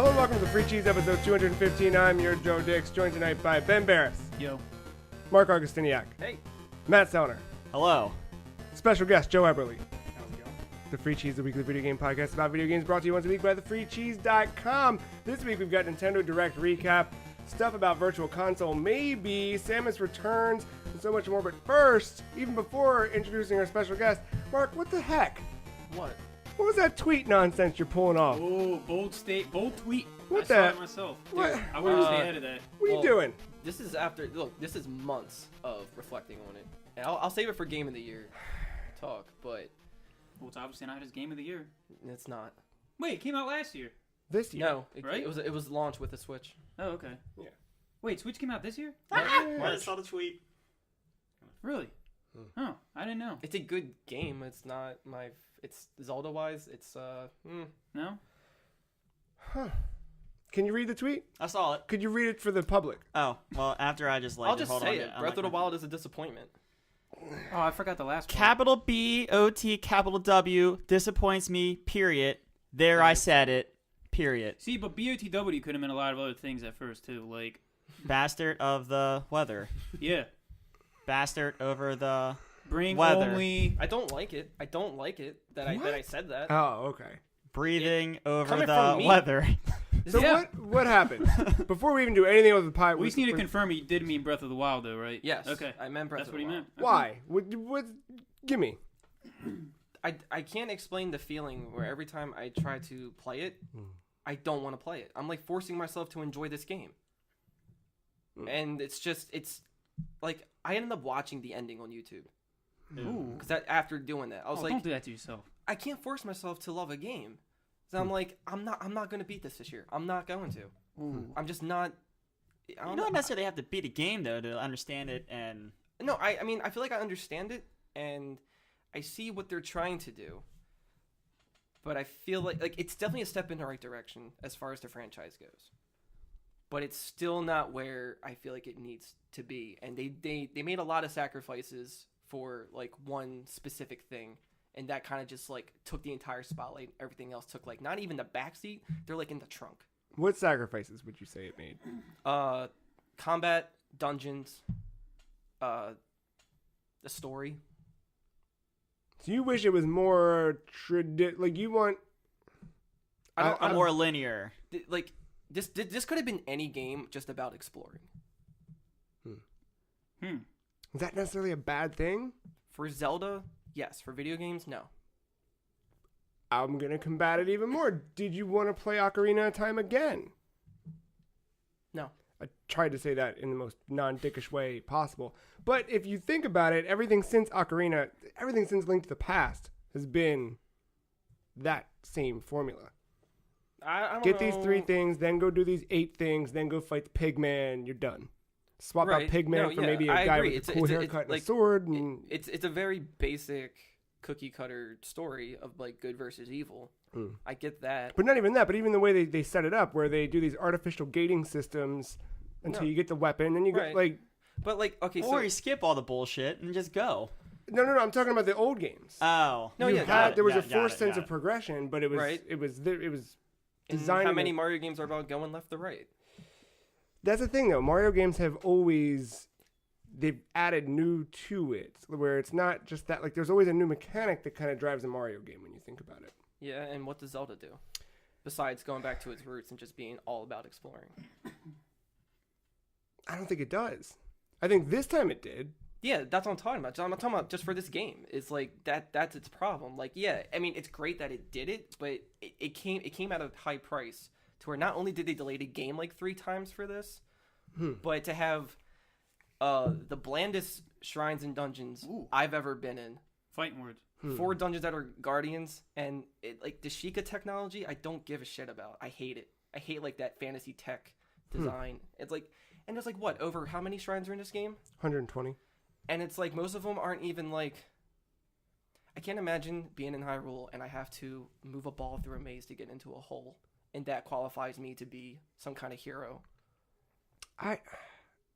Hello and welcome to the Free Cheese episode 215. I'm your Joe Dix, joined tonight by Ben Barris. Yo. Mark Augustiniak. Hey. Matt Sellner. Hello. Special guest, Joe Eberly. How's it going? The Free Cheese, the weekly video game podcast about video games brought to you once a week by thefreecheese.com. This week we've got Nintendo Direct recap, stuff about Virtual Console, maybe Samus Returns, and so much more. But first, even before introducing our special guest, Mark, what the heck? What? What was that tweet nonsense you're pulling off? Oh, bold tweet. What I saw the- it myself. What? Dude, I wanted to stay ahead of that. What are you doing? This is after. Look, this is months of reflecting on it. And I'll save it for Game of the Year talk, but Well, it's obviously not his game of the year. it's not. Wait, it came out last year. This year? No, Right? it was launched with the Switch. Oh, okay. Yeah. Wait, Switch came out this year? I saw the tweet. Really? Oh, I didn't know. It's a good game. It's not my. It's Zelda wise. It's No? Huh. Can you read the tweet? I saw it. Could you read it for the public? Oh, well, after I just I'll just hold say on. it. Breath of the Wild is a disappointment. Oh, I forgot the last one. Capital B O T capital W disappoints me. Period. There I said it. Period. See, but BOTW could have meant a lot of other things at first, too. Like, Bastard of the weather. yeah. Bastard over the. Bring Weather. only... I don't like it. I don't like it that I said that. Oh, okay. Breathing over coming the from me. weather. So Yeah. what happened? Before we even do anything with the pie, We just need to confirm he did mean Breath of the Wild, though, right? Yes. Okay. I meant Breath That's of what the he Wild. meant. Okay. Why? What? Give me. I can't explain the feeling where every time I try to play it, I don't want to play it. I'm like forcing myself to enjoy this game. And it's like I ended up watching the ending on YouTube. Ooh. Because after doing that, I was Oh, like, don't do that to yourself. I can't force myself to love a game. So I'm like, I'm not going to beat this year. I'm not going to. Ooh. I'm just not. I You don't know. don't necessarily have to beat a game though to understand it, and No, I mean, I feel like I understand it, and I see what they're trying to do. But I feel like it's definitely a step in the right direction as far as the franchise goes. But it's still not where I feel like it needs to be. And they made a lot of sacrifices for like one specific thing. And that kind of just like took the entire spotlight. Everything else took like not even the backseat. They're like in the trunk. What sacrifices would you say it made? Combat, dungeons, the story. So you wish it was more like you want. I'm more linear. like this could have been any game just about exploring. Is that necessarily a bad thing? For Zelda, yes. For video games, no. I'm gonna combat it even more. Did you want to play Ocarina of Time again? No. I tried to say that in the most non-dickish way possible. But if you think about it, everything since Ocarina, everything since Link to the Past has been that same formula. I don't Get know. these 3 things, then go do these 8 things, then go fight the Pigman. You're done. Swap out Right. Pigman No, for yeah, maybe a I guy agree. with a cool haircut and a sword. And It's a very basic cookie cutter story of like good versus evil. I get that. But not even that, but even the way they set it up, where they do these artificial gating systems until No. you get the weapon, and you Right. go like, But like, okay, Or so you skip all the bullshit and just go. no, I'm talking about the old games. Oh. No, You yeah, had- there was a got forced it, sense got of it. progression, but it was Right. it was and designed. how many Mario games are about going left to right? That's the thing, though. Mario games have always they've added new to it, where it's not just that. Like, there's always a new mechanic that kind of drives a Mario game when you think about it. Yeah, and what does Zelda do? Besides going back to its roots and just being all about exploring. I don't think it does. I think this time it did. Yeah, that's what I'm talking about. I'm not talking about just for this game. It's like that's its problem. Like, yeah, I mean, it's great that it did it, but it came at a high price to where not only did they delay the game like 3 times for this, but to have the blandest shrines and dungeons Ooh. I've ever been in. Fighting words. 4 dungeons that are guardians, and it, like the Sheikah technology, I don't give a shit about. I hate it. I hate like that fantasy tech design. It's like, and there's like what, over how many shrines are in this game? 120. And it's like most of them aren't even like. I can't imagine being in Hyrule and I have to move a ball through a maze to get into a hole, and that qualifies me to be some kind of hero.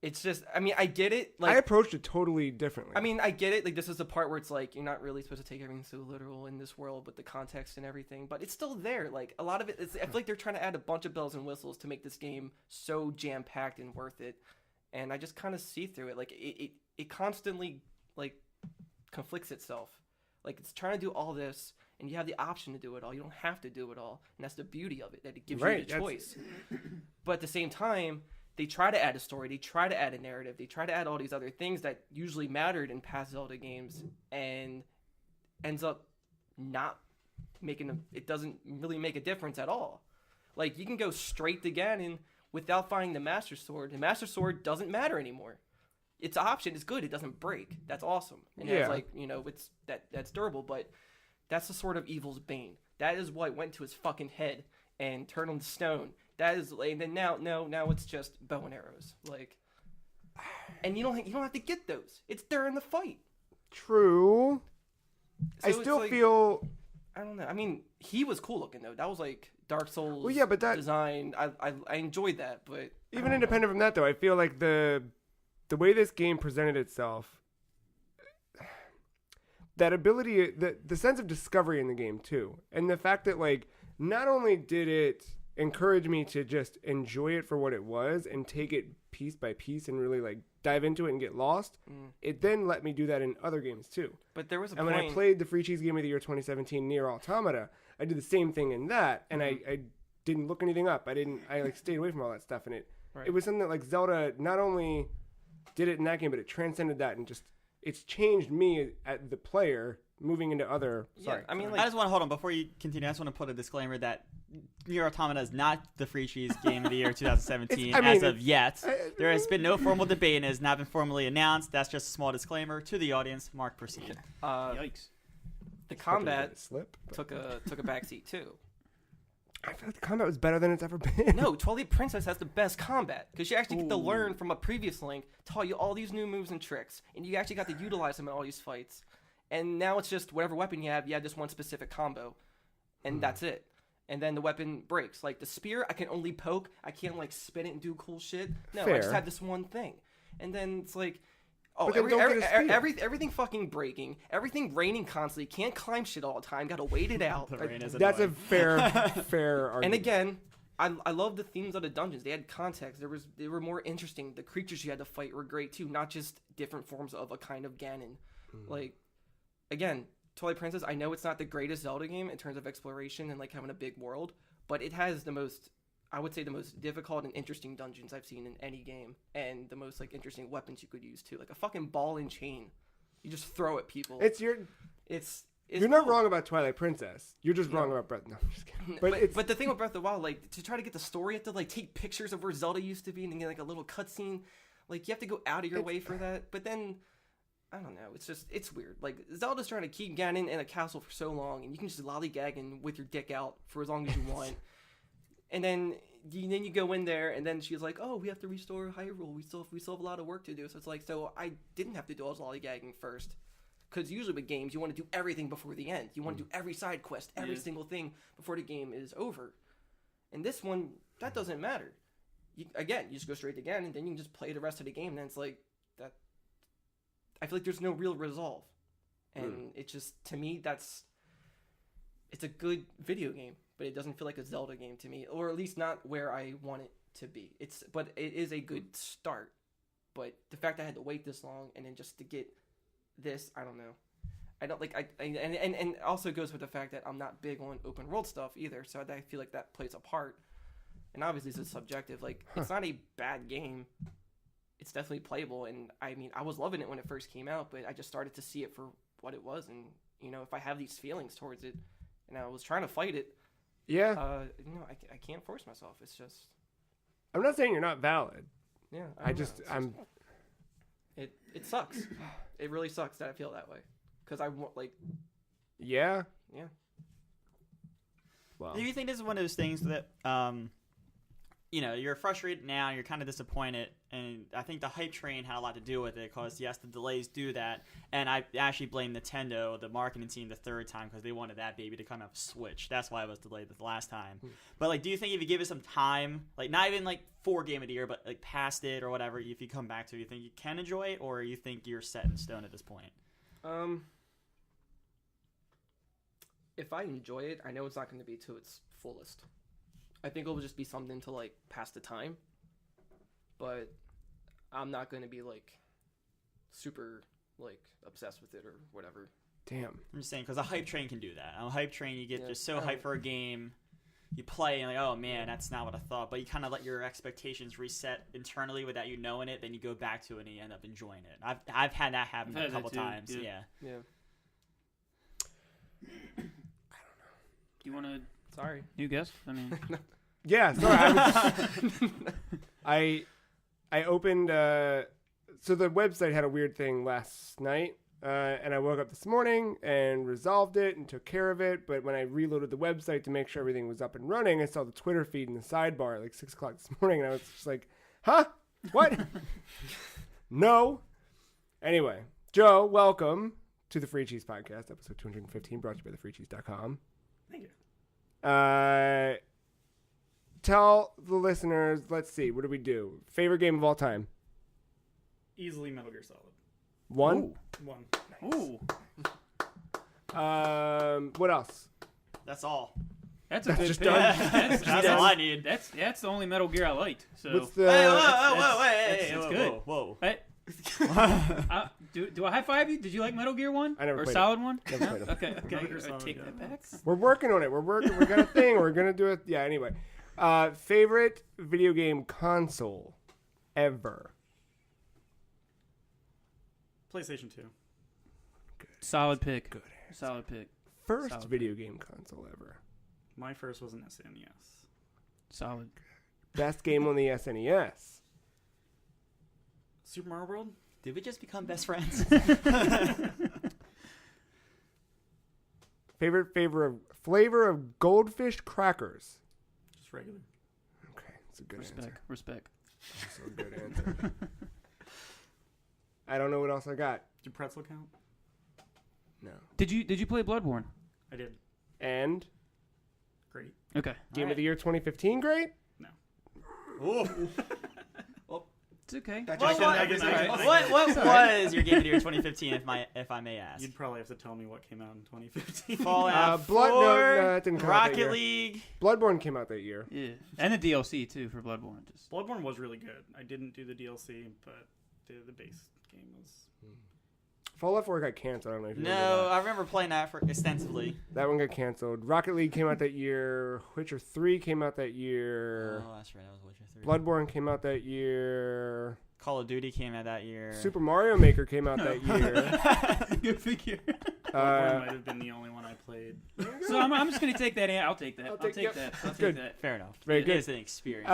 It's just, I mean, I get it. I Like, approached it totally differently. I mean, I get it. Like, this is the part where it's like, you're not really supposed to take everything so literal in this world with the context and everything, but it's still there. Like, a lot of it, I feel like they're trying to add a bunch of bells and whistles to make this game so jam-packed and worth it. And I just kind of see through it. Like, it constantly, like, conflicts itself. Like, it's trying to do all this, and you have the option to do it all. You don't have to do it all. And that's the beauty of it, that it gives you the choice. But at the same time, they try to add a story, they try to add a narrative, they try to add all these other things that usually mattered in past Zelda games, and ends up not making it doesn't really make a difference at all. Like, you can go straight to Ganon without finding the Master Sword. The Master Sword doesn't matter anymore. Its option is good, it doesn't break. That's awesome. And it's like, you know, it's that's durable, but that's the Sword of Evil's bane. That is what went to his fucking head and turned him to stone. That is, and then now it's just bow and arrows, like, and you don't have to get those. It's during the fight. True. So I still like, feel. I don't know. I mean, he was cool looking though. That was like Dark Souls. Well, yeah, but that design, I enjoyed that. But even independent from that, though, I feel like the way this game presented itself, that ability, the sense of discovery in the game too, and the fact that, like, not only did it encourage me to just enjoy it for what it was and take it piece by piece and really, like, dive into it and get lost, it then let me do that in other games too. But there was a and point. when I played the Free Cheese Game of the Year 2017 NieR Automata, I did the same thing in that, and I didn't look anything up. I like stayed away from all that stuff, and it was something that, like, Zelda not only did it in that game, but it transcended that and just it's changed me as the player moving into other. Sorry, I mean, like, I just want to hold on before you continue. I just want to put a disclaimer that NieR Automata is not the Free Cheese Game of the Year 2017 as of yet. There has been no formal debate and it has not been formally announced. That's just a small disclaimer to the audience. Mark, proceed. Yikes. The combat slip took a backseat too. I feel like the combat was better than it's ever been. No, Twilight Princess has the best combat because you actually get to learn from a previous Link, taught you all these new moves and tricks, and you actually got to utilize them in all these fights. And now it's just whatever weapon you have this one specific combo, and that's it. And then the weapon breaks. Like the spear, I can only poke. I can't, like, spin it and do cool shit. No, I just Fair. have this one thing. And then it's like, oh, But then don't get a spear. everything fucking breaking, everything raining constantly. Can't climb shit all the time. Got to wait it out. The rain is That's a annoying. fair argument. And again, I love the themes of the dungeons. They had context. They were more interesting. The creatures you had to fight were great too, not just different forms of a kind of Ganon. Like, again, Twilight Princess, I know it's not the greatest Zelda game in terms of exploration and, like, having a big world, but it has the most, I would say, the most difficult and interesting dungeons I've seen in any game, and the most, like, interesting weapons you could use too, like a fucking ball and chain. You just throw at people. You're not cool. wrong about Twilight Princess. You're just wrong about Breath. No, I'm just kidding. But the thing with Breath of the Wild, like, to try to get the story, you have to, like, take pictures of where Zelda used to be and then get, like, a little cutscene. Like, you have to go out of your way for that. But then, I don't know. It's weird. Like, Zelda's trying to keep Ganon in a castle for so long, and you can just lollygag and with your dick out for as long as you want. And then you go in there, and then she's like, "Oh, we have to restore Hyrule. We still have a lot of work to do." So it's like, so I didn't have to do all this lollygagging first. Because usually with games, you want to do everything before the end. You want to do every side quest, every single thing before the game is over. And this one, that doesn't matter. You just go straight to Ganon, and then you can just play the rest of the game. And then it's like that. I feel like there's no real resolve, and it just, to me, it's a good video game, but it doesn't feel like a Zelda game to me, or at least not where I want it to be. But it is a good start. But the fact that I had to wait this long, and then just to get this, I don't know. I don't like and also goes with the fact that I'm not big on open world stuff either, so I feel like that plays a part. And obviously this is subjective. Like, it's not a bad game. It's definitely playable, and I mean, I was loving it when it first came out, but I just started to see it for what it was, and, you know, if I have these feelings towards it, and I was trying to fight it, yeah. You know, I can't force myself. It's just, I'm not saying you're not valid. yeah. It sucks. It really sucks that I feel that way, because I want, like, Yeah. yeah. Well. Do you think this is one of those things that, you're frustrated now, you're kind of disappointed, and I think the hype train had a lot to do with it because, yes, the delays do that, and I actually blame Nintendo, the marketing team, the third time because they wanted that baby to come out of Switch. That's why it was delayed the last time. But, like, do you think if you give it some time, like, not even, like, for Game of the Year, but, like, past it or whatever, if you come back to it, you think you can enjoy it, or you think you're set in stone at this point? If I enjoy it, I know it's not going to be to its fullest. I think it'll just be something to like pass the time, but I'm not going to be like super like obsessed with it or whatever. Damn. I'm just saying because a hype train can do that. On a hype train, you get just so hyped for a game, you play and like, oh man, that's not what I thought. But you kind of let your expectations reset internally without you knowing it. Then you go back to it and you end up enjoying it. I've had that happen a couple times. Yeah. Do you want to? Sorry. New guest? I mean. Yeah, sorry. I opened. So the website had a weird thing last night, and I woke up this morning and resolved it and took care of it. But when I reloaded the website to make sure everything was up and running, I saw the Twitter feed in the sidebar at like 6 o'clock this morning, and I was just like, "Huh? What? No." Anyway, Joe, welcome to the Free Cheese Podcast, episode 215, brought to you by thefreecheese.com. Thank you. Tell the listeners, let's see, what do we do? Favorite game of all time? Easily Metal Gear Solid. One? One. Ooh. What else? That's all. That's a good just pick. done. That's all I need. That's the only Metal Gear I liked. So. What's the... That's good. Whoa. Hey. Do I high five you? Did you like Metal Gear 1? I never or played Solid 1? Never played it. Okay. Metal Gear Solid, Take yeah. that back. We're working on it. We got a thing. We're going to do it. Yeah, anyway. Favorite video game console ever? PlayStation 2. Solid pick. Good answer. Solid pick. First Solid video game console ever. My first was an SNES. Solid. Best game on the SNES. Super Mario World? Did we just become best friends? Favorite flavor of goldfish crackers. Just regular. Okay, that's a good Respect. answer. Respect. That's a good answer. I don't know what else I got. Did pretzel count? No. Did you play Bloodborne? I did. And Great. Okay. Game of the Year 2015, great? No. It's okay. That What was your Game of the Year 2015, if I may ask? You'd probably have to tell me what came out in 2015. Fallout 4, no, it didn't come out that year. Rocket League. Bloodborne came out that year. Yeah. And the DLC too for Bloodborne. Just Bloodborne was really good. I didn't do the DLC, but the base game was... Fallout 4 got canceled. I don't know if you remember No, that. I remember playing that extensively. That one got canceled. Rocket League came out that year. Witcher 3 came out that year. Oh, that's right. That was Witcher 3. Bloodborne came out that year. Call of Duty came out that year. Super Mario Maker came out that year. Good figure. Bloodborne might have been the only one I played. So I'm just gonna take that. I'll take that. I'll take yep. that. I'll Good. take that. Fair enough. Very It good. is an experience.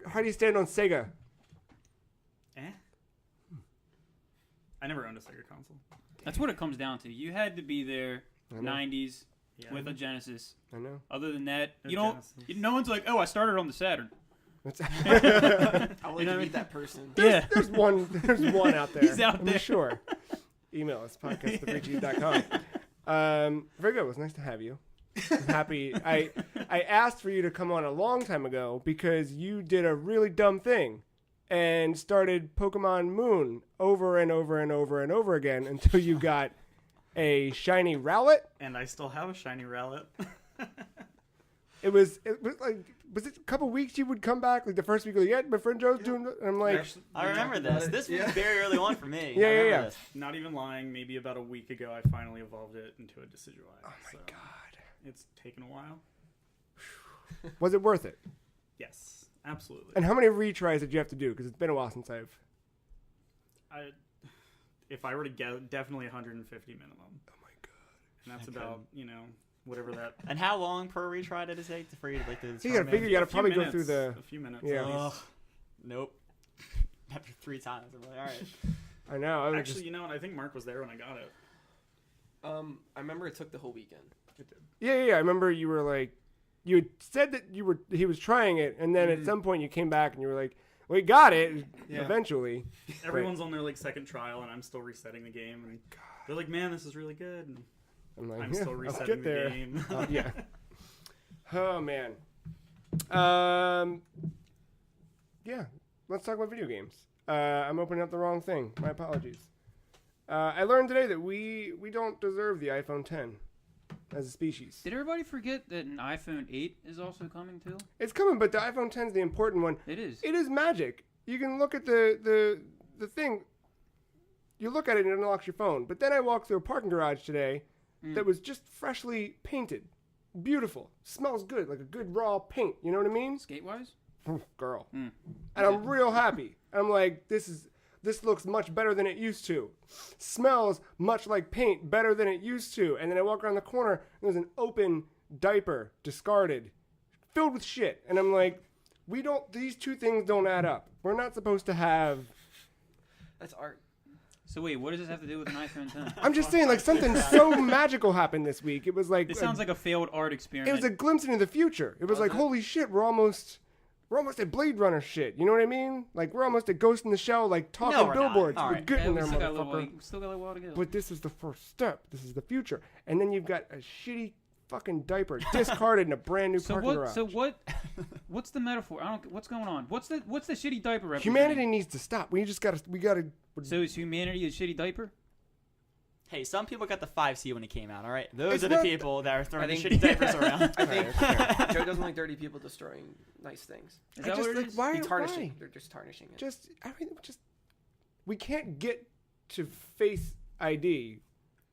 How do you stand on Sega? I never owned a Sega console. That's what it comes down to. You had to be there, I know. 90s, Yeah. with a Genesis. I know. Other than that, No you don't. Genesis. No one's like, oh, I started on the Saturn. I would like You know to what I meet that person. Yeah. There's one out there. He's out I'm there. sure. Email us, podcast@thefreecheese.com. Very good. It was nice to have you. I'm happy. I asked for you to come on a long time ago because you did a really dumb thing and started Pokemon Moon over and over and over and over again until you got a shiny Rowlet. And I still have a shiny Rowlet. It was like, was it a couple weeks you would come back? Like the first week of the year, my friend Joe's doing it. And I'm like, I remember this. This was very early on for me. Yeah, I remember yeah. this. Not even lying, maybe about a week ago, I finally evolved it into a Decidueye. oh my God. It's taken a while. Was it worth it? Yes, absolutely. And how many retries did you have to do? Because it's been a while since I've... If I were to get, definitely 150 minimum. Oh my God. And that's about, whatever that... And how long per retry did it take for you to like the You gotta figure you gotta probably go through the... A few minutes. Yeah. at least. Ugh. Nope. After 3 times, I'm like, all right. I know. I was Actually, you know what? I think Mark was there when I got it. I remember it took the whole weekend. Yeah. I remember you were like you had said that he was trying it, and then at some point you came back and you were like, we got it eventually. Everyone's on their like second trial, and I'm still resetting the game. And they're like, "Man, this is really good." And I'm still resetting the game. Yeah. Oh man. Yeah. Let's talk about video games. I'm opening up the wrong thing. My apologies. I learned today that we don't deserve the iPhone 10 as a species. Did everybody forget that an iPhone 8 is also coming too? It's coming, but the iPhone 10 is the important one. It is. It is magic. You can look at the thing. You look at it and it unlocks your phone. But then I walked through a parking garage today that was just freshly painted. Beautiful. Smells good, like a good raw paint. You know what I mean? Skate-wise? Girl. And I'm real happy. I'm like, this looks much better than it used to. Smells much like paint, better than it used to. And then I walk around the corner, and there's an open diaper, discarded, filled with shit. And I'm like, these two things don't add up. We're not supposed to have... That's art. So wait, what does this have to do with an iPhone 10? I'm just saying, like, something so magical happened this week. It was like... It sounds like a failed art experiment. It was a glimpse into the future. It was like, holy shit, we're almost at Blade Runner shit. You know what I mean? Like, we're almost at Ghost in the Shell, like, talking billboards. All We're right. getting there, we still motherfucker. still got a little while to go. But this is the first step. This is the future. And then you've got a shitty fucking diaper discarded in a brand new parking garage. What's the metaphor? What's going on? What's the shitty diaper representing? Humanity needs to stop. We gotta. So is humanity a shitty diaper? Hey, some people got the 5C when it came out, all right? Those It's are the not- people that are throwing the think- shitty diapers around. I think Joe doesn't like dirty people destroying nice things. Is that what it is? Why? They're tarnishing. Why? They're just tarnishing it. Just we can't get to Face ID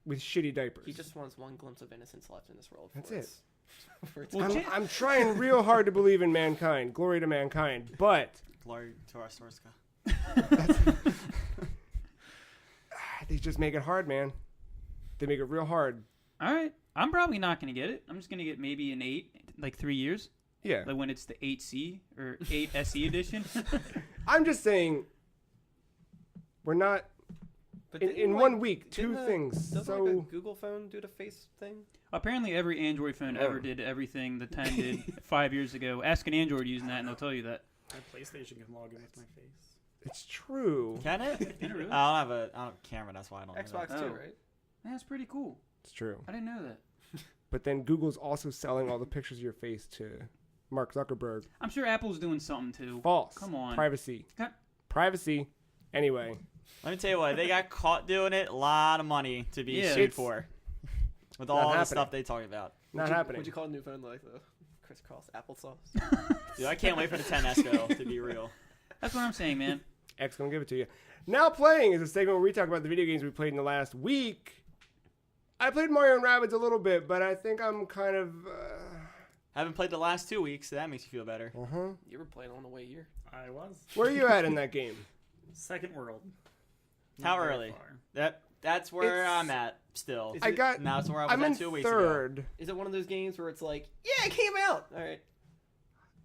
with shitty diapers. He just wants one glimpse of innocence left in this world. That's before it. before it's Well, gone. I'm trying real hard to believe in mankind. Glory to mankind. But Glory to our source God. they just make it hard, man. They make it real hard. All right, I'm probably not going to get it. I'm just going to get maybe an 8, like 3 years. Yeah. Like when it's the 8C or 8 SE edition. I'm just saying we're not But in didn't, 1 week, didn't 2 the- things. Doesn't So like the Google phone do the face thing? Apparently, every Android phone ever did everything the 10 did 5 years ago. Ask an Android using that, and they'll tell you that. My PlayStation can log in with my face. it's true. Can it? Can it really? I don't have a camera, that's why I don't know Xbox Oh. too, right? That's pretty cool. It's true. I didn't know that. But then Google's also selling all the pictures of your face to Mark Zuckerberg. I'm sure Apple's doing something too. False. Come on. Privacy. God. Privacy. Anyway. Let me tell you what, they got caught doing it. A lot of money to be Yeah. sued for. With all the happening. stuff they talk about. Not happening. Would you call a new phone like the crisscross applesauce? Dude, I can't wait for the 10S though, to be real. That's what I'm saying, man. X gonna give it to you. Now playing is a segment where we talk about the video games we played in the last week. I played Mario Rabbids a little bit, but I think I'm kind of... Haven't played the last 2 weeks, so that makes you feel better. Uh-huh. You were playing on the way here. I was. Where are you at in that game? Second world. How Not very early? far. That's where It's- I'm at still. Is I it- got... Now it's where I was I'm in at 2 weeks ago. third. Is it one of those games where it's like, yeah, it came out? All right.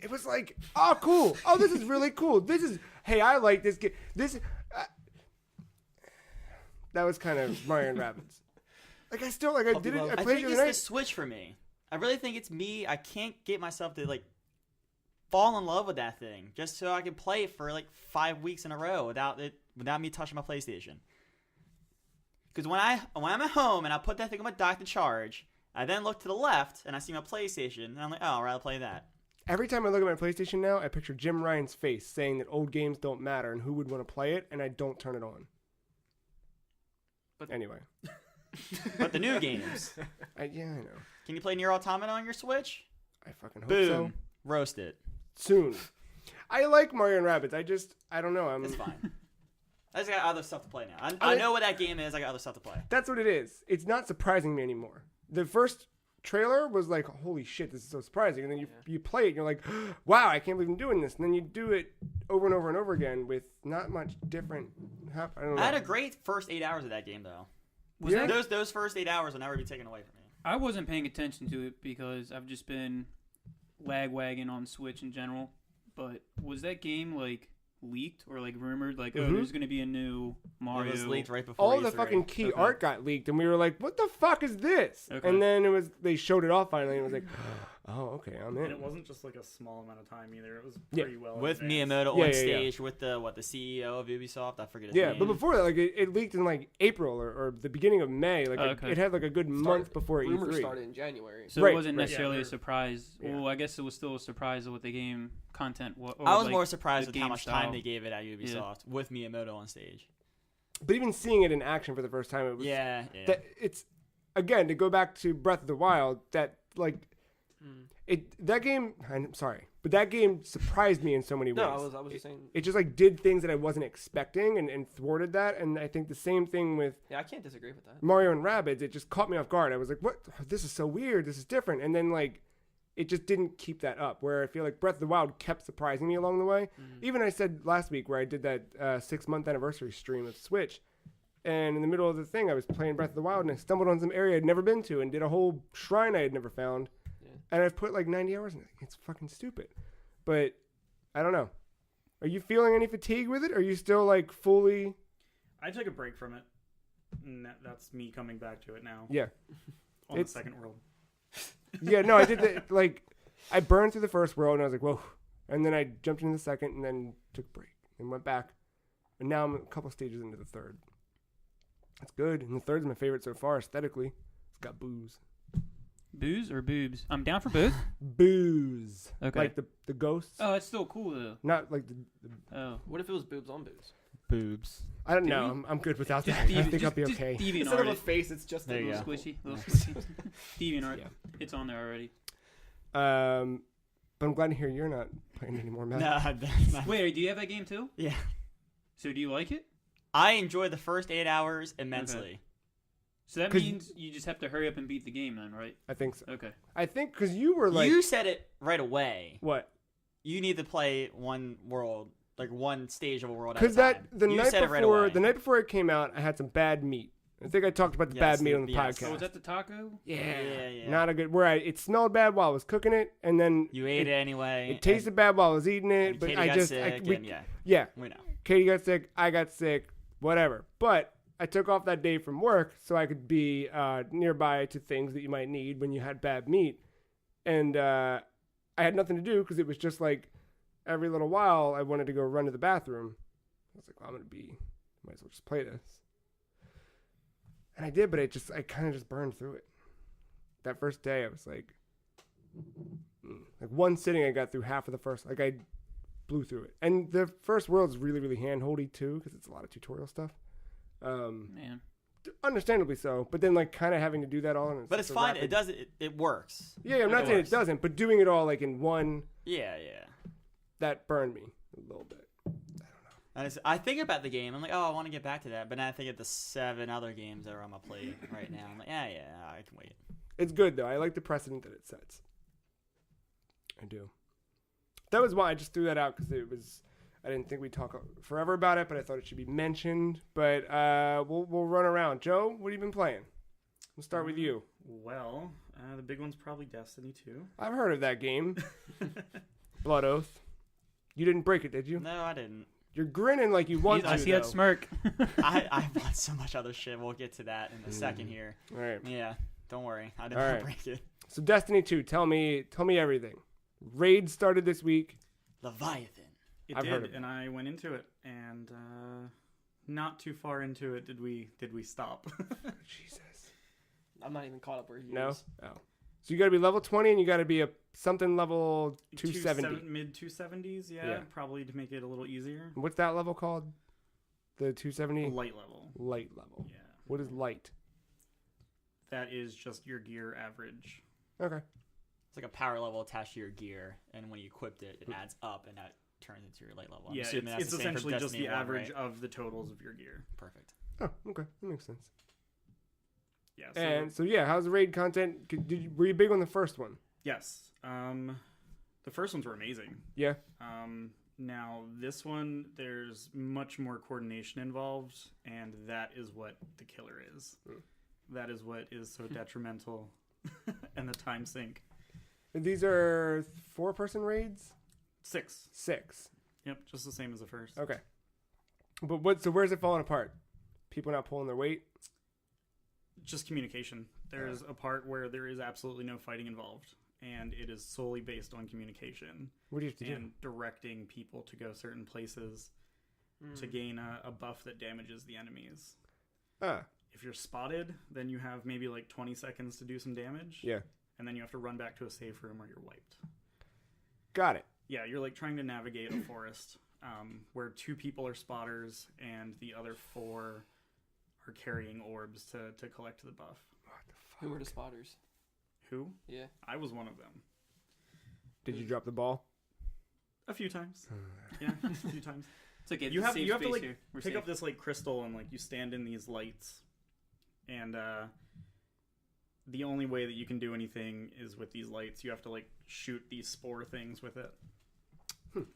It was like, oh, cool. Oh, this is really cool. This is... Hey, I like this game. This... that was kind of Mario and Rabbids. Like, I still... Like, I did it... I I played think it the it's other the night. Switch for me. I really think it's me. I can't get myself to like fall in love with that thing just so I can play it for like 5 weeks in a row without me touching my PlayStation. Because when I'm at home and I put that thing on my dock to charge, I then look to the left and I see my PlayStation and I'm like, oh, I'd rather play that. Every time I look at my PlayStation now, I picture Jim Ryan's face saying that old games don't matter and who would want to play it, and I don't turn it on. But anyway. But the new games. Yeah, I know. Can you play NieR Automata on your Switch? I fucking hope Boom. so. Roast it. Soon. I like Mario and Rabbids. I don't know. It's fine. I just got other stuff to play now. I know what that game is. I got other stuff to play. That's what it is. It's not surprising me anymore. The first trailer was like, holy shit, this is so surprising. And then you play it and you're like, wow, I can't believe I'm doing this. And then you do it over and over and over again with not much different. I don't know. I had a great first 8 hours of that game, though. Yeah? Those first 8 hours will never be taken away from me. I wasn't paying attention to it because I've just been lagwagging on Switch in general. But was that game like leaked or like rumored? Like, oh, there's going to be a new Mario. It was leaked right before All the E3. fucking key Okay. art got leaked, and we were like, what the fuck is this? Okay. And then they showed it off finally, and it was like, Oh, okay, I'm And in. it wasn't just like a small amount of time either. It was pretty well with advanced. Miyamoto Yeah, on yeah, stage with the CEO of Ubisoft. I forget his Yeah, name. but before that, like it leaked in like April or the beginning of May. Like Okay. it had like a good month before Rumors E3. started in January. So Right, it wasn't right. necessarily Yeah. a surprise. Yeah. Well, I guess it was still a surprise of what the game content was. I was more surprised with how game much style. time they gave it at Ubisoft with Miyamoto on stage. But even seeing it in action for the first time, it was Yeah. that it's again to go back to Breath of the Wild. That like that game. I'm sorry, but that game surprised me in so many ways. No, I was just saying. It just like did things that I wasn't expecting and thwarted that. And I think the same thing with Yeah, I can't disagree with that. Mario and Rabbids. It just caught me off guard. I was like, what? This is so weird. This is different. And then like it just didn't keep that up. Where I feel like Breath of the Wild kept surprising me along the way. Even I said last week where I did that 6-month anniversary stream of Switch. And in the middle of the thing, I was playing Breath of the Wild, and I stumbled on some area I'd never been to, and did a whole shrine I had never found. Yeah. And I've put like 90 hours in it. It's fucking stupid. But I don't know. Are you feeling any fatigue with it? Are you still like fully? I took a break from it. And that's me coming back to it now. Yeah. On the second world. Yeah. No, I did that. Like, I burned through the first world, and I was like, whoa. And then I jumped into the second, and then took a break, and went back. And now I'm a couple stages into the third. It's good, and the third's my favorite so far aesthetically. It's got booze. Booze or boobs? I'm down for both. Booze. Okay. Like the ghosts. Oh, it's still cool though. Not like the Oh, What if it was boobs on boobs? Boobs. I don't Do know. we? I'm good without just that. I devi- think I'll be just okay. deviant Instead of a art. face, it's just There a you little go. Squishy, little squishy. Deviant art. Yeah. It's on there already. But I'm glad to hear you're not playing anymore, Matt. No, that's not. Wait, do you have that game too? Yeah. So do you like it? I enjoyed the first 8 hours immensely. Okay. So that 'Cause- means you just have to hurry up and beat the game then, right? I think so. Okay. I think because you were like, You said it right away. what? You need to play one world, like one stage of a world at a Because time. that the You night said it right before away. the night before it came out, I had some bad meat. I think I talked about the Yes, bad meat on the yes. podcast. Oh, was that the taco? Yeah. Not a good. Where it smelled bad while I was cooking it, and then You ate it anyway. It tasted bad while I was eating it, and but Katie I got just sick, we know. Katie got sick, I got sick, whatever. But I took off that day from work so I could be nearby to things that you might need when you had bad meat, and I had nothing to do because it was just like every little while I wanted to go run to the bathroom. I was like, well, might as well just play this, and I did, but I kind of just burned through it. That first day, I was like one sitting, I got through half of the first. Like I blew through it, and the first world's really, really hand-holdy too because it's a lot of tutorial stuff. Man. Understandably so, but then like kind of having to do that all. But it's fine. It does. It works. Yeah, I'm not saying it doesn't, but doing it all like in one, Yeah. that burned me a little bit. I think about the game. I'm like, oh, I want to get back to that. But then I think of the 7 other games that are on my plate right now. I'm like, yeah, I can wait. It's good though. I like the precedent that it sets. I do. That was why I just threw that out because it was. I didn't think we'd talk forever about it, but I thought it should be mentioned. But we'll run around. Joe, what have you been playing? We'll start with you. Well, the big one's probably Destiny 2. I've heard of that game. Blood Oath. You didn't break it, did you? No, I didn't. You're grinning like you want to. I see that though. smirk. I bought so much other shit. We'll get to that in a second here. All right. Yeah, don't worry. I didn't All want right. to break it. So Destiny 2, tell me everything. Raid started this week. Leviathan. I've heard of it. and I went into it, and not too far into it did we stop. Jesus. I'm not even caught up where he No? is. Oh. So you got to be level 20 and you got to be a something level 270. Mid 270s, Yeah. probably to make it a little easier. What's that level called? The 270? Light level. Light level. Yeah. What is light? That is just your gear average. Okay. It's like a power level attached to your gear, and when you equipped it, it adds up, and that turns into your light level. I'm yeah, assuming that's it's the same for essentially just Destiny the 1, average right? of the totals of your gear. Perfect. Oh, okay. That makes sense. Yeah. And so yeah, how's the raid content? Were you big on the first one? Yes. The first ones were amazing. Yeah. Now this one, there's much more coordination involved, and that is what the killer is. That is what is so detrimental, and the time sink. And these are 4-person raids? 6. 6. Yep, just the same as the first. Okay. But so where's it falling apart? People not pulling their weight? Just communication. There's a part where there is absolutely no fighting involved, and it is solely based on communication. What do you have to do? And directing people to go certain places to gain a buff that damages the enemies. If you're spotted, then you have maybe like 20 seconds to do some damage. Yeah. And then you have to run back to a safe room or you're wiped. Got it. Yeah, you're like trying to navigate a forest where 2 people are spotters and the other 4 are carrying orbs to collect the buff. What the fuck? Who were the spotters? Who? Yeah. I was one of them. Did you drop the ball? A few times. Yeah, a few times. It's okay. You have to like here. We're pick safe. up this like crystal and like you stand in these lights, and the only way that you can do anything is with these lights. You have to like shoot these spore things with it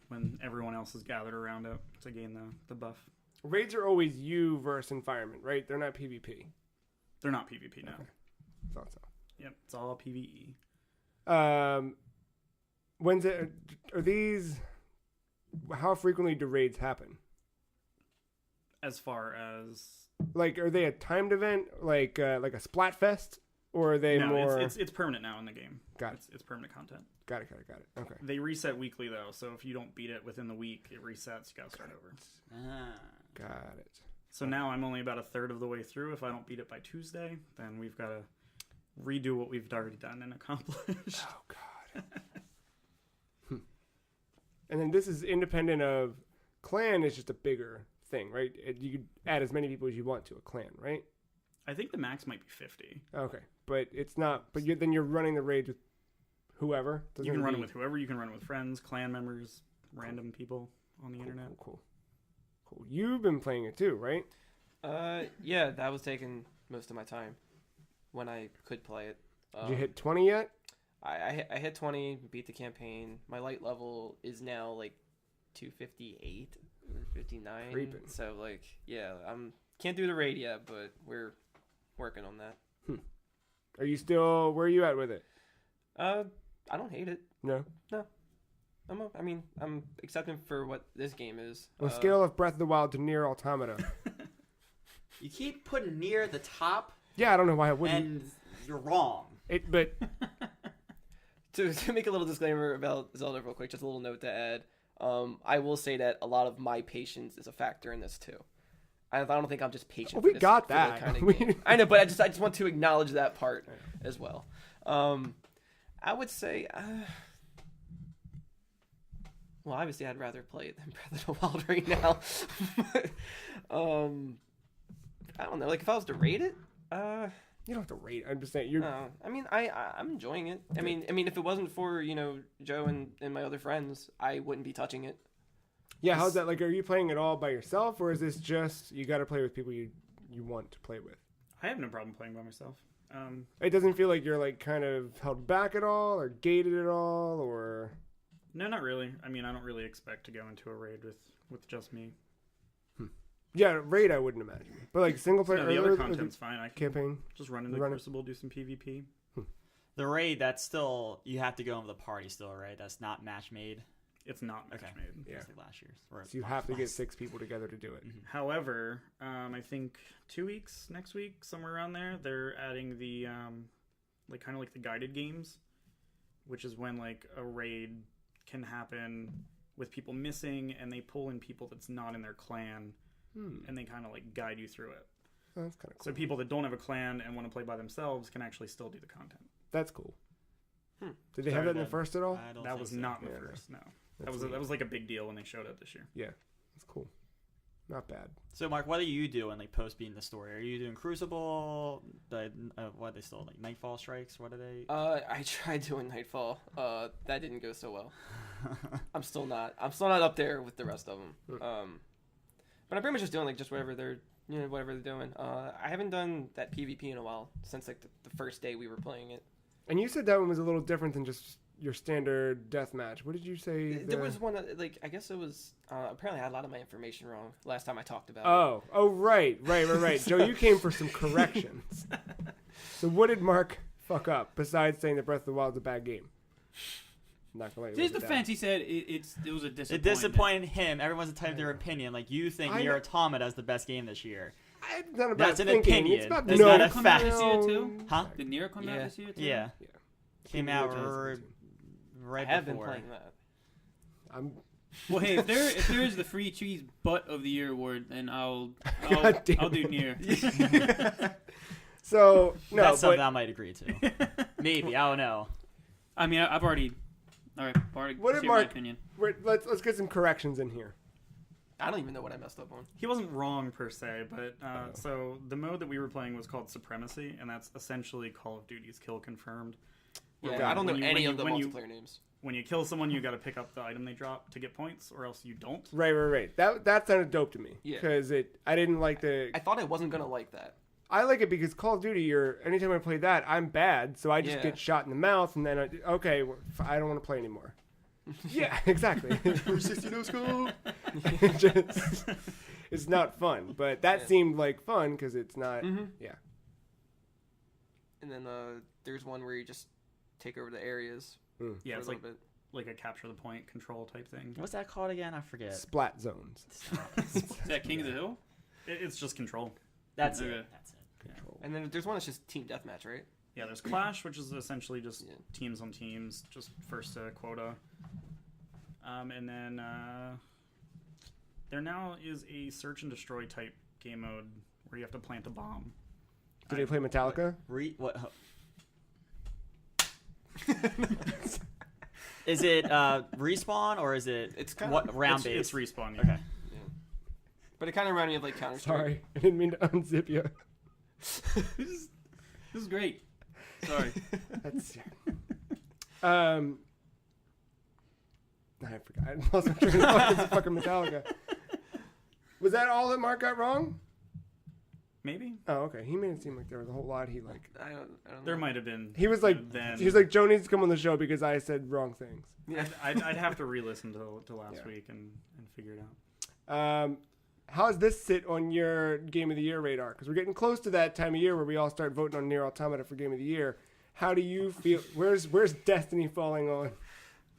when everyone else is gathered around it to gain the buff. Raids are always you versus environment, right? They're not PvP. They're not PvP now. Okay. Thought so. Yep, it's all PvE. When's it? Are these? How frequently do raids happen? As far as Like, are they a timed event, like a Splatfest, or are they more? It's permanent now in the game. Got it. It's permanent content. Got it. Okay. They reset weekly though, so if you don't beat it within the week, it resets. You gotta start over. Got it. So now I'm only about a third of the way through. If I don't beat it by Tuesday, then we've got to redo what we've already done and accomplished. Oh God. And then this is independent of clan. Is just a bigger thing, right? You could add as many people as you want to a clan, right? I think the max might be 50. Okay, but it's not. But then you're running the raids with whoever. You can run it with whoever. You can run it with friends, clan members, random people on the internet. Cool. You've been playing it too, right? Yeah, that was taking most of my time when I could play it. Did you hit 20 yet? I hit 20, beat the campaign. My light level is now like 258 or 59. Creeping. So like, yeah, can't do the raid yet, but we're working on that. Are you still? Where are you at with it? I don't hate it. No. I'm accepting for what this game is. On a scale of Breath of the Wild to NieR Automata. You keep putting NieR at the top, Yeah, I don't know why I wouldn't. and you're wrong. But To make a little disclaimer about Zelda real quick, just a little note to add. I will say that a lot of my patience is a factor in this too. I don't think I'm just patient. Well, for we this, got for that. the kind of game. I know, but I just want to acknowledge that part as well. I would say, well, obviously, I'd rather play it than Breath of the Wild right now. I don't know. Like, if I was to rate it, you don't have to rate. I'm just saying I'm enjoying it. I mean, if it wasn't for Joe and my other friends, I wouldn't be touching it. Yeah, how's that? Like, are you playing it all by yourself, or is this just you got to play with people you want to play with? I have no problem playing by myself. It doesn't feel like you're like kind of held back at all, or gated at all, or No, not really. I mean, I don't really expect to go into a raid with just me. Yeah, raid I wouldn't imagine, but like single player. The other content's fine. I can campaign. just run into Crucible, do some PvP. The raid, that's still, you have to go into the party still, right? That's not match made. It's not match made. Yeah. It's like last year's. So you have to get 6 people together to do it. However, I think 2 weeks, next week, somewhere around there, they're adding the like kind of like the guided games, which is when like a raid can happen with people missing, and they pull in people that's not in their clan, and they kind of like guide you through it. Oh, that's kind of cool. So people that don't have a clan and want to play by themselves can actually still do the content. That's cool. Did they have that in the first at all? That was not in the first. No, that was like a big deal when they showed it this year. Yeah, that's cool. Not bad. So, Mark, what are you doing, like, post beating the story? Are you doing Crucible? What are they still, like, Nightfall Strikes? What are they? I tried doing Nightfall. That didn't go so well. I'm still not up there with the rest of them. But I'm pretty much just doing, like, just whatever they're doing. I haven't done that PvP in a while, since, like, the first day we were playing it. And you said that one was a little different than just your standard deathmatch. What did you say? There was one, like, I guess it was, apparently I had a lot of my information wrong last time I talked about it. Oh, right. Joe, you came for some corrections. So what did Mark fuck up, besides saying that Breath of the Wild is a bad game? I'm not gonna let you His live it defense, he said it was a disappointment. It disappointed him. Everyone's entitled to their opinion. Like, you think NieR Automata is the best game this year. It's not about That's an thinking. opinion. It's about That's not a come out fact. this year too? Huh? Did NieR come out this year too? Yeah. Came out right I have before. been playing that. Well, hey, if there is the free cheese butt of the year award, then I'll God damn do it. NieR. So no, That's something but I might agree to. Maybe, I don't know. I mean, I've already. All right, already What did shared my Mark- opinion. let's get some corrections in here. I don't even know what I messed up on. He wasn't wrong per se, but so the mode that we were playing was called Supremacy, and that's essentially Call of Duty's Kill Confirmed. Yeah, Okay. I don't know When you- any when of the you- multiplayer names. When you kill someone, you got to pick up the item they drop to get points, or else you don't. Right. That sounded dope to me. Yeah. Because I didn't like I thought I wasn't gonna like that. I like it because Call of Duty, anytime I play that, I'm bad, so I just Yeah. get shot in the mouth, and then I don't want to play anymore. Yeah, exactly. 360 no scope. It's not fun, but that Yeah. seemed like fun because it's not. Mm-hmm. Yeah. And then there's one where you just take over the areas Yeah, for it's a like little bit. like a capture the point control type thing. What's that called again? I forget. Splat zones. Is that King of the Hill? It's just control. That's Okay. it. That's it. Control. And then there's one that's just team deathmatch, right? Yeah, there's Clash, which is essentially just Yeah. teams on teams, just first to quota. And then there now is a search and destroy type game mode where you have to plant a bomb. Did they play Metallica? What? Is it respawn or is it It's kinda- what round based? It's respawn. Yeah. Okay. Yeah. But it kind of reminded me of like Counter Strike. Sorry, I didn't mean to unzip you. This is great. Sorry. That's. I forgot. I lost my train of thought. It's fucking Metallica. Was that all that Mark got wrong? Maybe Oh, okay. He made it seem like there was a whole lot. He like. I don't know. there might have been. He was like. Then He was like, Joe needs to come on the show because I said wrong things. Yeah. I'd have to re-listen to last Yeah. week and figure it out. How does this sit on your Game of the Year radar? Because we're getting close to that time of year where we all start voting on NieR Automata for Game of the Year. How do you feel? Where's Destiny falling on?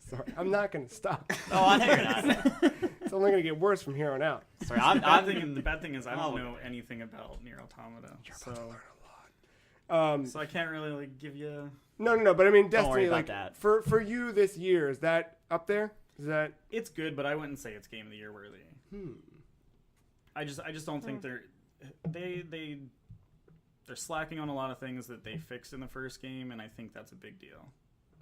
Sorry, I'm not going to stop. Oh, I know you're not. It's only going to get worse from here on out. Sorry, The bad thing is I don't Oh. know anything about NieR Automata, so So I can't really like give you. no. But I mean, Don't worry Destiny, about like that. for you this year, is that up there? Is that? It's good, but I wouldn't say it's Game of the Year worthy. I just don't think they're slacking on a lot of things that they fixed in the first game, and I think that's a big deal.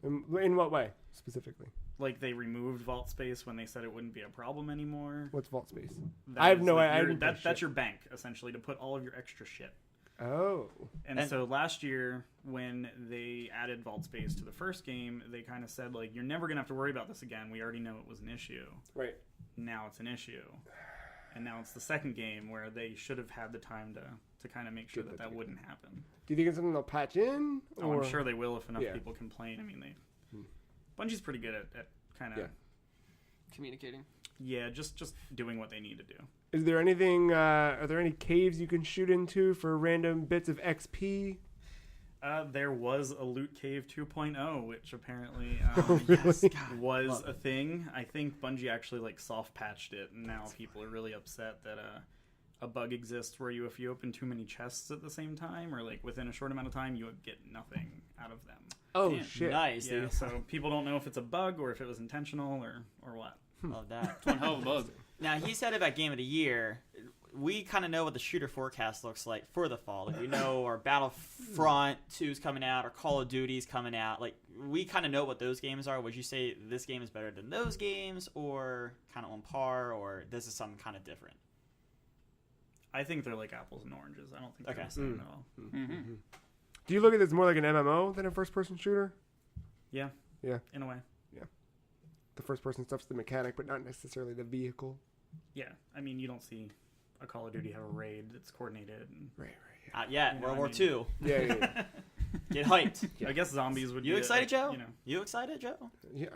In what way specifically? Like they removed vault space when they said it wouldn't be a problem anymore. What's vault space? That I have is, no like, idea. I your- didn't play That's shit. your bank essentially to put all of your extra shit. Oh, And And- so last year, when they added vault space to the first game, they kind of said, like, you're never going to have to worry about this again. We already know it was an issue. right. Now it's an issue. And now it's the second game where they should have had the time to kind of make sure Get that that wouldn't happen. Do you think it's something they'll patch in? Oh, or- I'm sure they will if enough Yeah. people complain. I mean, Bungie's pretty good at kind of, Communicating. just doing what they need to do. Is there anything? Are there any caves you can shoot into for random bits of XP? There was a Loot Cave 2.0, which apparently Really? was a thing. I think Bungie actually like soft patched it, and now people are really upset that a bug exists where if you open too many chests at the same time, or like within a short amount of time, you get nothing out of them. Oh Damn. shit! Nice. Yeah, Dude. so people don't know if it's a bug or if it was intentional or what. Love that. It's one hell of a bug. Now he said about Game of the Year. We kind of know what the shooter forecast looks like for the fall. Like we know our Battlefront 2's coming out, or Call of Duty's coming out. Like we kind of know what those games are. Would you say this game is better than those games, or kind of on par, or this is something kind of different? I think they're like apples and oranges. I don't think Okay. they're the same at all. Mm-hmm. Do you look at this more like an MMO than a first-person shooter? Yeah. Yeah. In a way. The first-person stuff's the mechanic, but not necessarily the vehicle. Yeah. I mean, you don't see a Call of Duty have a raid that's coordinated. And, Right. Not yet. Yeah, World I War mean- II. Yeah. Get hyped. I guess zombies would. You be excited, Joe? You know. You excited, Joe? Yeah.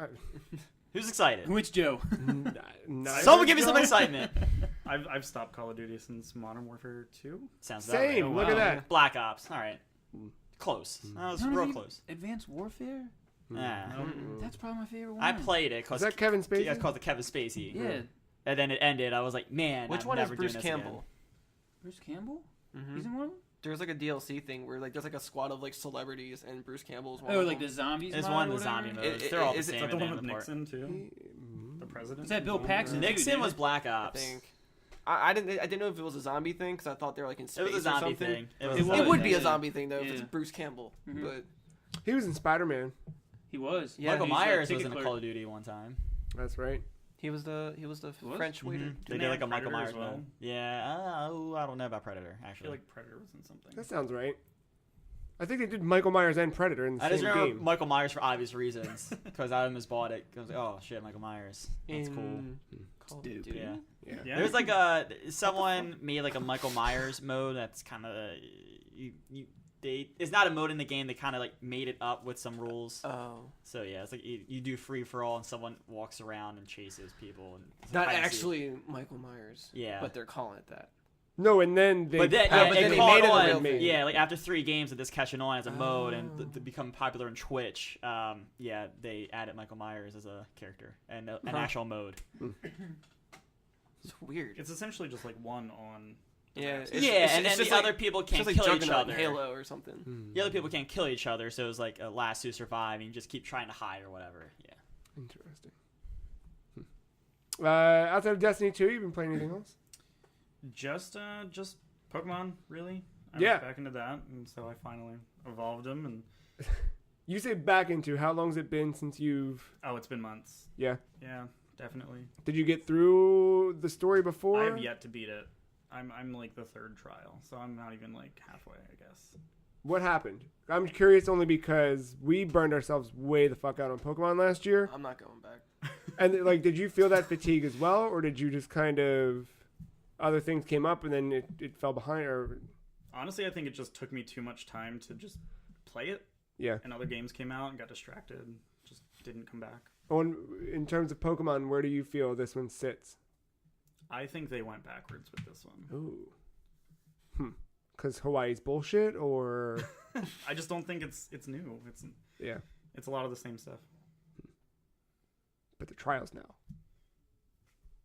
Who's excited? Which Joe? Someone give me some excitement. I've stopped Call of Duty since Modern Warfare 2. Sounds about Same. right. Look at that. Black Ops. All right. Close. That was None of real you- close. Advanced Warfare? Yeah. That's probably my favorite one. I played it Is because that Kevin Spacey? it's called the Kevin Spacey. Yeah. And then it ended. I was like, man, Which I'm one is never doing Bruce this Campbell? Bruce Campbell? Mm-hmm. He's in one of them? There's like a DLC thing where like there's like a squad of like celebrities and Bruce Campbell's one. Oh, of like them. the zombies. It's mod one or of the zombie whatever? modes. They're all the is it same. Is that the in one with name, Nixon too? The president. Is that Bill Paxton? Nixon Dude, was Black I Ops. think. I didn't know if it was a zombie thing because I thought they were like in space It was a zombie or something. thing. It It was, would be a actually. zombie thing though if it's Yeah. Bruce Campbell. Mhm. But He was in Spider-Man. He was. Yeah, Michael he's a Myers ticket was in a clerk. Call of Duty one time. That's right. he was the was? French waiter. Mhm. They Didn't did they like a have Michael Predator Myers as well? mode. Yeah, I don't know about Predator I actually. feel like Predator was in something. That sounds right. I think they did Michael Myers and Predator in the I just same remember game. Michael Myers for obvious reasons because I almost bought it. I was like, oh shit, Michael Myers. That's cool. In Call of Stupid. Duty. Yeah. Yeah. Yeah. There's like someone made like a Michael Myers mode that's kind of it's not a mode in the game. They kind of like made it up with some rules. Oh, So yeah, it's like you do free for all and someone walks around and chases people. And it's not hide and seek. actually Michael Myers. Yeah. but they're calling it that. No, and then they. But then, Ah, yeah, but it then they caught made it a on. real thing. Yeah, like after 3 games of this catching on as a mode and Oh. to become popular in Twitch, yeah, they added Michael Myers as a character and an Huh. actual mode. It's weird. It's essentially just like one on. Yeah, it's, Yeah, it's, and it's then just the like, other people it's can't just like kill each Juggernaut in other. Halo or something. Hmm. The other people can't kill each other, so it's like a last to survive, and you just keep trying to hide or whatever. Yeah. Interesting. Outside of Destiny 2, you've been playing anything else? Just Pokemon, really. I Yeah. was back into that, and so I finally evolved them, and You say back into, how long's it been since you've... it's been months. Yeah. Yeah, definitely. Did you get through the story before? I have yet to beat it. I'm like the 3rd trial, so I'm not even like halfway, I guess. What happened? I'm curious only because we burned ourselves way the fuck out on Pokemon last year. I'm not going back. And like, did you feel that fatigue as well? Or did you just kind of... Other things came up and then it fell behind? Or Honestly, I think it just took me too much time to just play it, yeah. and other games came out and got distracted, just didn't come back. In terms of Pokemon, where do you feel this one sits? I think they went backwards with this one. Ooh. Because Hawaii's bullshit, or... I just don't think it's new. Yeah. It's a lot of the same stuff. But the trials now.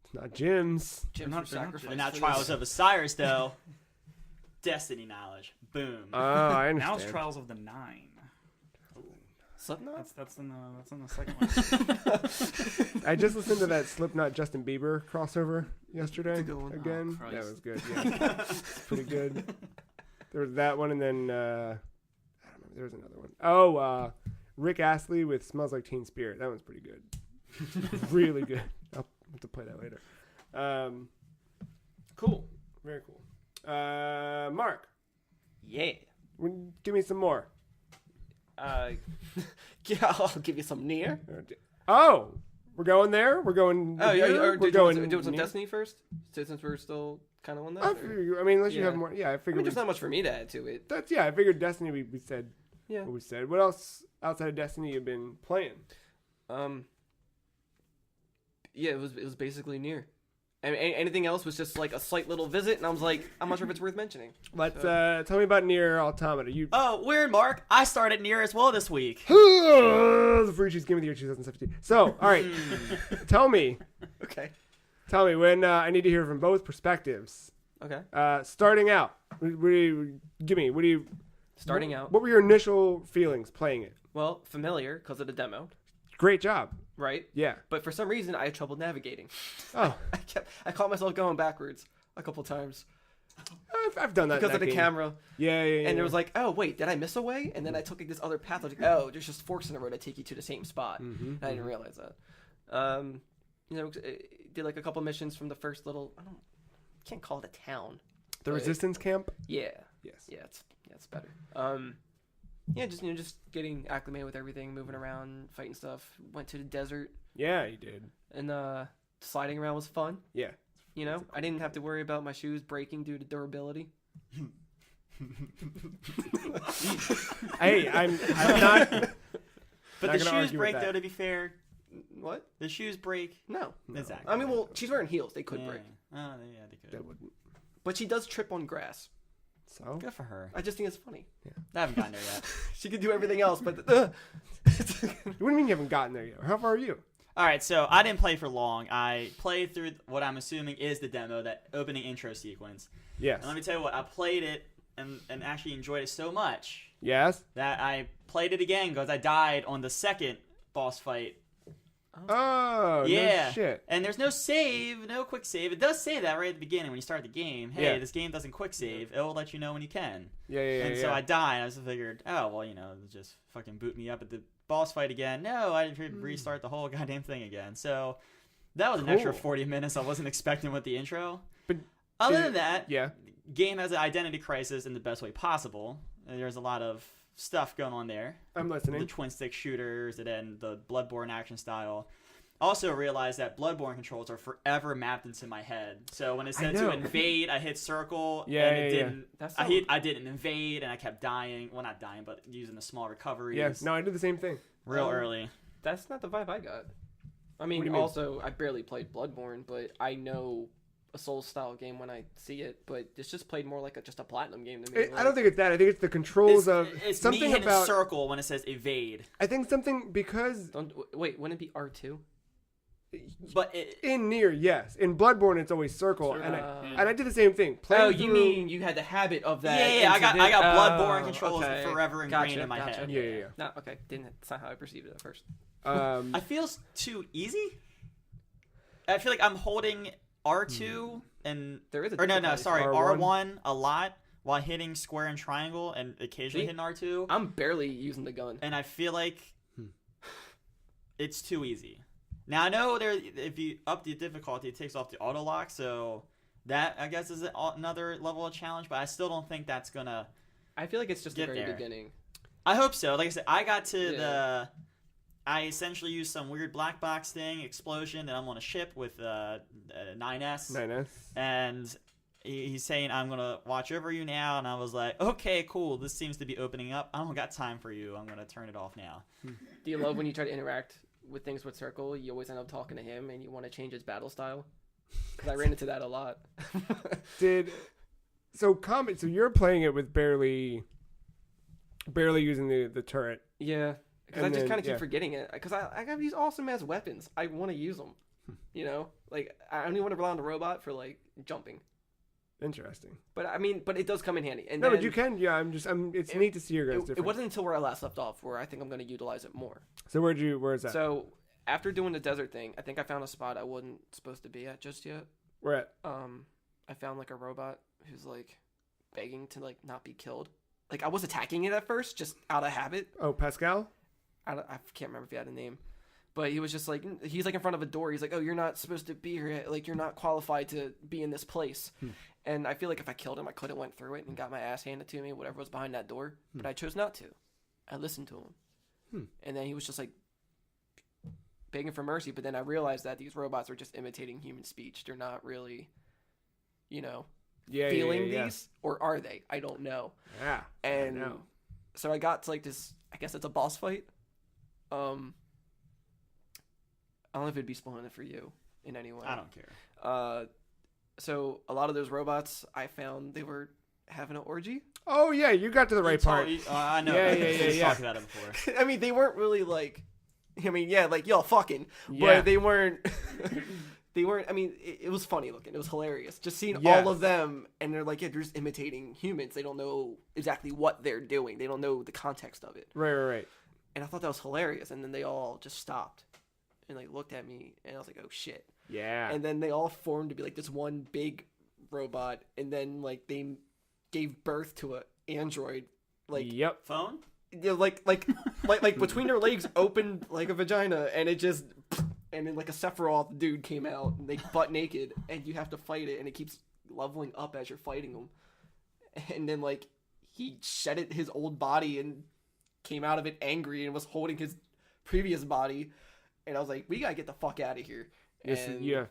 It's not gyms. Jim They're not sacrifice. And now for Trials this. of Osiris, though. Destiny knowledge. Boom. Oh, I understand. Now it's Trials of the 9. Slipknot? That's in the second one. I just listened to that Slipknot Justin Bieber crossover yesterday. That's a good one. Again. Oh, that Christ. was good. Yeah. It's pretty good. There was that one, and then I don't remember. There was another one. Oh, Rick Astley with "Smells Like Teen Spirit." That one's pretty good. Really good. I'll have to play that later. Cool. Very cool. Mark, Yeah. give me some more. Yeah, I'll give you some NieR. Oh, we're going there. We're going. Oh, yeah. here? Or We're doing some near- Destiny first, since we're still kind of on that. I, or- figure, I mean, unless you Yeah. have more. Yeah, I I figured. mean, there's not much for me to add to it. That's I figured Destiny. We said Yeah. what we said. What else outside of Destiny you've been playing? Yeah, it was basically NieR. And anything else was just like a slight little visit, and I was like, I'm not sure if it's worth mentioning. Let's tell me about NieR Automata. You Oh, weird, Mark. I started NieR as well this week. the free cheese game of the year 2017. So, all right, tell me Okay. when I need to hear from both perspectives. Okay. Starting out, what do you Starting out. What were your initial feelings playing it? Well, familiar because of the demo, Great job. right? Yeah. But for some reason, I had trouble navigating. Oh, I caught myself going backwards a couple times I've done that because in of that the game. camera. Yeah. And it was like, oh wait, did I miss a way? And then I took like, this other path. I was like, oh, there's just forks in the road that take you to the same spot. Mhm, I didn't realize that. Did like a couple missions from the first little. Can't call it a town. the resistance camp. Yeah, Yes. yeah, it's better. Just getting acclimated with everything, moving around, fighting stuff. Went to the desert, Yeah, you did. and sliding around was fun. Yeah. I didn't have to worry about my shoes breaking due to durability. Hey, I'm not. But Not the gonna shoes argue with break, that. though, to be fair. What? The shoes break. No. Exactly. I mean, well, she's wearing heels. They could yeah. break. Oh, yeah, they could. That wouldn't. But she does trip on grass. So. Good for her. I just think it's funny. I haven't gotten there yet. She could do everything else, but What do you mean you haven't gotten there yet? How far are you? All right, so I didn't play for long. I played through what I'm assuming is the demo, that opening intro sequence. Yes. And let me tell you what, I played it and actually enjoyed it so much Yes. that I played it again because I died on the second boss fight. Oh, Yeah. no shit. And there's no save, no quick save. It does say that right at the beginning when you start the game. Hey, this game doesn't quick save. It'll let you know when you can. Yeah. And so I died. I just figured, oh, well, just fucking boot me up at the boss fight again. No, I didn't restart the whole goddamn thing again. So that was an extra 40 minutes I wasn't expecting with the intro. But other than that, yeah, game has an identity crisis in the best way possible. There's a lot of stuff going on there. I'm listening. The twin stick shooters and then the Bloodborne action style. Also realized that Bloodborne controls are forever mapped into my head. So when it said to invade, I hit circle and it didn't. I didn't invade and I kept dying. Well, not dying, but using the small recoveries. Yeah, no, I did the same thing. Real early. That's not the vibe I got. I mean, What do you mean? also, I barely played Bloodborne, but I know a Souls-style game when I see it, but it's just played more like just a Platinum game to me. I don't think it's that. I think it's the controls of it's something me hitting about circle when it says evade. I think something because Wait, wouldn't it be R2? But in NieR, yes. In Bloodborne, it's always circle, and I did the same thing. You mean you had the habit of that? Yeah. I got Bloodborne controls forever ingrained in my head. Yeah. No, okay. That's not how I perceived it at first. I feel too easy. I feel like I'm holding R2 and R1 a lot while hitting square and triangle and occasionally hitting R2. I'm barely using the gun, and I feel like it's too easy. Now I know if you up the difficulty, it takes off the auto lock, so that I guess is another level of challenge. But I still don't think that's gonna. I feel like it's just the very beginning. I hope so. Like I said, I got to I essentially used some weird black box thing, explosion, and I'm on a ship with 9S. And he's saying, I'm going to watch over you now. And I was like, okay, cool. This seems to be opening up. I don't got time for you. I'm going to turn it off now. Do you love when you try to interact with things with Circle, you always end up talking to him and you want to change his battle style? Because I ran into that a lot. So you're playing it with barely using the turret. Yeah. Because I just kind of keep forgetting it. Because I have these awesome ass weapons. I want to use them. Like I only want to rely on the robot for like jumping. Interesting. But I mean, it does come in handy. And but you can. Yeah, it's neat to see your guys' difference. It wasn't until where I last left off where I think I'm going to utilize it more. So where's that? So after doing the desert thing, I think I found a spot I wasn't supposed to be at just yet. Where at? I found like a robot who's like begging to like not be killed. Like I was attacking it at first, just out of habit. Oh, Pascal? I can't remember if he had a name, but he was just like, he's like in front of a door. He's like, oh, you're not supposed to be here. Like you're not qualified to be in this place. And I feel like if I killed him, I could have went through it and got my ass handed to me, whatever was behind that door. But I chose not to. I listened to him. And then he was just like begging for mercy. But then I realized that these robots are just imitating human speech. They're not really, feeling these, or are they? I don't know. Yeah. And so I got to like this, I guess it's a boss fight. I don't know if it'd be spoiling it for you in any way. I don't care. So a lot of those robots, I found they were having an orgy. Oh yeah, you got to the right part. I know. Yeah. Talked about it before. I mean, they weren't really like. I mean, yeah, like y'all fucking, but they weren't. They weren't. I mean, it was funny looking. It was hilarious. Just seeing all of them, and they're like, they're just imitating humans. They don't know exactly what they're doing. They don't know the context of it. Right. And I thought that was hilarious. And then they all just stopped and like looked at me, and I was like, oh shit. Yeah. And then they all formed to be like this one big robot, and then like they gave birth to an android. Like phone. Yeah, like between their legs opened like a vagina, and it just, and then like a Sephiroth dude came out, and they butt naked, and you have to fight it, and it keeps leveling up as you're fighting them. And then like he shedded his old body and came out of it angry and was holding his previous body, and I was like, we gotta get the fuck out of here. And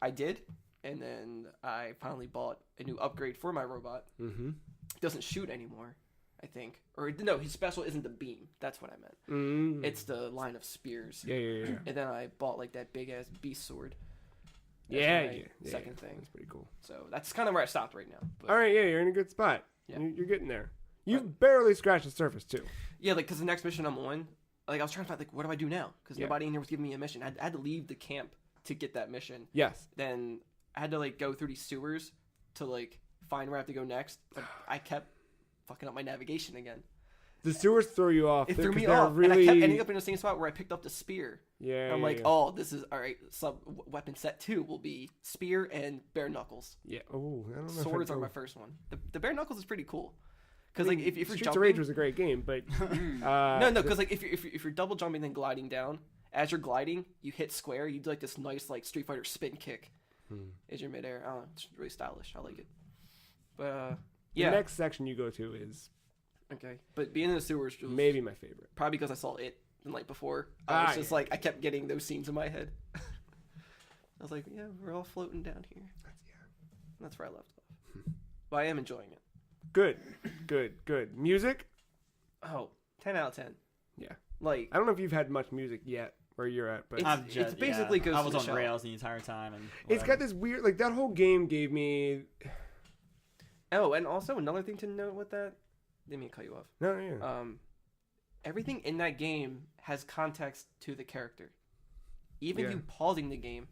I did, and then I finally bought a new upgrade for my robot. It doesn't shoot anymore, I think, or no, his special isn't the beam. That's what I meant. It's the line of spears. Yeah. And then I bought like that big ass beast sword. Second thing. That's pretty cool. So that's kind of where I stopped right now. But, all right, you're in a good spot. Yeah. You're getting there. You've barely scratched the surface too. Yeah, like because the next mission I'm on, like I was trying to find like what do I do now? Because nobody in here was giving me a mission. I had to leave the camp to get that mission. Yes. Then I had to like go through these sewers to like find where I have to go next. But I kept fucking up my navigation again. The sewers throw you off. It threw me they're off. Really... And I kept ending up in the same spot where I picked up the spear. Yeah. And I'm like, oh, this is all right. Sub weapon set 2 will be spear and bare knuckles. Yeah. Oh, I don't know. Swords are my first one. The bare knuckles is pretty cool. Because like if you're Streets jumping, of Rage was a great game, but no, because like if you're double jumping then gliding down, as you're gliding, you hit square. You do like this nice like Street Fighter spin kick as you're midair. I don't know, it's really stylish. I like it. But yeah, the next section you go to is okay. But being in the sewers was maybe my favorite. probably because I saw it the night before. I was just like I kept getting those scenes in my head. I was like, yeah, we're all floating down here. That's where I left off. But I am enjoying it. Good. Music? Oh, 10 out of 10. Yeah. Like I don't know if you've had much music yet where you're at, but it's basically goes I to was the on shell. rails the entire time, and it's got this weird like that whole game gave me. Oh, and also another thing to note with that, didn't mean to cut you off. No, yeah. Everything in that game has context to the character. Even you pausing the game,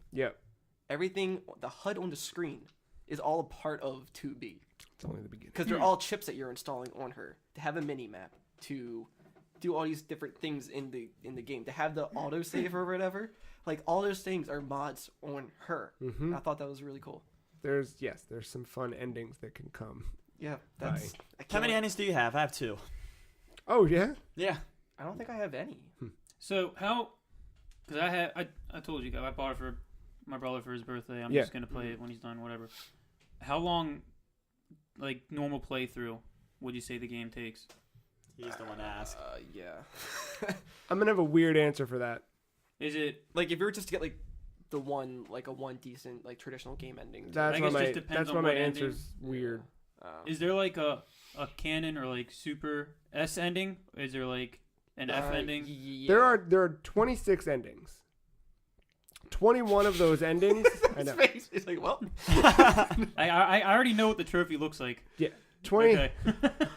everything, the HUD on the screen is all a part of 2B. It's only the beginning. Because they're all chips that you're installing on her to have a mini map, to do all these different things in the game, to have the autosave or whatever. Like all those things are mods on her. Mm-hmm. I thought that was really cool. There's some fun endings that can come. Yeah, that's. How many endings do you have? I have 2. Oh yeah. Yeah. I don't think I have any. So how? Because I told you guys I bought it for my brother for his birthday. I'm Yeah. just gonna play it when he's done, whatever. How long, like normal playthrough, would you say the game takes? He's the one to ask. Yeah. I'm gonna have a weird answer for that. Is it? Like if you were just to get like a one decent like traditional game ending. That's I why guess my just depends on my what answer's weird. Is there like a canon or like super S ending? Is there like an F ending? Yeah. There are 26 endings. 21 of those endings. I know. Face is like, well, I already know what the trophy looks like. Yeah. 20, Okay.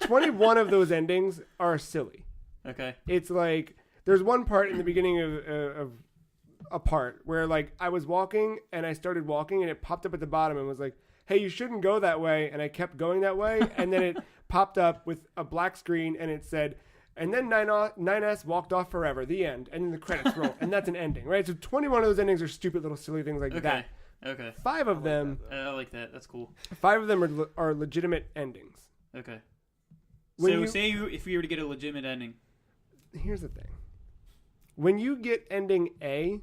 21 of those endings are silly. Okay. It's like there's one part in the beginning of a part where like I was walking and I started walking and it popped up at the bottom and was like, hey, you shouldn't go that way, and I kept going that way, and then it popped up with a black screen and it said, and then 9S walked off forever, the end, and then the credits roll, and that's an ending, right? So 21 of those endings are stupid little silly things like that. Okay. 5 of them I like that. That's cool. 5 of them are legitimate endings. Okay. When So if you were to get a legitimate ending. Here's the thing. When you get ending A,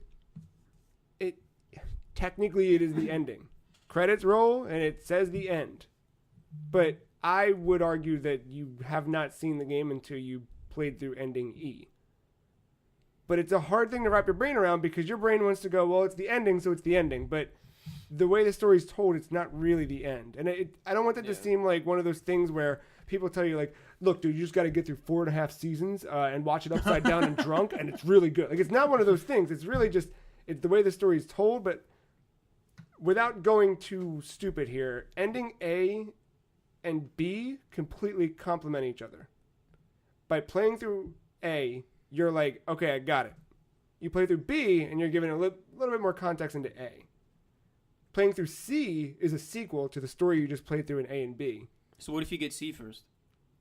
technically it is the ending. Credits roll and it says the end. But I would argue that you have not seen the game until you played through ending E. But it's a hard thing to wrap your brain around because your brain wants to go, well, it's the ending, so it's the ending. But the way the story's told, it's not really the end. And I don't want that to seem like one of those things where people tell you, like, look, dude, you just got to get through 4.5 seasons and watch it upside down and drunk, and it's really good. Like, it's not one of those things. It's really just it's the way the story's told. But without going too stupid here, ending A and B completely complement each other. By playing through A, you're like, okay, I got it. You play through B, and you're given a little bit more context into A. Playing through C is a sequel to the story you just played through in A and B. So what if you get C first?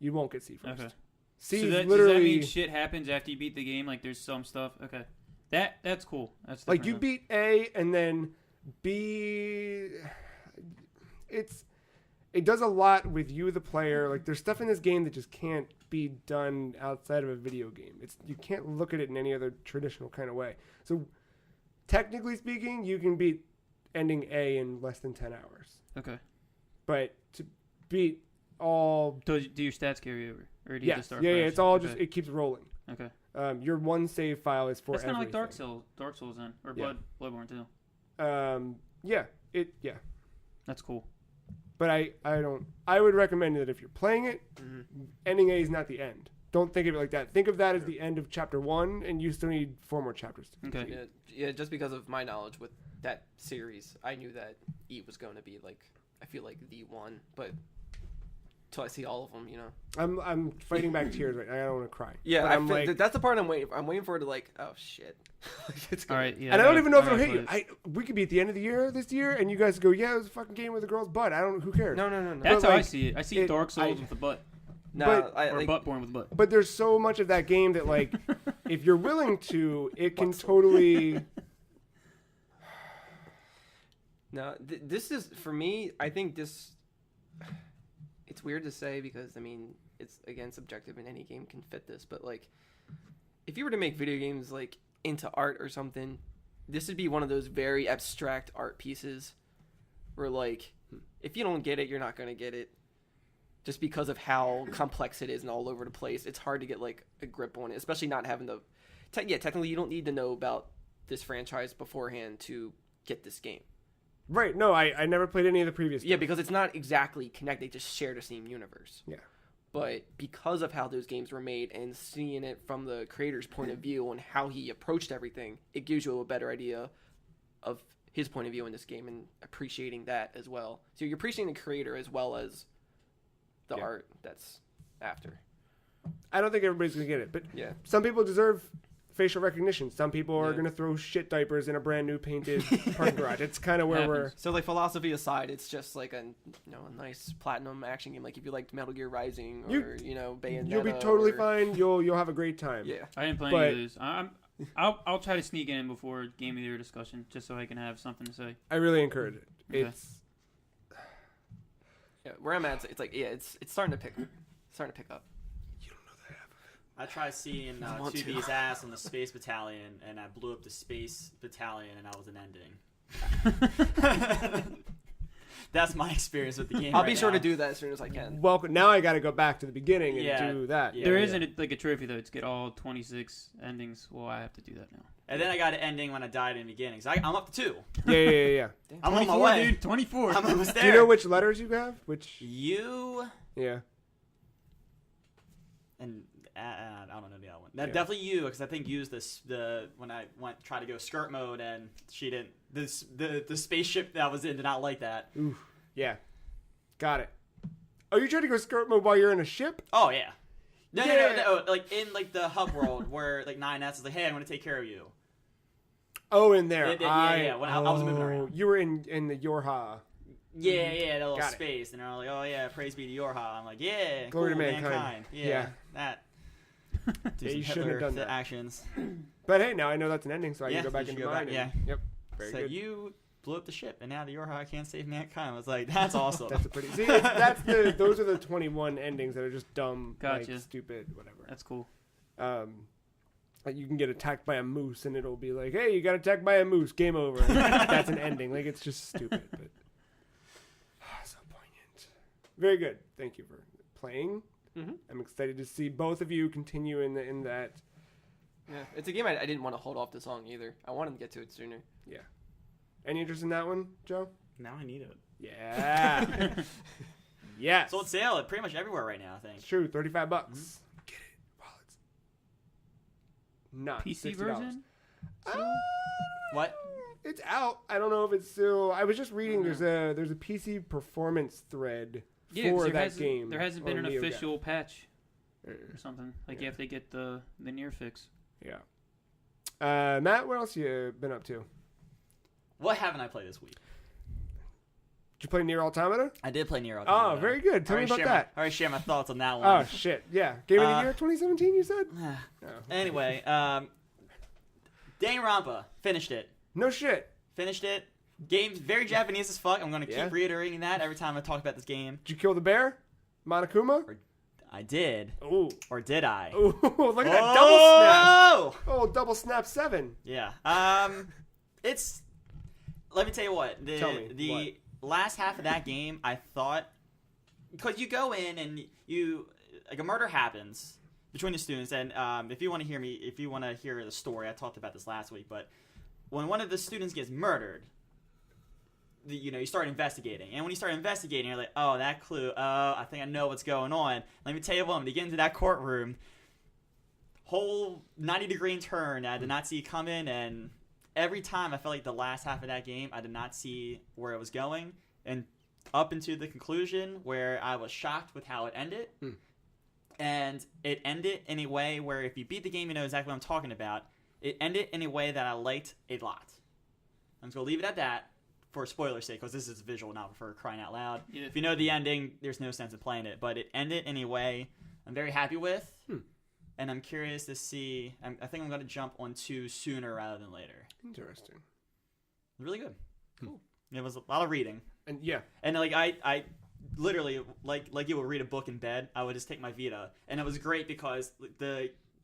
You won't get C first. Okay. C so is does literally that mean shit happens after you beat the game? Like there's some stuff. Okay. That's cool. That's like you different. beat A and then B. It does a lot with you, the player. Like there's stuff in this game that just can't be done outside of a video game. You can't look at it in any other traditional kind of way. So technically speaking, you can beat ending A in less than 10 hours. Okay. But to beat all... Do your stats carry over? Or do you just start yeah, fresh? it's all Okay. just... It keeps rolling. Okay. Your one save file is for That's kind of like everything. Dark Souls then. Or Yeah. Bloodborne too. Yeah. That's cool. But I would recommend that if you're playing it, ending A is not the end. Don't think of it like that. Think of that as the end of chapter 1, and you still need 4 more chapters to complete. Okay. Yeah, just because of my knowledge with that series, I knew that E was going to be like, I feel like the one, but till I see all of them, you know. I'm fighting back tears right now. I don't want to cry. Yeah, But I'm like, that's the part I'm waiting for. I'm waiting for it to like, oh shit. It's All gonna, right. Yeah. and I don't even know if it'll hit play you. it. We could be at the end of the year this year, and you guys go, yeah, it was a fucking game with a girl's butt. Who cares? No. That's But, how I like, see it. I see Dark Souls with the butt. No, But- or butt porn with butt. But there's so much of that game that, like, if you're willing to, it can totally. No, this is for me. I think this. It's weird to say because I mean it's again subjective, and any game can fit this. But like, if you were to make video games like into art or something, this would be one of those very abstract art pieces, where like, if you don't get it, you're not gonna get it. Just because of how complex it is and all over the place, it's hard to get like a grip on it, especially not having the. Technically, you don't need to know about this franchise beforehand to get this game. Right. No, I never played any of the previous. Yeah, because it's not exactly connected; they just share the same universe. Yeah. But because of how those games were made and seeing it from the creator's point of view and how he approached everything, it gives you a better idea of his point of view in this game and appreciating that as well. So you're appreciating the creator as well as the art that's after. I don't think everybody's gonna get it, but Yeah. some people deserve facial recognition. Some people are Yeah. gonna throw shit diapers in a brand new painted parking garage. It's kind of where we're. So like philosophy aside, it's just like a a nice platinum action game. Like if you liked Metal Gear Rising or Bayonetta. You'll be totally or, fine. You'll have a great time. Yeah. I didn't play But- any of these. I'll try to sneak in before Game of the Year discussion, just so I can have something to say. I really encourage it. Okay. It's Yeah, where I'm at, it's like it's starting to pick up. I tried seeing I want to. 2B's ass on the Space Battalion, and I blew up the Space Battalion, and that was an ending. That's my experience with the game. I'll right be sure now. to do that as soon as I can. welcome. Now I got to go back to the beginning and Yeah. do that. Yeah. There isn't like a trophy though to get all 26 endings. Well, I have to do that now. And then I got an ending when I died in the beginning. So I'm up to 2. Yeah. I'm on my way. dude. 24. I'm almost there. Do you know which letters you have? Which? You Yeah. and I don't know the other one. That Yeah. definitely you, because I think you used the when I tried to go skirt mode and she didn't. The spaceship that I was in did not like that. Oof. Yeah. Got it. Oh, you trying to go skirt mode while you're in a ship? Oh yeah. No, Yeah. no. Like in like the hub world where like 9S is like, hey, I'm gonna take care of you. Oh, in there. Yeah. When I was moving around. You were in the Yorha. Yeah, the little Got it. space, and they're all like, "Oh yeah, praise be to Yorha." I'm like, "Yeah, Glory cool, to mankind. Yeah, that. Do Yeah, some you shouldn't have Hitler done that. actions. But hey, now I know that's an ending, so I Yeah, can go back you into should go mine. back, and- Yep. Very So good. you blew up the ship, and now the Yorha can't save mankind. I was like, "That's awesome." That's a pretty. See, those are the 21 endings that are just dumb, Gotcha. like stupid, whatever. That's cool. Like you can get attacked by a moose, and it'll be like, "Hey, you got attacked by a moose. Game over." That's an ending. Like it's just stupid, but so poignant. Very good. Thank you for playing. Mm-hmm. I'm excited to see both of you continue in that. Yeah, it's a game I didn't want to hold off the song either. I wanted to get to it sooner. Yeah. Any interest in that one, Joe? Now I need it. Yeah. Yes. It's on sale at pretty much everywhere right now. I think. It's true. $35. Get it while it's not PC $60. version? What? It's out. I don't know if it's still. I was just reading. There's a PC performance thread Yeah, 'cause for there that hasn't, game. there hasn't been on an NeoGAF. official patch Uh, or something. Like Yeah. you have to get the NieR fix. Yeah. Matt, what else you been up to? What haven't I played this week? Did you play NieR Automata? I did play NieR Oh, Automata. very good. Tell me about that. I already share my thoughts on that Oh one. shit. Yeah. Game of the Uh, year 2017. You said. Oh. Anyway, Danganronpa, finished it. No shit. Finished it. Game's very Japanese as fuck. I'm gonna Yeah. keep reiterating that every time I talk about this game. Did you kill the bear? Monokuma? I did. Ooh. Or did I? Ooh. Look at that double snap. Oh! Oh, double snap 7. Yeah. It's. Let me tell you what. Tell me, The last half of that game, I thought, because you go in and you like a murder happens between the students, and if you want to hear the story, I talked about this last week, but when one of the students gets murdered, you start investigating, and when you start investigating, you're like, oh, that clue. Oh, I think I know what's going on. Let me tell you what. When you get into that courtroom, whole 90-degree turn I did not see coming, and every time I felt like the last half of that game, I did not see where it was going, and up into the conclusion where I was shocked with how it ended. And it ended in a way where if you beat the game, you know exactly what I'm talking about. It ended in a way that I liked a lot. I'm just going to leave it at that. for spoiler's sake, because this is a visual novel for crying out loud. Yeah. If you know the ending, there's no sense in playing it. But it ended in a way I'm very happy with. And I'm curious to see. I think I'm going to jump on 2 sooner rather than later. Interesting. Really good. Cool. It was a lot of reading. And yeah. And like I literally like you would read a book in bed, I would just take my Vita. And it was great because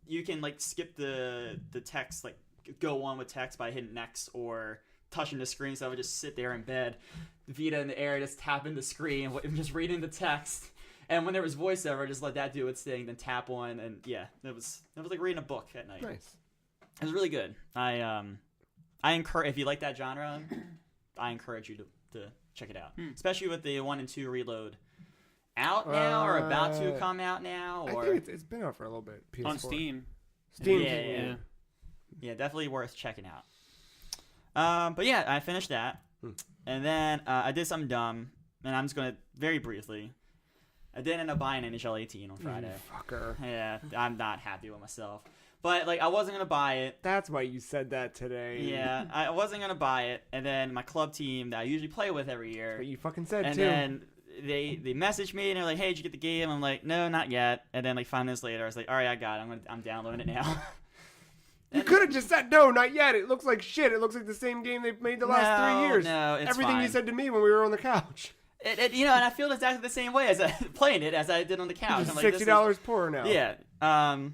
you can like skip the text, like go on with text by hitting next or touching the screen. So I would just sit there in bed, Vita in the air, just tapping the screen and just reading the text. And when there was voiceover, just let that do its thing, then tap on, and yeah, it was like reading a book at night. Nice. It was really good. I encourage, if you like that genre, I encourage you to check it out, especially with the 1 and 2 reload out now or about to come out now. Or I think it's been out for a little bit. PS4. On Steam. Yeah, definitely worth checking out. But yeah, I finished that, and then I did something dumb, and I'm just gonna very briefly. I did end up buying NHL 18 on Friday. Fucker. Yeah, I'm not happy with myself. But like, I wasn't gonna buy it. That's why you said that today. Yeah, I wasn't gonna buy it, and then my club team that I usually play with every year. That's what you fucking said and too. then they messaged me and they're like, "Hey, did you get the game?" I'm like, "No, not yet." And then like 5 minutes later, I was like, "All right, I got it. I'm downloading it now." You could have just said no, not yet. It looks like shit. It looks like the same game they've made the last 3 years. No, it's everything fine. you said to me when we were on the couch. And I feel exactly the same way as I playing it as I did on the couch. I'm like, $60 poorer now. Yeah. Oh my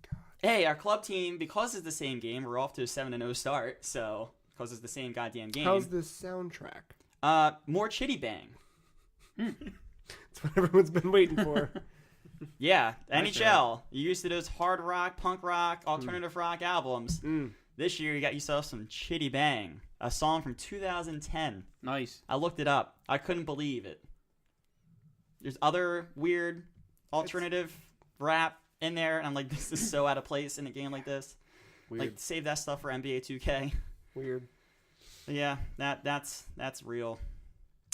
god. Hey, our club team, because it's the same game, we're off to a 7-0 start. So because it's the same goddamn game. How's the soundtrack? More Chitty Bang. It's what everyone's been waiting for. Yeah, NHL. You used to those hard rock, punk rock, alternative rock albums. This year, you got yourself some Chitty Bang, a song from 2010. Nice. I looked it up. I couldn't believe it. There's other weird alternative rap in there, and I'm like, this is so out of place in a game like this. Weird. Like, save that stuff for NBA 2K. Weird. But yeah, that's real.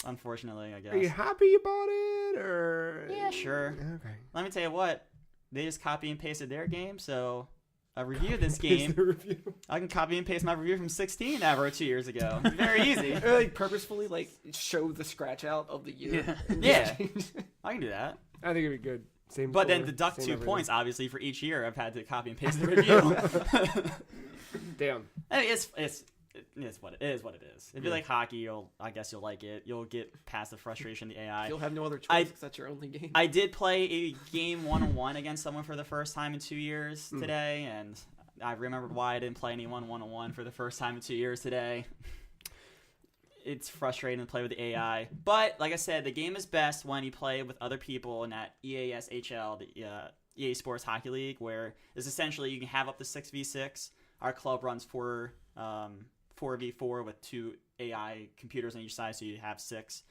Unfortunately, I guess. Are you happy you bought it, or? Yeah, sure. Okay. Let me tell you what. They just copy and pasted their game, so I reviewed this game. Review. I can copy and paste my review from 16 ever 2 years ago. It's very easy. Or, like purposefully like show the scratch out of the year. Yeah, I can do that. I think it'd be good. Same. But then score, deduct same 2 everything. points, obviously, for each year I've had to copy and paste the review. Damn. I mean, it's what it is. If you like hockey, I guess you'll like it. You'll get past the frustration of the AI. You'll have no other choice because that's your only game. I did play a game 1-on-1 against someone for the first time in 2 years today, and I remembered why I didn't play anyone 1-on-1 for the first time in 2 years today. It's frustrating to play with the AI. But, like I said, the game is best when you play with other people in that EASHL, the EA Sports Hockey League, where it's essentially you can have up to 6v6. Our club runs 4v4 with 2 AI computers on each side, so you have 6.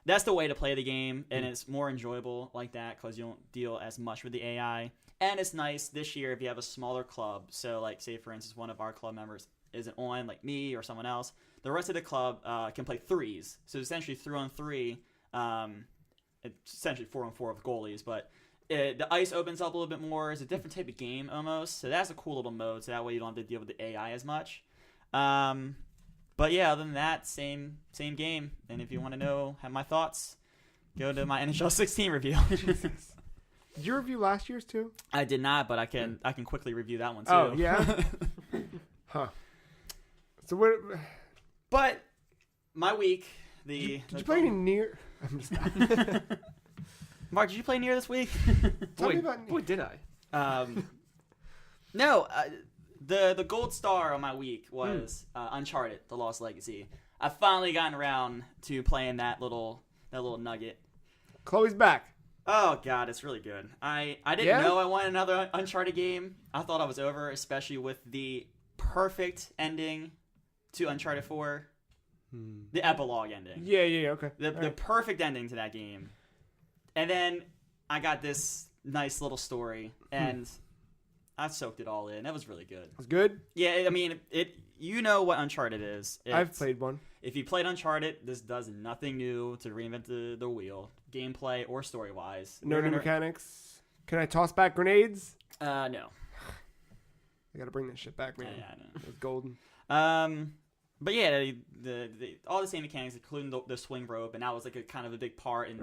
That's the way to play the game, and it's more enjoyable like that because you don't deal as much with the AI. And it's nice this year if you have a smaller club. So, like, say, for instance, one of our club members isn't on, like me or someone else. The rest of the club can play 3s. So, essentially, 3-on-3. It's essentially 4-on-4 with goalies. But the ice opens up a little bit more. It's a different type of game almost. So, that's a cool little mode. So, that way you don't have to deal with the AI as much. But, yeah, other than that, same game. And if you want to know my thoughts, go to my NHL 16 review. Jesus. Did you review last year's too? I did not, but I can quickly review that one too. Oh yeah. Huh. So what? But my week, Did you play any NieR? I'm just. Mark, did you play NieR this week? Tell me about Boy, did I. No. The gold star on my week was Uncharted: The Lost Legacy. I've finally gotten around to playing that little nugget. Chloe's back. Oh god, it's really good. I didn't know I wanted another Uncharted game. I thought I was over, especially with the perfect ending to Uncharted 4. The epilogue ending. Yeah, okay. The perfect ending to that game. And then I got this nice little story, and I soaked it all in. It was really good. It was good? Yeah, I mean, you know what Uncharted is. I've played one. If you played Uncharted, this does nothing new to reinvent the wheel, gameplay or story-wise. No new mechanics. Can I toss back grenades? No. I gotta bring that shit back, man. Yeah, I know. It was golden. But yeah, all the same mechanics, including the swing rope, and that was like a kind of a big part in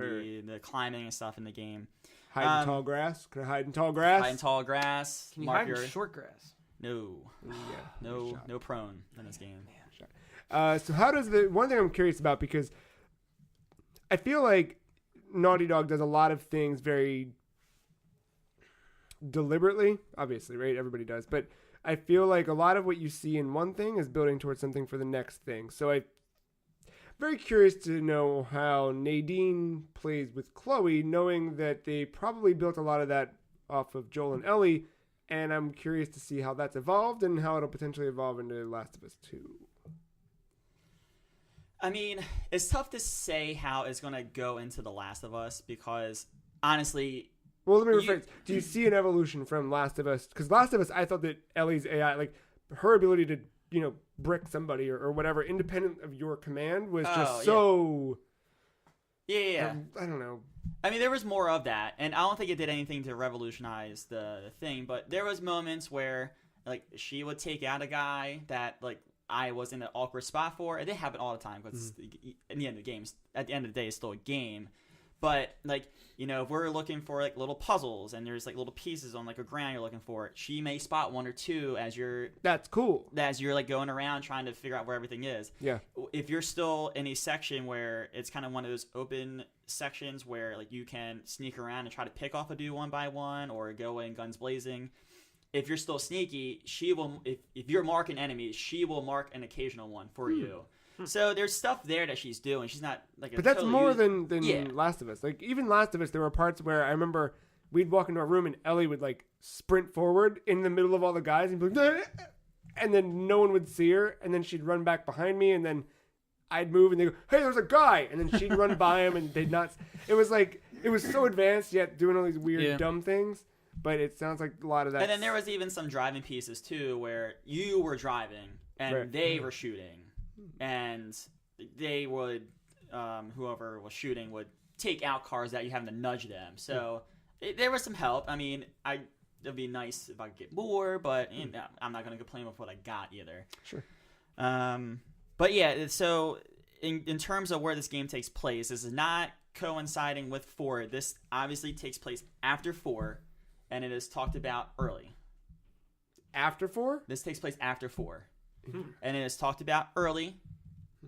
the climbing and stuff in the game. Hide in tall grass? Can I hide in tall grass? Hide in tall grass. Can you hide in short grass? No. No prone in this game. So how does one thing I'm curious about, because I feel like Naughty Dog does a lot of things very deliberately, obviously, right? Everybody does. But I feel like a lot of what you see in one thing is building towards something for the next thing. So I'm very curious to know how Nadine plays with Chloe, knowing that they probably built a lot of that off of Joel and Ellie. And I'm curious to see how that's evolved and how it'll potentially evolve into Last of Us 2. I mean, it's tough to say how it's going to go into The Last of Us because, honestly... Well, let me rephrase. Do you see an evolution from Last of Us? Because Last of Us, I thought that Ellie's AI, like her ability to, brick somebody or whatever, independent of your command, was just so... Yeah. I don't know. I mean, there was more of that, and I don't think it did anything to revolutionize the thing, but there was moments where, like, she would take out a guy that, like, I was in an awkward spot for. It didn't happen all the time because at the end of the game, at the end of the day, it's still a game. But, like, if we're looking for, like, little puzzles and there's, like, little pieces on, like, a ground you're looking for, she may spot one or two as you're... That's cool. As you're, like, going around trying to figure out where everything is. Yeah. If you're still in a section where it's kind of one of those open sections where, like, you can sneak around and try to pick off a dude one by one or go in guns blazing, if you're still sneaky, she will... If you're marking enemies, she will mark an occasional one for you. So there's stuff there that she's doing. She's not like a... But that's more than Last of Us. Like, even Last of Us, there were parts where I remember we'd walk into a room and Ellie would, like, sprint forward in the middle of all the guys and be like... And then no one would see her. And then she'd run back behind me. And then I'd move and they'd go, hey, there's a guy. And then she'd run by him and they'd not... It was like... It was so advanced, yet doing all these weird, dumb things. But it sounds like a lot of that... And then there was even some driving pieces, too, where you were driving and they were shooting. And they would, whoever was shooting would take out cars that you having to nudge them. So there was some help. I mean, it'd be nice if I could get more, but I'm not going to complain with what I got either. Sure. But yeah, so in terms of where this game takes place, this is not coinciding with 4. This obviously takes place after 4, and it is talked about early. After 4? This takes place after 4. And it is talked about early,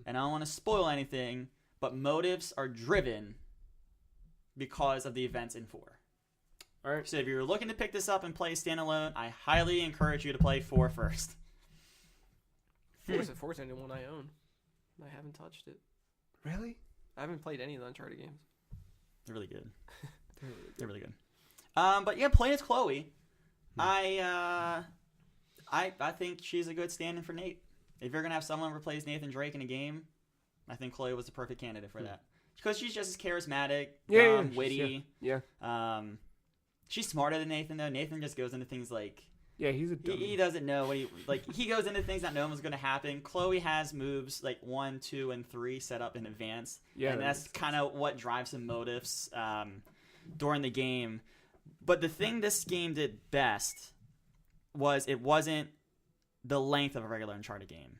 and I don't want to spoil anything, but motives are driven because of the events in 4. All right. So if you're looking to pick this up and play standalone, I highly encourage you to play 4 first. 4's the only one I own. I haven't touched it. Really? I haven't played any of the Uncharted games. They're really good. They're really good. But yeah, play as Chloe. I think she's a good stand-in for Nate. If you're going to have someone replace Nathan Drake in a game, I think Chloe was the perfect candidate for that. Because she's just as charismatic, witty. Yeah. She's smarter than Nathan, though. Nathan just goes into things like... Yeah, he's a dummy. He doesn't know what he... Like, he goes into things that no one's going to happen. Chloe has moves like 1, 2, and 3 set up in advance. Yeah, and that's kind of what drives some motives during the game. But the thing this game did best... was it wasn't the length of a regular Uncharted game.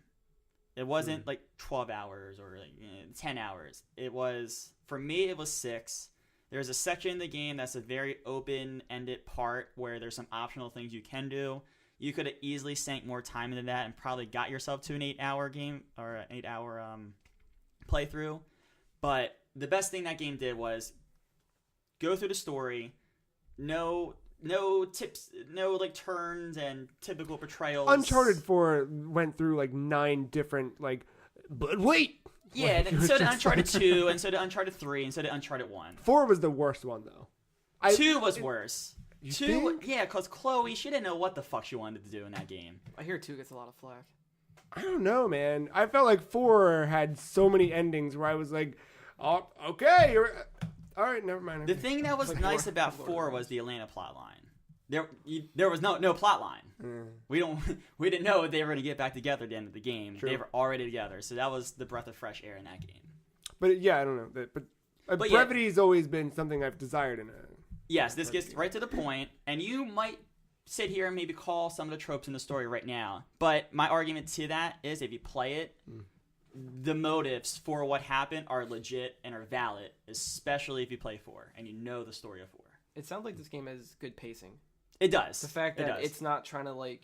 It wasn't like 12 hours or like 10 hours. It was, for me, it was 6. There's a section in the game that's a very open-ended part where there's some optional things you can do. You could have easily sank more time into that and probably got yourself to an 8-hour game or an 8-hour playthrough. But the best thing that game did was go through the story, no tips, no like turns and typical portrayals. Uncharted 4 went through like 9 different like, but wait. Yeah, and so did Uncharted 2, and so did Uncharted 3, and so did Uncharted 1. 4 was the worst one though. 2 was worse. You 2, think? yeah, because Chloe, she didn't know what the fuck she wanted to do in that game. I hear 2 gets a lot of flack. I don't know, man. I felt like 4 had so many endings where I was like, oh, okay, all right, never mind. The thing that was nice about 4 was the Atlanta plotline. There was no plot line. We didn't know they were going to get back together at the end of the game. True. They were already together, so that was the breath of fresh air in that game. But yeah, I don't know. But brevity's always been something I've desired in a. Yes, this gets right to the point, and you might sit here and maybe call some of the tropes in the story right now. But my argument to that is if you play it, the motives for what happened are legit and are valid, especially if you play 4 and you know the story of 4. It sounds like this game has good pacing. It does. The fact that it's not trying to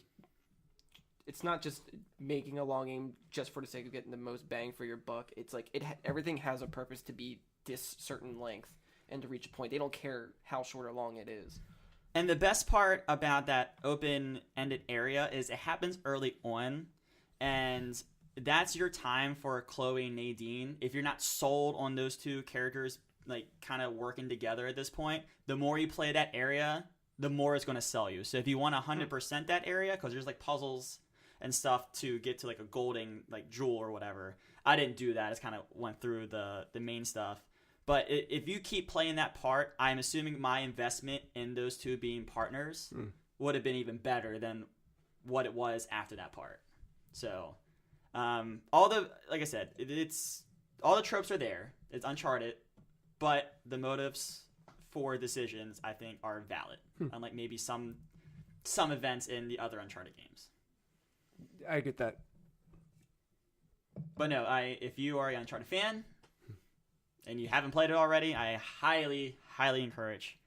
it's not just making a long game just for the sake of getting the most bang for your buck. It's like everything has a purpose to be this certain length and to reach a point. They don't care how short or long it is. And the best part about that open-ended area is it happens early on, and that's your time for Chloe and Nadine. If you're not sold on those two characters like kind of working together at this point, the more you play that area, the more it's going to sell you. So if you want 100% that area, because there's like puzzles and stuff to get to like a golden like jewel or whatever. I didn't do that. I just kind of went through the main stuff. But if you keep playing that part, I'm assuming my investment in those two being partners would have been even better than what it was after that part. So like I said, it's all the tropes are there. It's Uncharted, but the motives for decisions I think are valid, unlike maybe some events in the other Uncharted games. I get that. But no, if you are an Uncharted fan and you haven't played it already, I highly, highly encourage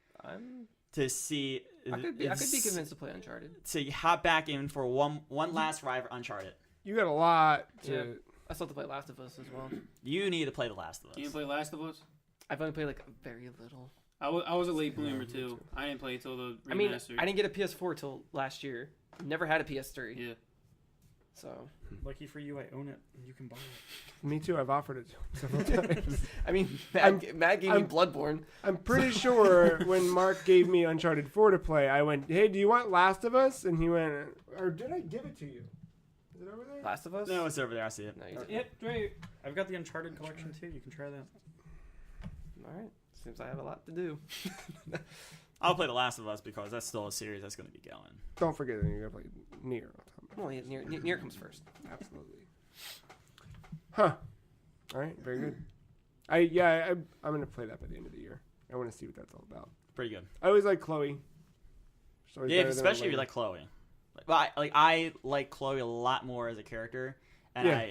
to see. I could be convinced to play Uncharted. To hop back in for one last ride for Uncharted. You got a lot to. Yeah. I still have to play Last of Us as well. You need to play The Last of Us. You didn't play Last of Us? I've only played like very little. I was a late bloomer too. I didn't play it till the remaster. I mean, I didn't get a PS4 till last year. Never had a PS3. Yeah. So lucky for you, I own it. You can buy it. Me too. I've offered it several times. I mean, Matt gave me Bloodborne. I'm pretty sure when Mark gave me Uncharted 4 to play, I went, "Hey, do you want Last of Us?" And he went, "Or did I give it to you? Is it over there?" Last of Us? No, it's over there. I see it. No, you didn't. Yep, right. I've got the Uncharted collection too. You can try that. All right. Seems I have a lot to do. I'll play The Last of Us because that's still a series that's going to be going. Don't forget that you're gonna play NieR. Well, yeah, NieR comes first. Absolutely. Huh. All right. Very good. I'm gonna play that by the end of the year. I want to see what that's all about. Pretty good. I always like Chloe. She's always Yeah, better than especially if you Elena. like Chloe. I like Chloe a lot more as a character, and Yeah.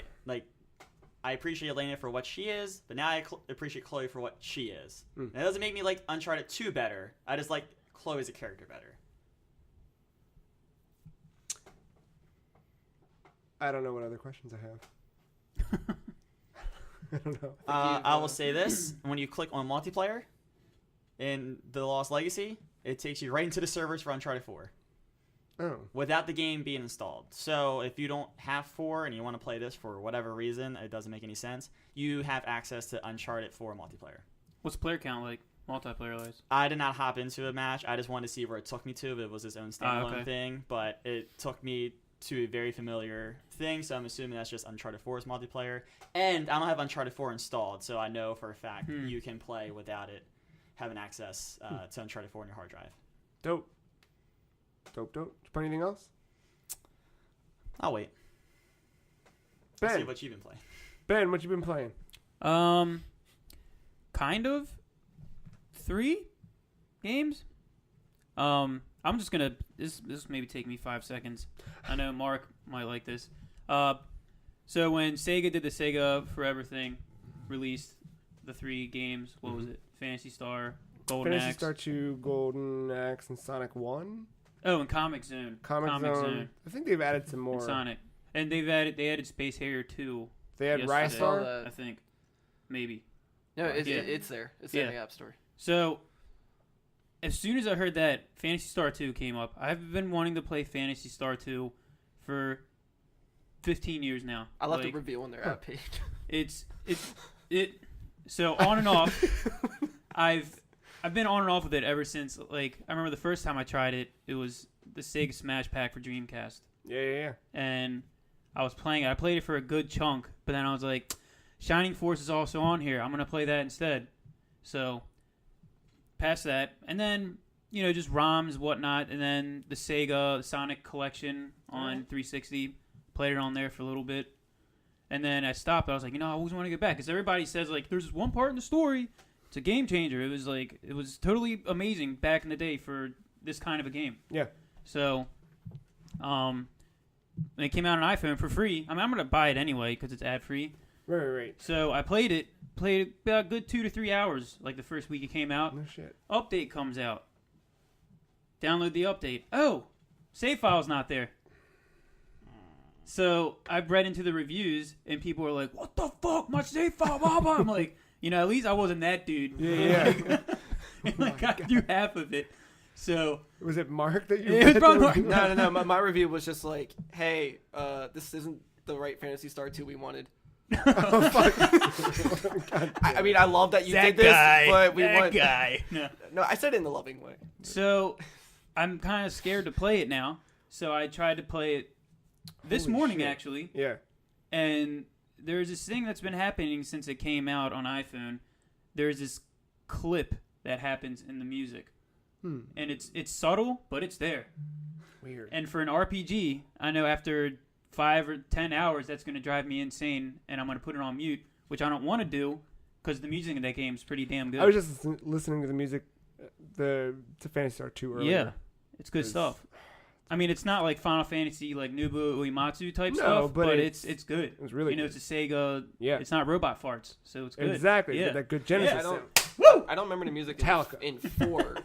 I appreciate Elena for what she is, but now I appreciate Chloe for what she is. And it doesn't make me like Uncharted 2 better. I just like Chloe as a character better. I don't know what other questions I have. I don't know. I will say this: when you click on multiplayer in The Lost Legacy, it takes you right into the servers for Uncharted 4 Oh. without the game being installed. So if you don't have 4 and you want to play this for whatever reason, it doesn't make any sense, you have access to Uncharted 4 multiplayer. What's player count like? Multiplayer wise? I did not hop into a match. I just wanted to see where it took me to. If it was its own standalone thing, but it took me to a very familiar thing, so I'm assuming that's just Uncharted 4's multiplayer. And I don't have Uncharted 4 installed, so I know for a fact you can play without it having access to Uncharted 4 on your hard drive. Dope. Did you play anything else? I'll wait. Ben. Let's see what you've been playing. Ben, what you been playing? Kind of 3 games. I'm just gonna this maybe take me 5 seconds. I know Mark might like this. So when Sega did the Sega Forever thing, released the 3 games. What was it? Phantasy Star, Golden Phantasy Axe. Star 2, Golden Axe, and Sonic 1. Oh, and Comic Zone. Comic Zone. I think they've added some more. And Sonic. And they added Space Harrier 2. They had yesterday, Rystar? I think. Maybe. No, it's Yeah. it's there. It's there in the App Store. So, as soon as I heard that Phantasy Star 2 came up, I've been wanting to play Phantasy Star 2 for 15 years now. I left a review on their app page. So on and off, I've been on and off with it ever since. Like, I remember the first time I tried it, it was the Sega Smash Pack for Dreamcast. Yeah. And I was playing it. I played it for a good chunk, but then I was like, Shining Force is also on here. I'm going to play that instead. So, past that. And then, just ROMs, whatnot. And then the Sega Sonic Collection on 360. Played it on there for a little bit. And then I stopped. I was like, I always want to get back. Because everybody says, like, there's this one part in the story. It's a game changer. It was totally amazing back in the day for this kind of a game. Yeah. So, it came out on iPhone for free. I mean, I'm gonna buy it anyway because it's ad free. Right. So I played it about a good 2 to 3 hours, like the first week it came out. No shit. Update comes out. Download the update. Oh, save file's not there. So I've read into the reviews, and people are like, "What the fuck, my save file?" Blah, blah. I'm like, at least I wasn't that dude. Yeah. Like, I got through half of it. So was it Mark that you? It was probably Mark. No. My review was just like, "Hey, this isn't the right Phantasy Star 2 we wanted." Oh, fuck. I mean, I love that you that did this, guy, but we that want. guy. No, I said it in a loving way. So I'm kind of scared to play it now. So I tried to play it this Holy morning, shit. actually. Yeah. And there's this thing that's been happening since it came out on iPhone. There's this clip that happens in the music. And it's subtle, but it's there. Weird. And for an RPG, I know after 5 or 10 hours, that's going to drive me insane, and I'm going to put it on mute, which I don't want to do because the music in that game is pretty damn good. I was just listening to the music, to Phantasy Star 2 earlier. Yeah, it's good stuff. I mean, it's not like Final Fantasy, like Nobuo Uematsu type stuff, but it's good. It's really good. It's a Sega. Yeah. It's not robot farts, so it's good. Exactly. Yeah. That good Genesis I sound. don't remember the music Metallica. in 4,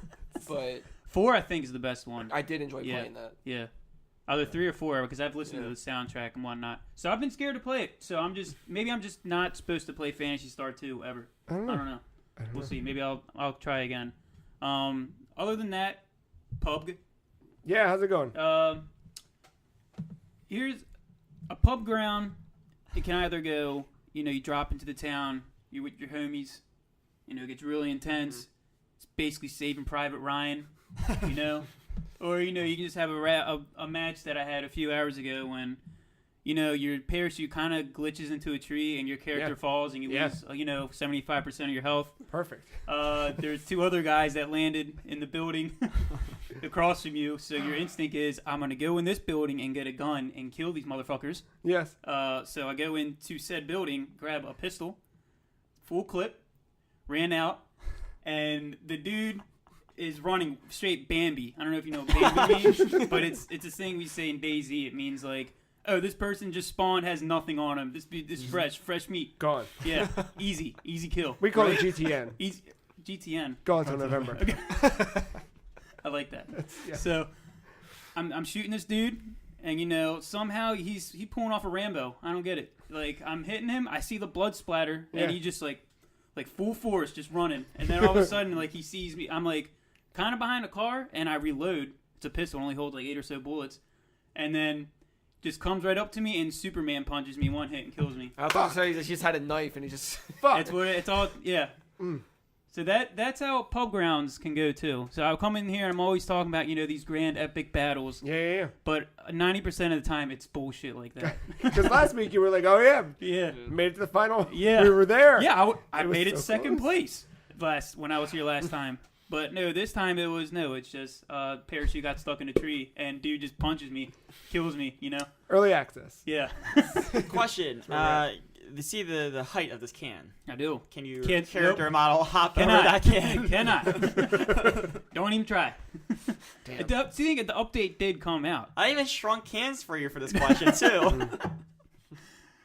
but 4, I think, is the best one. I did enjoy playing that. Yeah. Either 3 or 4, because I've listened to the soundtrack and whatnot. So I've been scared to play it. So maybe I'm just not supposed to play Phantasy Star 2 ever. I don't know. We'll see. Maybe I'll try again. Other than that, PUBG. Yeah, how's it going? Here's a pub ground. It can either go, you drop into the town, you're with your homies, it gets really intense. It's basically Saving Private Ryan, or you can just have a match that I had a few hours ago when, your parachute kind of glitches into a tree and your character falls and you lose, 75% of your health. Perfect. There's 2 other guys that landed in the building across from you, so your instinct is, I'm going to go in this building and get a gun and kill these motherfuckers. Yes. So I go into said building, grab a pistol, full clip, ran out, and the dude is running straight Bambi. I don't know if you know what Bambi means, but it's a thing we say in DayZ. It means like, oh, this person just spawned, has nothing on him. This fresh meat. Gone. Yeah, easy kill. We call it GTN. Easy, GTN. Gone until November. Okay. I like that. So I'm shooting this dude, and somehow he's pulling off a Rambo. I don't get it. Like, I'm hitting him, I see the blood splatter, and he just like full force just running, and then all of a sudden like he sees me. I'm like kind of behind a car, and I reload. It's a pistol, only holds like 8 or so bullets, and then just comes right up to me and Superman punches me 1 hit and kills me. I was about to say that she just had a knife and he just. Fuck. It's all yeah. So that's how pub grounds can go too. So I come in here and I'm always talking about these grand epic battles. Yeah. But 90% of the time it's bullshit like that. Because last week you were like, oh yeah, Yeah. made it to the final. Yeah. We were there. Yeah, I made it so second close. place when I was here last time. But no, this time it's just parachute got stuck in a tree and dude just punches me, kills me, Early access. Yeah. Question. You see the height of this can. I do. Can you Can't- character nope. model hop over Cannot. that can? Cannot. Don't even try. Damn. See, the update did come out. I even shrunk cans for you for this question too.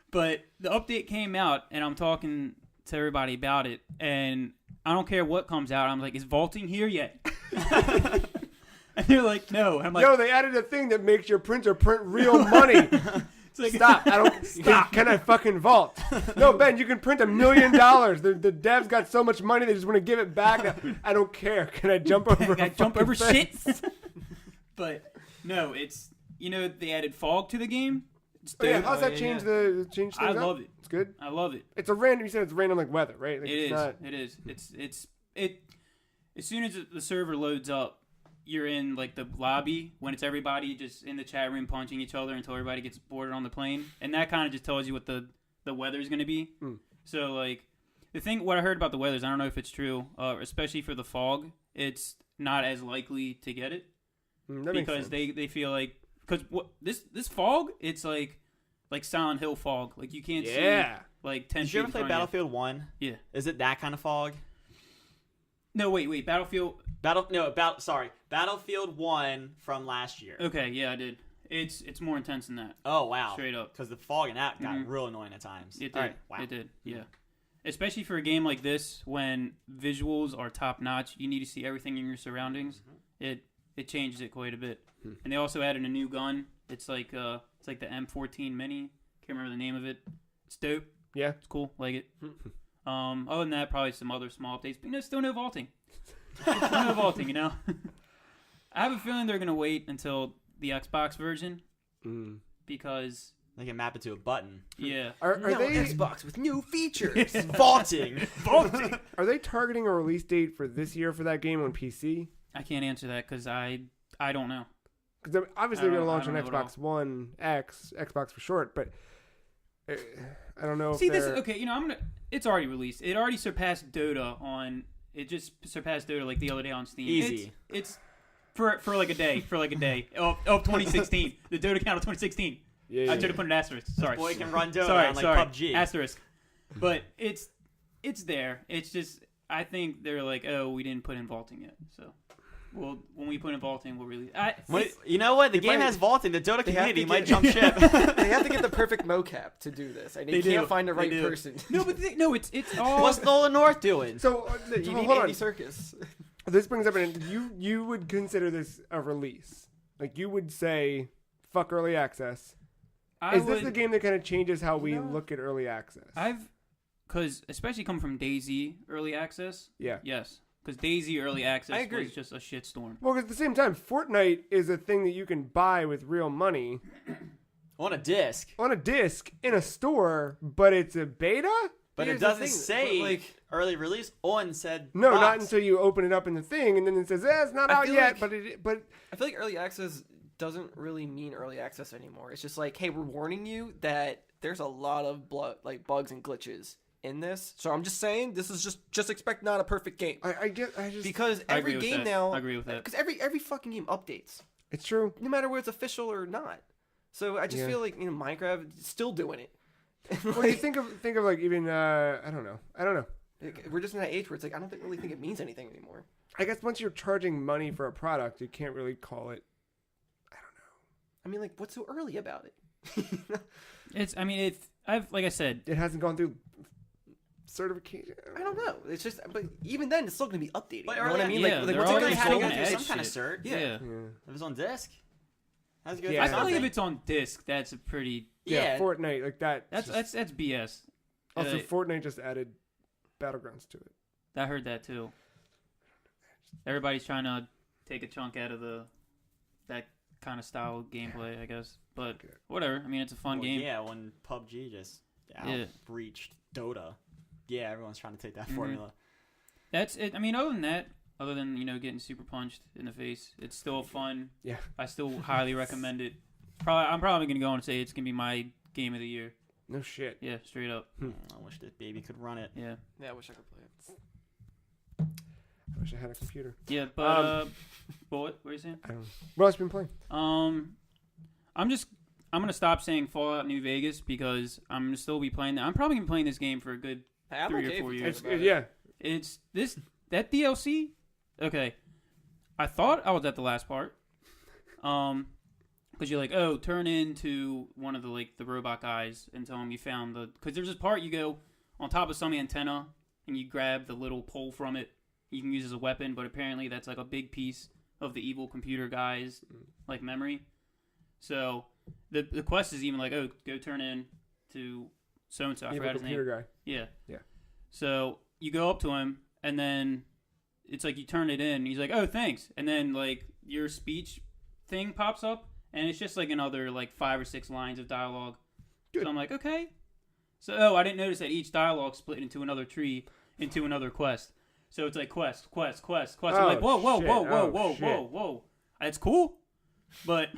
But the update came out, and I'm talking to everybody about it, and I don't care what comes out. I'm like, is vaulting here yet? And they're like, no. I'm like, Yo, they added a thing that makes your printer print real money. it's like, Stop. I don't. Stop. Can I fucking vault? No, Ben, you can print $1 million. The devs got so much money, they just want to give it back. I don't care. Can I jump over I a jump fucking over fence? shit. But no, it's they added fog to the game. It's Oh, yeah, dope. how's that change things I up? love it. It's good. I love it. It's a random. You said it's random like weather, right? Like, It it's is. Not, It is. It's as soon as the server loads up, you're in like the lobby when it's everybody just in the chat room punching each other until everybody gets boarded on the plane, and that kind of just tells you what the weather's going to be. So like what I heard about the weather is, I don't know if it's true, especially for the fog, it's not as likely to get it because they feel like this fog, it's like Silent Hill fog, like you can't see like 10 Did feet you ever in play front of you. Battlefield 1? Yeah. Is it that kind of fog? No, wait. Battlefield. Battlefield 1 from last year. Okay, yeah, I did. It's more intense than that. Oh wow. Straight up. Because the fog in that got real annoying at times. It did. Right. Wow. It did. Yeah. Especially for a game like this, when visuals are top notch, you need to see everything in your surroundings. It changes it quite a bit. And they also added a new gun. It's like the M14 Mini. Can't remember the name of it. It's dope. Yeah, it's cool. Like it. Other than that, probably some other small updates. But still no vaulting. Still no vaulting. I have a feeling they're gonna wait until the Xbox version because they can map it to a button. Yeah. Are they Xbox with new features? Vaulting. Are they targeting a release date for this year for that game on PC? I can't answer that because I don't know. Because obviously they're going to launch on Xbox One X, Xbox for short, but I don't know. See, this okay. It's already released. It already surpassed Dota It just surpassed Dota like the other day on Steam. Easy. It's for like a day. Of 2016, the Dota count of 2016. Yeah. I should have put an asterisk. Sorry. This boy can run Dota on like PUBG. Asterisk. But it's there. It's just I think they're like, oh, we didn't put in vaulting yet, so. Well, when we put in vaulting, we'll release. You know what? The game has vaulting. The Dota community might jump ship. They have to get the perfect mocap to do this. And they can't find the right person. No, but it's all. What's Nolan North doing? So you need Andy Serkis. This brings up you would consider this a release? Like you would say, fuck early access. Is this the game that kind of changes how we look at early access? Because especially coming from DayZ early access. Yeah. Yes. Because DayZ early access was just a shitstorm. Well, at the same time, Fortnite is a thing that you can buy with real money. On a disc. On a disc in a store, but it's a beta? But it doesn't say early release on said No, box. not until you open it up in the thing, and then it says, it's not out yet, but I feel like early access doesn't really mean early access anymore. It's just like, hey, we're warning you that there's a lot of bugs and glitches in this, so I'm just saying this is just expect not a perfect game. Because every game now, I agree with that. Because every fucking game updates. It's true, no matter whether it's official or not. So I just feel like Minecraft is still doing it. Well, you think of like even I don't know. We're just in that age where it's like I don't really think it means anything anymore. I guess once you're charging money for a product, you can't really call it. I don't know. I mean, like, what's so early about it? Like I said, it hasn't gone through certification. I don't know. It's just, but even then, it's still going to be updated. But you know what I mean? Yeah, like what's what's going to have to go add through some kind of shit. cert? Yeah. If it was on disc, that's good. I feel like if it's on disc, that's a pretty. Yeah, Fortnite like that. That's BS. Also, Fortnite just added Battlegrounds to it. I heard that too. Everybody's trying to take a chunk out of that kind of style of gameplay, I guess. But whatever. I mean, it's a fun game. Yeah, when PUBG just breached Dota. Yeah, everyone's trying to take that formula. That's it. I mean, other than getting super punched in the face, it's still fun. Yeah. I still highly recommend it. I'm probably gonna go on and say it's gonna be my game of the year. No shit. Yeah, straight up. I wish this baby could run it. Yeah. Yeah, I wish I could play it. I wish I had a computer. Yeah, but what were you saying? I don't know. What else have you been playing? I'm gonna stop saying Fallout New Vegas because I'm gonna still be playing that. I'm probably gonna be playing this game for a good 3 or 4 years. It's that DLC. Okay, I thought I was at the last part. Because you're like, oh, turn into one of the robot guys and tell them you found because there's this part you go on top of some antenna and you grab the little pole from it. You can use as a weapon, but apparently that's like a big piece of the evil computer guy's memory. So the quest is even like, oh, go turn in to so and so. I forgot his name. Computer guy. Yeah. Yeah. So you go up to him and then it's like you turn it in. And he's like, oh, thanks. And then your speech thing pops up. And it's just another 5 or 6 lines of dialogue. Good. So I'm like, okay. So, I didn't notice that each dialogue split into another tree, into another quest. So it's like quest. I'm like, whoa. It's cool, but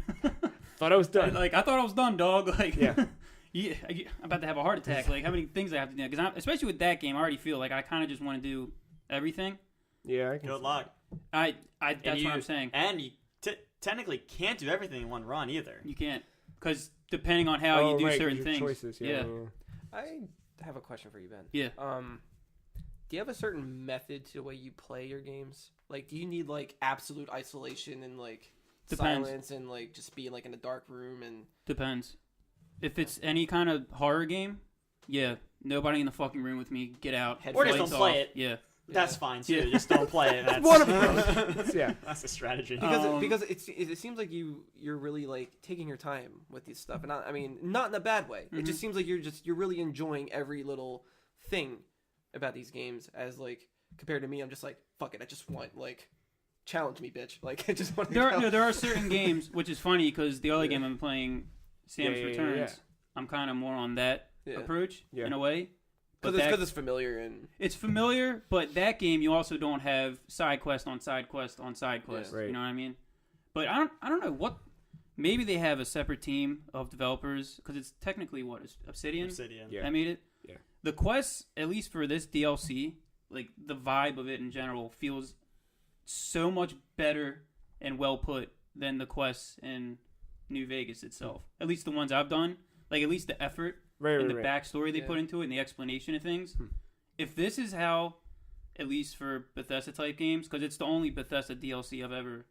thought I was done. I thought I was done, dog. Yeah. I'm about to have a heart attack. How many things I have to do? Because especially with that game, I already feel like I kind of just want to do everything. Yeah. I can Good luck. That's what I'm saying. And you technically can't do everything in one run either. You can't, because depending on how you do certain things. Choices, I have a question for you, Ben. Yeah. Do you have a certain method to the way you play your games? Like, do you need like absolute isolation and like Depends. silence and like just being like in a dark room and? Depends. If it's any kind of horror game, yeah, nobody in the fucking room with me. Get out. Head Or just Lights don't play off. it. Yeah. That's fine too. Yeah. Just don't play it. That's One of them. Yeah. That's the strategy. Because it seems like you're really like taking your time with this stuff, and I mean not in a bad way. It just seems like you're really enjoying every little thing about these games. As like compared to me, I'm just like fuck it. I just want like challenge me, bitch. Like I just want. There are certain games, which is funny because the other game I'm playing, Samus Returns, yeah. I'm kind of more on that approach in a way. Because it's familiar and it's familiar, but that game you also don't have side quest on side quest on side quest. Yeah, right. You know what I mean? But I don't know what. Maybe they have a separate team of developers because it's technically what is Obsidian. Yeah. That made it. Yeah. The quests, at least for this DLC, like the vibe of it in general, feels so much better and well put than the quests in New Vegas itself. At least the ones I've done, like at least the effort and the backstory they put into it and the explanation of things. If this is how, at least for Bethesda type games, because it's the only Bethesda DLC I've ever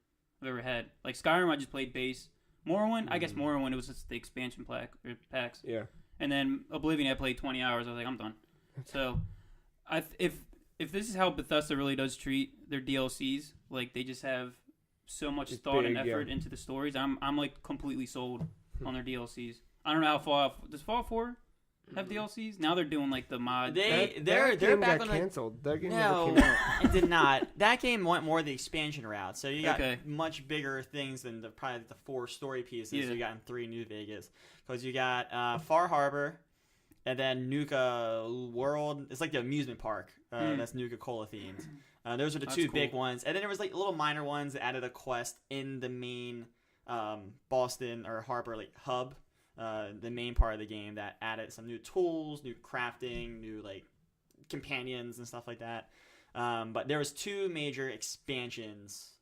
had. Like Skyrim, I just played base. Morrowind, I guess Morrowind it was just the expansion packs. Yeah. And then Oblivion, I played 20 hours. I was like, I'm done. So, if this is how Bethesda really does treat their DLCs, like they just have so much thought and effort into the stories, I'm like completely sold on their DLCs. I don't know how Fallout does Fallout 4 have DLCs? Now they're doing like the mod. They're game back got on canceled. That game No, never came out. it did not. That game went more the expansion route. So you got Okay. much bigger things than probably the 4 story pieces you got in 3 New Vegas. Because you got Far Harbor, and then Nuka World. It's like the amusement park. That's Nuka Cola themed. Those are the two big ones. And then there was like little minor ones that added a quest in the main Boston or Harbor like hub. The main part of the game that added some new tools, new crafting, new like companions and stuff like that. But there was 2 major expansions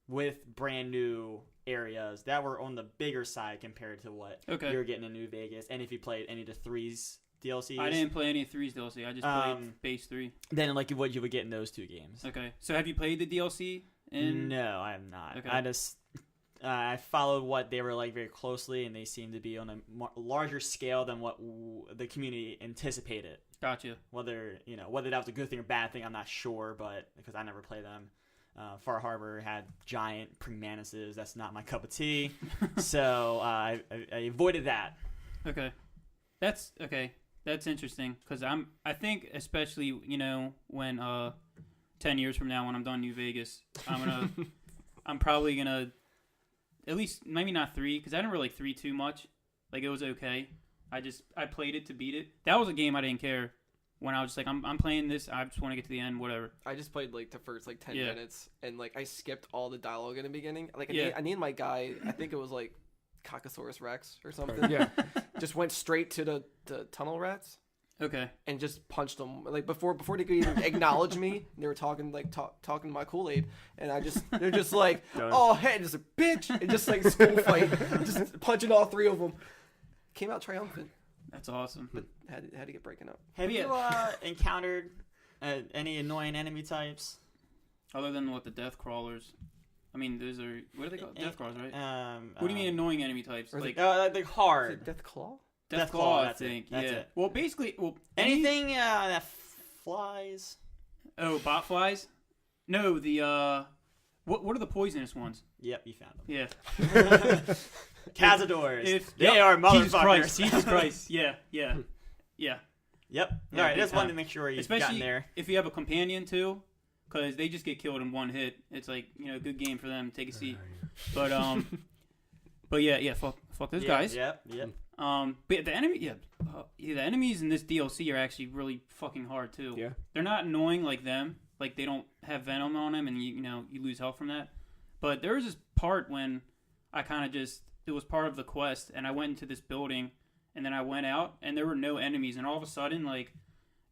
with brand new areas that were on the bigger side compared to what you were getting in New Vegas. And if you played any of the 3's DLCs, I didn't play any of 3's DLC. I just played base 3. Then like what you would get in those 2 games. Okay, so have you played the DLC? No, I have not. Okay. I followed what they were like very closely, and they seemed to be on a larger scale than what the community anticipated. Gotcha. Whether that was a good thing or bad thing, I'm not sure, but because I never played them. Far Harbor had giant premanuses. That's not my cup of tea, so I avoided that. Okay, that's interesting because I think especially when 10 years from now when I'm done New Vegas, I'm probably gonna. At least, maybe not 3, because I didn't really like 3 too much. Like, it was okay. I played it to beat it. That was a game I didn't care when I was just like, I'm playing this. I just want to get to the end, whatever. I just played like the first like 10 minutes, and like I skipped all the dialogue in the beginning. Like I named my guy. I think it was like Cocosaurus Rex or something. Yeah. Just went straight to the tunnel rats. Okay. And just punched them like before they could even acknowledge me. They were talking talking my Kool-Aid, and they're just like, oh hey, just a bitch, and just like school fight, just punching all 3 of them. Came out triumphant. That's awesome. But had to get breaking up. Have you encountered any annoying enemy types? Other than what the death crawlers. I mean, those are what are they called? Death crawlers, right? What do you mean annoying enemy types? Like hard. Is it Death Claw? Death Claw, I that's think. That's yeah. it. Well, basically, anything that flies. Oh, bot flies? No, the what are the poisonous ones? Yep, you found them. Yeah. Cazadors. They are motherfuckers. Jesus Christ. Yeah. Yep. Yeah, All right, just wanted to make sure you've gotten there. Especially if you have a companion too, because they just get killed in one hit. It's like good game for them. Take a seat. But yeah. Fuck those guys. Yep. But the enemies in this DLC are actually really fucking hard too. Yeah. They're not annoying like them. Like they don't have venom on them, and you lose health from that. But there was this part when I kind of it was part of the quest, and I went into this building, and then I went out, and there were no enemies, and all of a sudden, like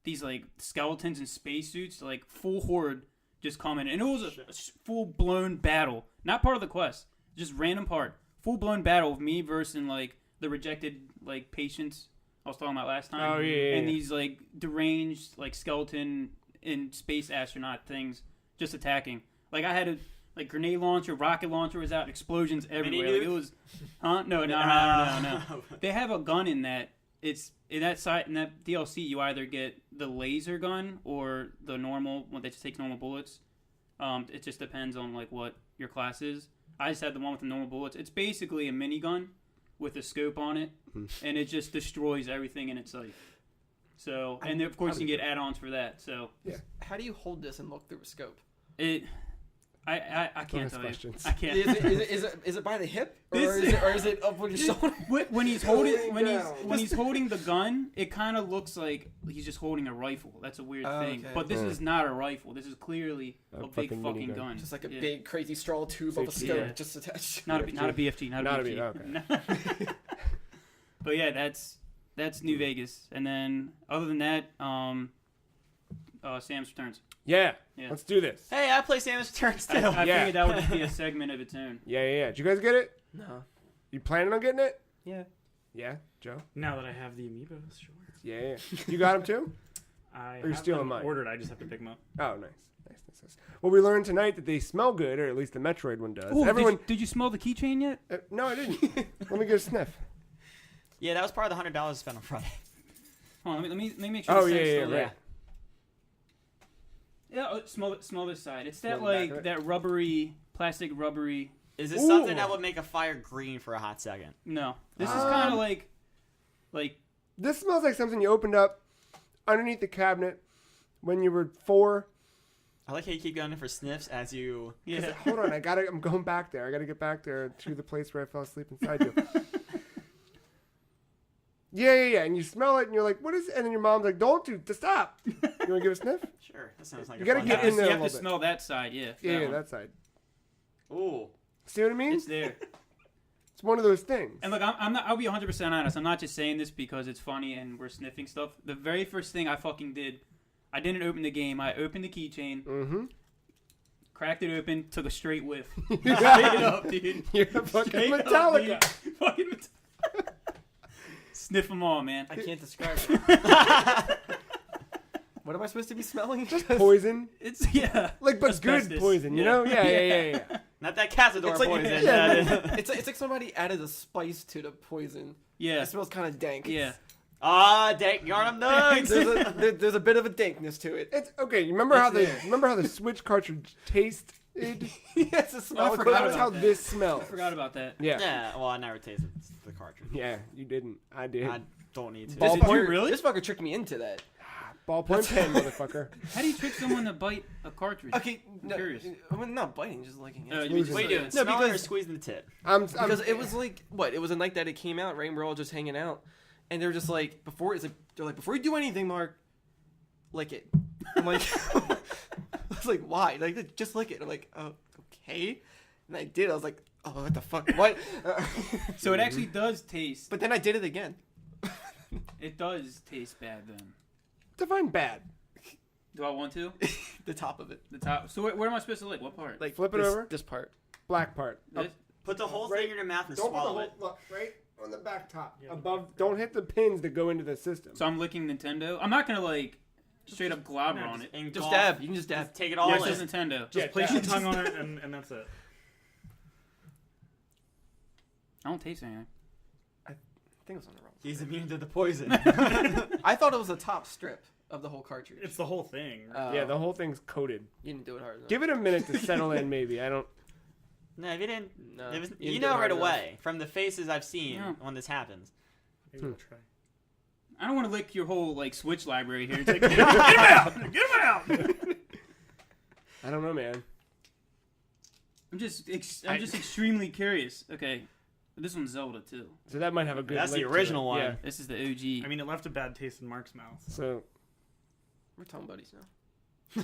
these like skeletons in spacesuits, like full horde, just coming, and it was a full blown battle, not part of the quest, just random part, full blown battle of me versus like the rejected like patients I was talking about last time. Oh yeah. And these like deranged like skeleton in space astronaut things just attacking. Like I had a grenade launcher, rocket launcher was out, explosions everywhere. Like, it was, huh? No. They have a gun in that. It's in that DLC. You either get the laser gun or the normal one that just takes normal bullets. It just depends on like what your class is. I just had the one with the normal bullets. It's basically a minigun with a scope on it, and it just destroys everything in its sight. So, and of course you can get add-ons for that. So, yeah. How do you hold this and look through a scope? I can't tell you. I can't. Is it by the hip or is it up with your shoulder? When he's holding the gun, it kind of looks like he's just holding a rifle. That's a weird thing. Okay. But this is not a rifle. This is clearly a big fucking gun. Just like a big crazy straw tube of a scope just attached. Not a BFG. Not a BFG. Okay. But yeah, that's New Vegas. And then other than that, Samus Returns. Yeah, let's do this. Hey, I play Samus Returns too. I figured that would just be a segment of its own. Yeah. Did you guys get it? No. You planning on getting it? Yeah. Yeah, Joe? Now that I have the amiibos, sure. Yeah. You got them too? I or you're have stealing them mine? ordered. I just have to pick them up. Oh, nice. Well, we learned tonight that they smell good, or at least the Metroid one does. Ooh, did you smell the keychain yet? No, I didn't. Let me get a sniff. Yeah, that was part of the $100 spent on Friday. Hold on, let me make sure. Oh, the yeah, scent's still right. Yeah, smell this side. It's that like that rubbery, plastic rubbery. Is this something that would make a fire green for a hot second? No, this is kind of like. This smells like something you opened up underneath the cabinet when you were 4. I like how you keep going in for sniffs as you. Yeah. Hold on, I'm going back there. I gotta get back there to the place where I fell asleep inside you. Yeah. And you smell it, and you're like, "What is it?" And then your mom's like, stop." You want to give a sniff? Sure, that sounds like You a gotta fun get time. in there. You a have to little bit. smell that side, yeah. Yeah, one. that side. Ooh. See what I mean? It's there. It's one of those things. And look, I'm not. I'll be 100% honest. I'm not just saying this because it's funny and we're sniffing stuff. The very first thing I fucking did, I didn't open the game. I opened the keychain, cracked it open, took a straight whiff. Straight up, dude. You're fucking Straight Metallica. Up, dude. Fucking Metallica. Sniff them all, man. I can't describe it. What am I supposed to be smelling? Just poison. It's Like, but asbestos. good poison, you know? Yeah. Not that Cazador It's like- poison. It's like somebody added a spice to the poison. Yeah. It smells kind of dank. Yeah. Dank yarn nugs. There's a bit of a dankness to it. It's okay. You remember how the Switch cartridge tasted? Yes, it smells. That's how this smells. I forgot about that. Yeah. Well, I never tasted the cartridge. Yeah, you didn't. I did. I don't need to. Ball Did you point. really? This fucker tricked me into that. Ballpoint pen, motherfucker. How do you trick someone to bite a cartridge? Okay, I'm curious. I'm not biting, just licking it. You What are you doing? No, Smelling or because- squeezing the tip? Because it was like what? It was a night that it came out, right? And we're all just hanging out, and they're just like before you do anything, Mark, lick it. I'm like, I was like, why? Like, just lick it. I'm like, oh, okay. And I did. I was like, oh, what the fuck? What? So it actually does taste. But then I did it again. It does taste bad then. Define bad. Do I want to? The top of it. The top. So where am I supposed to lick? What part? Like Flip it this, over. This part. Black part. This? Put the whole Right. thing in your mouth and Don't put the swallow whole it. look right on the back top. Above. Don't hit the pins that go into the system. So I'm licking Nintendo. I'm not gonna like straight up globber on it. And Just golf. dab. You can just dab. Just take it all Yeah, in. it's just Nintendo. Just place your tongue on it, and that's it. I don't taste anything. I think it was on the wrong. He's immune to the poison. I thought it was the top strip of the whole cartridge. It's the whole thing. Right? Yeah, the whole thing's coated. You didn't do it hard enough. Give it a minute to settle in, maybe. I don't. No, if you didn't. No, It was, you you didn't do know it right hard enough. away from the faces I've seen Yeah. when this happens. Maybe we'll try. I don't want to lick your whole like Switch library here. It's like, get him out! Get him out! I don't know, man. I'm just extremely curious. Okay, this one's Zelda too. So that might have a good. That's the lick to original it. one. Yeah. This is the OG. I mean, it left a bad taste in Mark's mouth. So We're tongue buddies now.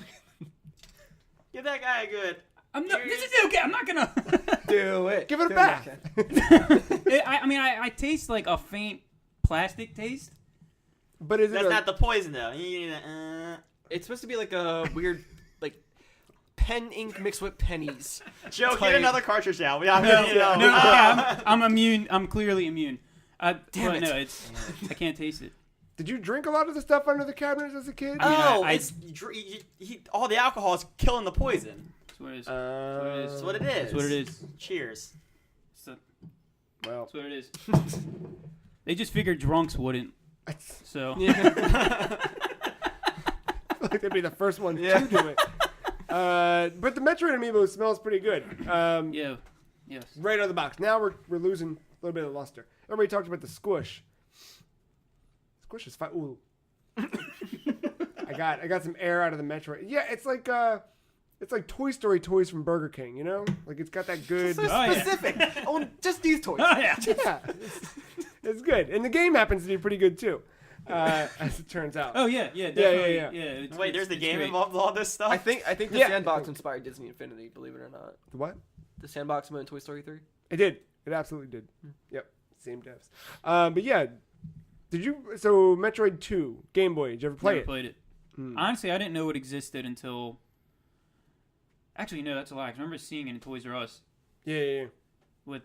Give that guy a good. I'm not. This is okay. I'm not gonna. Do it. give it Do back. I taste like a faint plastic taste. But is it? That's not the poison though. You need It's supposed to be like a weird, like, pen ink mixed with pennies. Joe, Type. get another cartridge out. We No, I'm immune. I'm clearly immune. But Damn it. no, I can't taste it. Did you drink a lot of the stuff under the cabinets as a kid? Oh, I- it's all the alcohol is killing the poison. That's what it is. That's what it is. That's what it is. Cheers. Well, That's what it is. They just figured drunks wouldn't. So I feel like they'd be the first one to do it. But the Metroid amiibo smells pretty good. yeah, yes. Right out of the box. Now we're losing a little bit of luster. Everybody talked about the squish. Squish is fine. Ooh. I got some air out of the Metroid. Yeah, it's like Toy Story toys from Burger King, you know? Like it's got that good. So Oh, yeah. specific. Oh, just these toys. Oh yeah. Yeah, it's good, and the game happens to be pretty good too, as it turns out. Oh yeah, definitely. yeah. It's, There's the it's game great. involved with all this stuff? I think the Yeah. sandbox inspired Disney Infinity. Believe it or not, The what? the sandbox mode in Toy Story 3. It did. It absolutely did. Yep, same devs. But yeah, did you? So Metroid 2 Game Boy. Did you ever play Never it? played it. Honestly, I didn't know it existed until. Actually, no, that's a lie. I remember seeing it in Toys R Us Yeah. with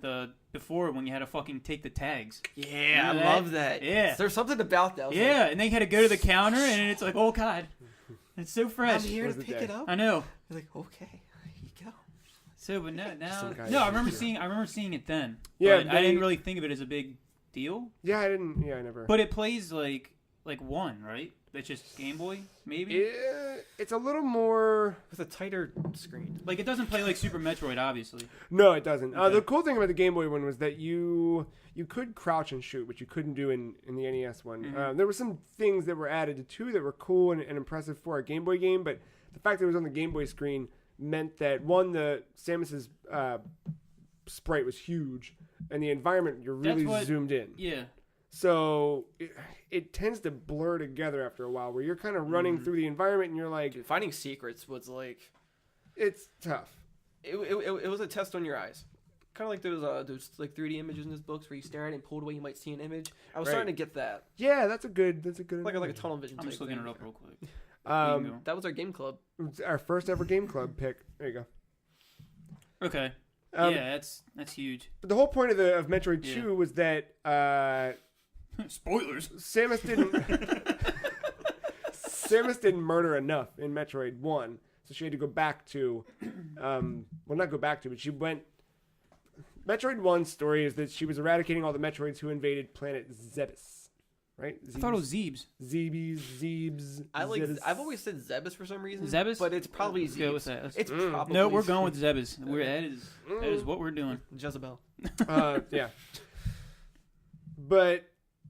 before when you had to fucking take the tags. Yeah, I Remember love that. Yeah. There's something about that. I was Yeah, and then you had to go to the counter, and it's like, oh god, it's so like, fresh. I'm here Was to it pick there? it up. I know. You're like, okay, here you go. So, but now, Some guy no, I is remember here. seeing it then. Yeah, but I didn't really think of it as a big deal. Yeah, I didn't. Yeah, I never. But it plays like one, right? That's just Game Boy, maybe. It's a little more. With a tighter screen. Like it doesn't play like Super Metroid, obviously. No, it doesn't. Okay. The cool thing about the Game Boy one was that you could crouch and shoot, which you couldn't do in the NES one. Mhm. There were some things that were added to 2 that were cool and impressive for a Game Boy game, but the fact that it was on the Game Boy screen meant that, one, the Samus's sprite was huge, and the environment, you're really That's what- zoomed in. Yeah. So it tends to blur together after a while, where you're kind of running through the environment and you're like, Dude, finding secrets was like, it's tough. it was a test on your eyes. Kind of like those like 3D images in those books where you stare at it and pulled away, you might see an image. I was Right. starting to get that, Yeah, that's a good. like a tunnel vision. I'm type just looking thing. it up real quick. That was our game club. It's our first ever Game Club pick. There you go. Okay. Um, Yeah, that's huge. But the whole point of Metroid Yeah. 2 was that Spoilers. Samus didn't murder enough in Metroid 1, so she had to go back to not go back to, but she went. Metroid 1's story is that she was eradicating all the Metroids who invaded planet Zebes, right? I thought it was Zeebs. Zebes. I've always said Zebes for some reason. Zebes? But it's probably Let's go with Zebes. that. Let's- It's probably No, we're going with Zebes. That is what we're doing. Jezebel. Yeah. But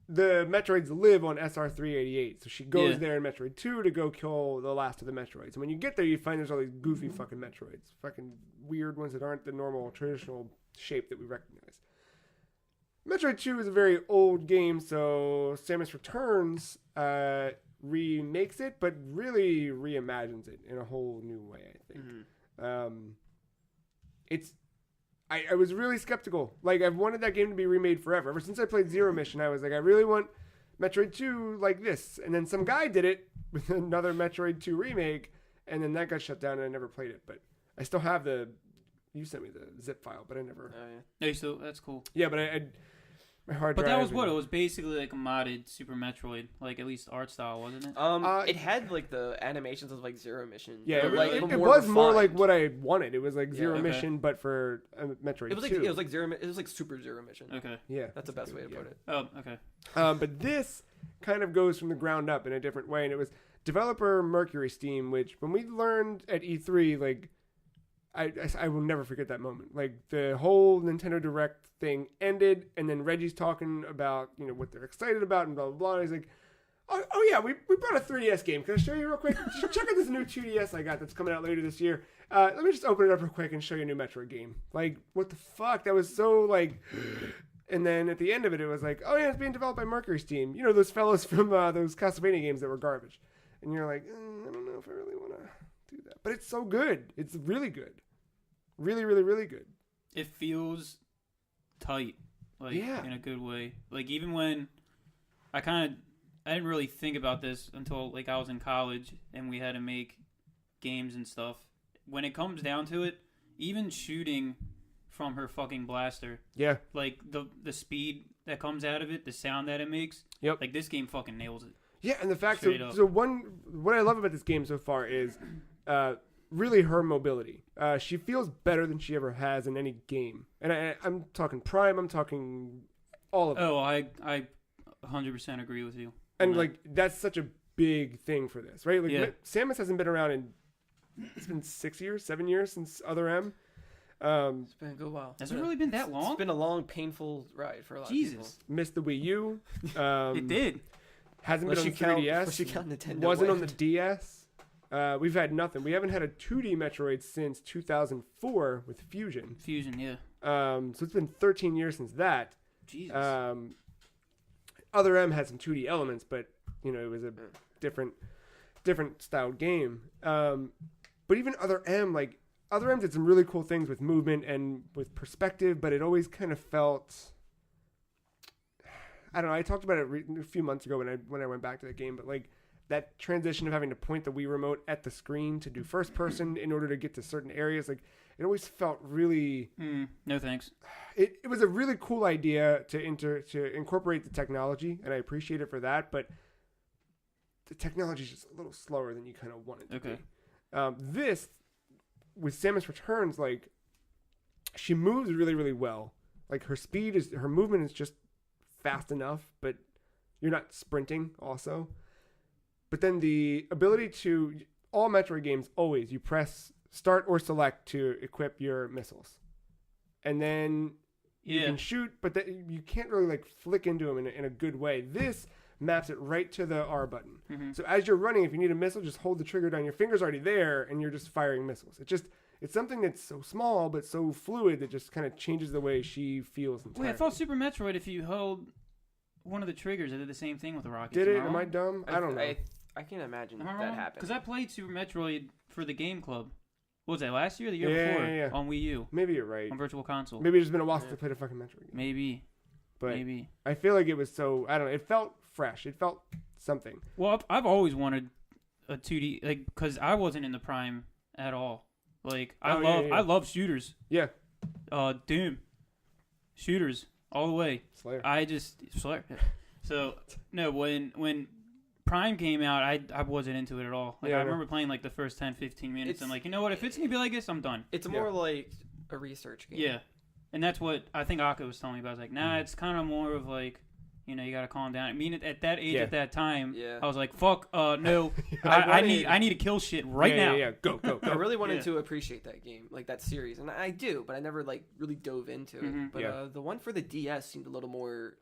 the Metroids live on SR388, so she goes Yeah. there in Metroid 2 to go kill the last of the Metroids. And when you get there, you find there's all these goofy fucking Metroids. Fucking weird ones that aren't the normal, traditional shape that we recognize. Metroid 2 is a very old game, so Samus Returns remakes it, but really reimagines it in a whole new way, I think. I was really skeptical. Like, I've wanted that game to be remade forever. Ever since I played Zero Mission, I was like, I really want Metroid 2 like this. And then some guy did it with another Metroid 2 remake, and then that got shut down, and I never played it. But I still have you sent me the zip file, but I never. Oh, yeah. Hey, so that's cool. Yeah, but my hard But drive. that was what? It was basically like a modded Super Metroid, like at least art style, wasn't it? It had like the animations of like Zero Mission. Yeah, but, it like, was more like refined. what I wanted. It was like Zero okay. Mission, but for Metroid It was 2. like it was like Super Zero Mission. Okay. Yeah, That's the best way to put it. Oh, okay. But this kind of goes from the ground up in a different way, and it was developer Mercury Steam, which when we learned at E3, like I will never forget that moment. Like the whole Nintendo Direct thing ended, and then Reggie's talking about what they're excited about and blah blah blah. And he's like, oh yeah, we brought a 3DS game. Can I show you real quick? Just check out this new 2DS I got that's coming out later this year. Let me just open it up real quick and show you a new Metroid game. Like what the fuck? That was so like. And then at the end of it, it was like, oh yeah, it's being developed by Mercury Steam. Those fellows from those Castlevania games that were garbage. And you're like, I don't know if I really want to do that. But it's so good. It's really good. Really, really, really good. It feels tight, like Yeah. in a good way. Like even when I didn't really think about this until like I was in college and we had to make games and stuff. When it comes down to it, even shooting from her fucking blaster, Yeah. like the speed that comes out of it, the sound that it makes, Yep. Like this game fucking nails it. Yeah, and the fact Straight up. what I love about this game so far is really her mobility. She feels better than she ever has in any game, and I'm talking Prime. I'm talking all of it. Oh, I 100% agree with you. And like that's such a big thing for this, right? Like Yeah. Samus hasn't been around in it's been 7 years since Other M. It's been a good while. Has it really been that long? It's been a long, painful ride for a lot of Jesus. Missed the Wii U. It did. Hasn't been on the Unless 3DS. you count Nintendo. Wasn't on the Land. DS. We've had nothing. We haven't had a 2D Metroid since 2004 with Fusion. Fusion, yeah. So it's been 13 years since that. Jesus. Other M had some 2D elements, but it was a different styled game. But even Other M did some really cool things with movement and with perspective, but it always kind of felt. I don't know. I talked about it a few months ago when I went back to the game, but like that transition of having to point the Wii remote at the screen to do first person in order to get to certain areas, like it always felt really. No thanks. It was a really cool idea to incorporate the technology, and I appreciate it for that. But the technology is just a little slower than you kind of want it to be. This with Samus Returns, like she moves really, really well. Like her movement is just fast enough, but you're not sprinting also. But then the ability to all Metroid games always you press start or select to equip your missiles, and then you can shoot, but you can't really like flick into them in a good way. This maps it right to the R button. So as you're running, if you need a missile, just hold the trigger down. Your finger's already there, and you're just firing missiles. It's something that's so small but so fluid that just kind of changes the way she feels entirely. Wait, I thought Super Metroid, if you held one of the triggers, it did the same thing with the rockets. Did it? Am I dumb? I don't know. I can't imagine Am I that wrong? happened. Because I played Super Metroid for the Game Club. What was that, last year or the year before? Yeah. On Wii U. Maybe you're right. On Virtual Console. Maybe it's been a while since I played a fucking Metroid game. Maybe. But Maybe. I feel like it was so, I don't know, it felt fresh. It felt something. Well, I've always wanted a 2D, like, because I wasn't in the Prime at all. Like, I love shooters. Yeah. Doom. Shooters. All the way. Slayer. Slayer. So, no, when Prime came out, I wasn't into it at all. Like, Yeah, I I know. remember playing, like, the first 10, 15 minutes. I'm like, you know what? If it's going to be like this, I'm done. It's more like a research game. Yeah. And that's what I think Akka was telling me about. I was like, nah, it's kind of more of like, you got to calm down. I mean, at that age, at that time, I was like, fuck, no, I need to kill shit right now. Yeah, go. I really wanted to appreciate that game, like that series, and I do, but I never like really dove into it. But the one for the DS seemed a little more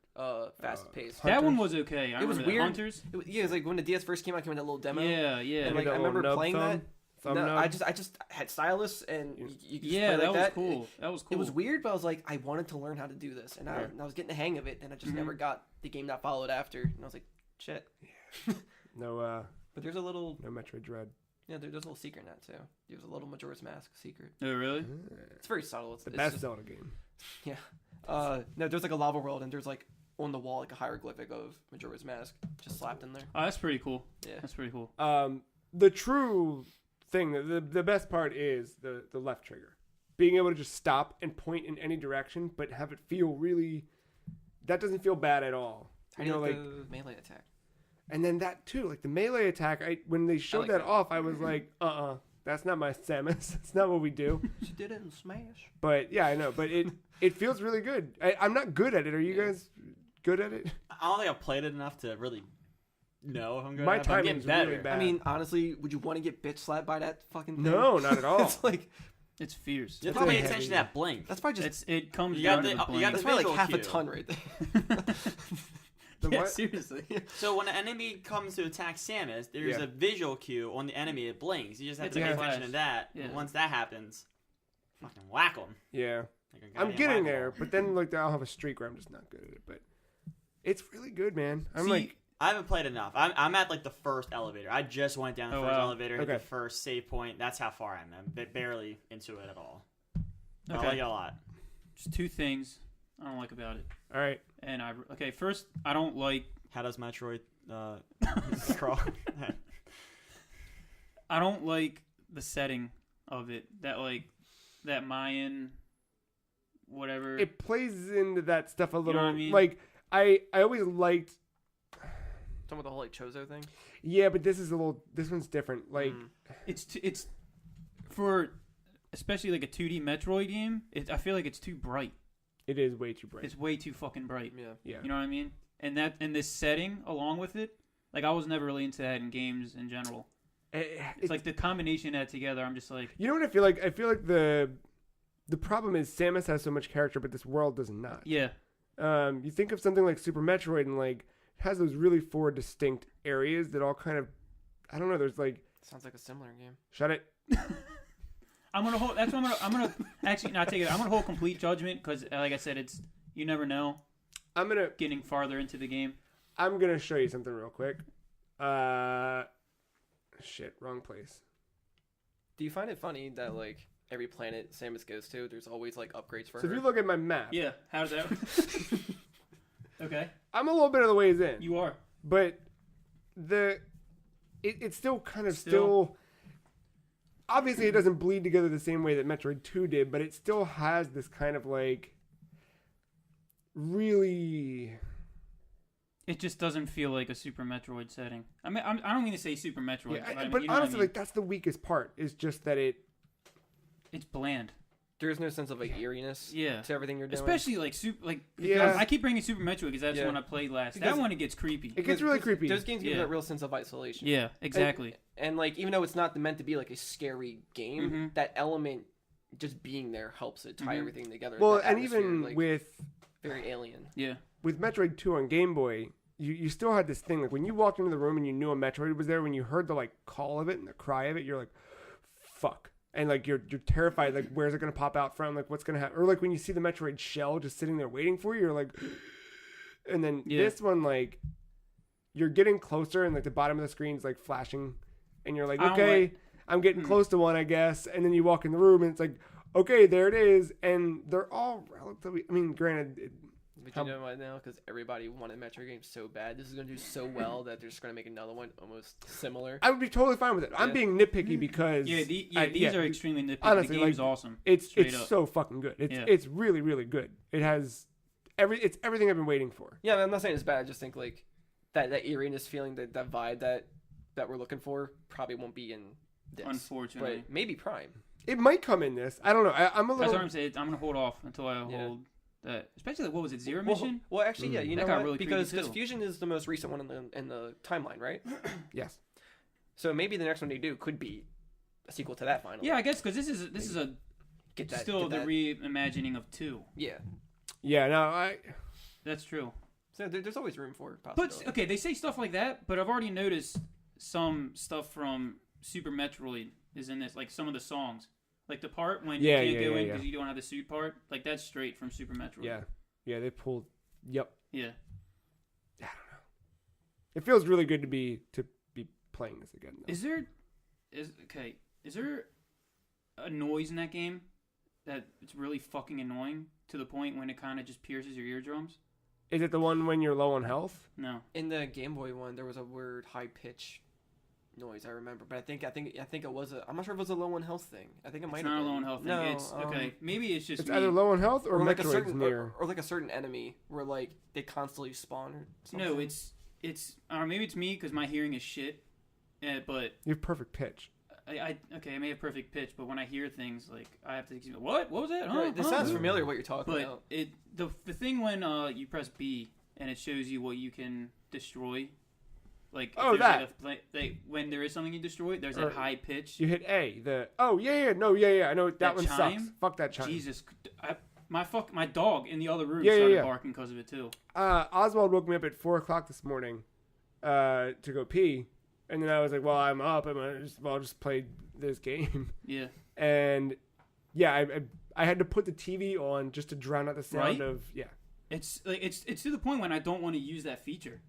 fast paced. That one was okay. It was weird. Hunters. It was like when the DS first came out, came in that little demo. Yeah. And like I remember playing that. No, I just had stylus and you just play like that was cool. That was cool. It was weird, but I was like, I wanted to learn how to do this, and I was getting the hang of it, and I just never got the game that followed after, and I was like, shit. No, but there's a little no Metroid Dread. Yeah, there's a little secret in that too. There's a little Majora's Mask secret. Oh, really? It's very subtle. It's The best just, Zelda game. Yeah. No, there's like a lava world, and there's like on the wall like a hieroglyphic of Majora's Mask just slapped in there. Oh, that's pretty cool. Yeah, that's pretty cool. The true thing, the best part is the left trigger. Being able to just stop and point in any direction, but have it feel really. That doesn't feel bad at all. How do you like the melee attack? And then that too, like the melee attack. When they showed that off, I was like, that's not my Samus. That's not what we do. She did it in Smash. But yeah, I know. But it feels really good. I'm not good at it. Are you guys good at it? I don't think I've played it enough to really know if I'm good My at it. I'm timing's getting better. really bad. I mean, honestly, would you want to get bitch slapped by that fucking thing? No, not at all. It's like it's fierce. Just pay attention to that blink. That's probably just it comes you down got to the- the you blink. got that's the probably like visual half a cue. ton right there. Yeah, what? seriously. So when an enemy comes to attack Samus, there's a visual cue on the enemy. It blinks. You just have It's to pay a flash. attention to that. Yeah. And once that happens, fucking whack them. Yeah. Like a I'm goddamn getting whack-a-mole. there, but then like I'll have a streak where I'm just not good at it. But it's really good, man. I'm See, like, I haven't played enough. I'm at like the first elevator. I just went down the Oh, first wow. elevator, hit Okay. the first save point. That's how far I'm. I'm barely into it at all. But Okay. I like it a lot. Just two things I don't like about it. all right. And first, I don't like. How does Metroid crawl? I don't like the setting of it. That Mayan, whatever. It plays into that stuff a little. know what I mean? Like I always liked. Talking about the whole like Chozo thing. Yeah, but this one's different. Like, It's for especially like a 2D Metroid game. I feel like it's too bright. it is way too bright. It's way too fucking bright. Yeah. Yeah. You know what I mean? And that in this setting, along with it, like I was never really into that in games in general. It's like the combination of that together. I'm just like, you know what I feel like? I feel like the problem is Samus has so much character, but this world does not. yeah, You think of something like Super Metroid, and like it has those really 4 distinct areas that all kind of, I don't know. There's like, Sounds like a similar game. shut it. I'm gonna hold. That's what I'm gonna actually not take it. I'm gonna hold complete judgment because, like I said, it's you never know. I'm gonna Getting farther into the game. show you something real quick. Shit, wrong place. Do you find it funny that like every planet Samus goes to, there's always like upgrades for So her? if you look at my map, Yeah, how's that? Okay, I'm a little bit of the ways in, you are. but it's still kind of still. Obviously, it doesn't bleed together the same way that Metroid 2 did, but it still has this kind of like really. It just doesn't feel like a Super Metroid setting. I mean, I don't mean to say Super Metroid, Yeah, but, but you know what I honestly, mean? like that's the weakest part. Is just that It's bland. There's no sense of like eeriness Yeah, to everything you're doing. especially like super. Like Yeah. I keep bringing Super Metroid because that's Yeah. the one I played last. Because that one it gets creepy. it gets really creepy. Those games give you Yeah. that real sense of isolation. Yeah, exactly. And like even though it's not meant to be like a scary game, Mhm. that element just being there helps it tie Mhm. everything together. Well, That and atmosphere, even like, with very alien. Yeah, Metroid 2 on Game Boy, you still had this thing like when you walked into the room and you knew a Metroid was there. When you heard the like call of it and the cry of it, you're like, "Fuck." And like you're terrified, like where's it gonna pop out from? Like what's gonna happen? Or like when you see the Metroid shell just sitting there waiting for you, you're like, and then Yeah. this one like you're getting closer and like the bottom of the screen's like flashing, and you're like, I don't okay, like- I'm getting close to one, I guess. And then you walk in the room and it's like, okay, there it is, and they're all relatively. I mean, granted, But How- you know what now? Because everybody wanted Metroid games so bad, this is going to do so well that they're just going to make another one almost similar. I would be totally fine with it. I'm Yeah. being nitpicky because these are extremely nitpicky. honestly, the game's like, awesome. It's Straight up. so fucking good. It's Yeah. it's really really good. It has it's everything I've been waiting for. Yeah, I'm not saying it's bad. I just think like that eeriness feeling, that vibe that we're looking for probably won't be in this. Unfortunately, But maybe Prime. It might come in this. I don't know. I'm a that's little. what I'm saying. I'm gonna hold off until I Yeah. hold that. Especially like, what was it, Zero Mission? Well, actually, yeah. You That know got what? really Because creepy, too. Fusion is the most recent one in the timeline, right? Yes. So maybe the next one they do could be a sequel to that finally. Yeah, I guess because this is a Get that. still get the that- reimagining of 2. Yeah. Yeah. No. That's true. So there's always room for But possibility. okay, they say stuff like that, but I've already noticed some stuff from Super Metroid is in this, like some of the songs, like the part when Yeah, you can't yeah, go yeah, in yeah. because you don't have the suit part, like that's straight from Super Metroid. Yeah. Yeah. They pulled. Yep. Yeah. It feels really good to be playing this again. Though. Is there a noise in that game that it's really fucking annoying to the point when it kind of just pierces your eardrums? Is it the one when you're low on health? No. In the Game Boy one, there was a weird high pitch noise. I remember, but I think it was a. I'm not sure if it was a low on health thing. I think it might It's have not a been. low on health thing. No, It's okay. Maybe it's just It's me. either low on health or like a Metroid's certain near. or like a certain enemy where like they constantly spawn or something. No, it's or maybe it's me because my hearing is shit. But You have perfect pitch. I may have perfect pitch, but when I hear things like I have to what was that? Huh? Right, this Huh? sounds familiar. What you're talking But about? the thing when you press B and it shows you what you can destroy, like if Oh, there's that. like when there is something you destroy, there's Or that high pitch. You hit A. Yeah. I know that That one chime? sucks. Fuck that chime. Jesus, my dog in the other room Yeah, started yeah. barking because of it too. Oswald woke me up at 4:00 this morning to go pee, and then I was like, "Well, I'm up. I'll just play this game." Yeah, And yeah, I had to put the TV on just to drown out the sound Right? of it's to the point when I don't want to use that feature.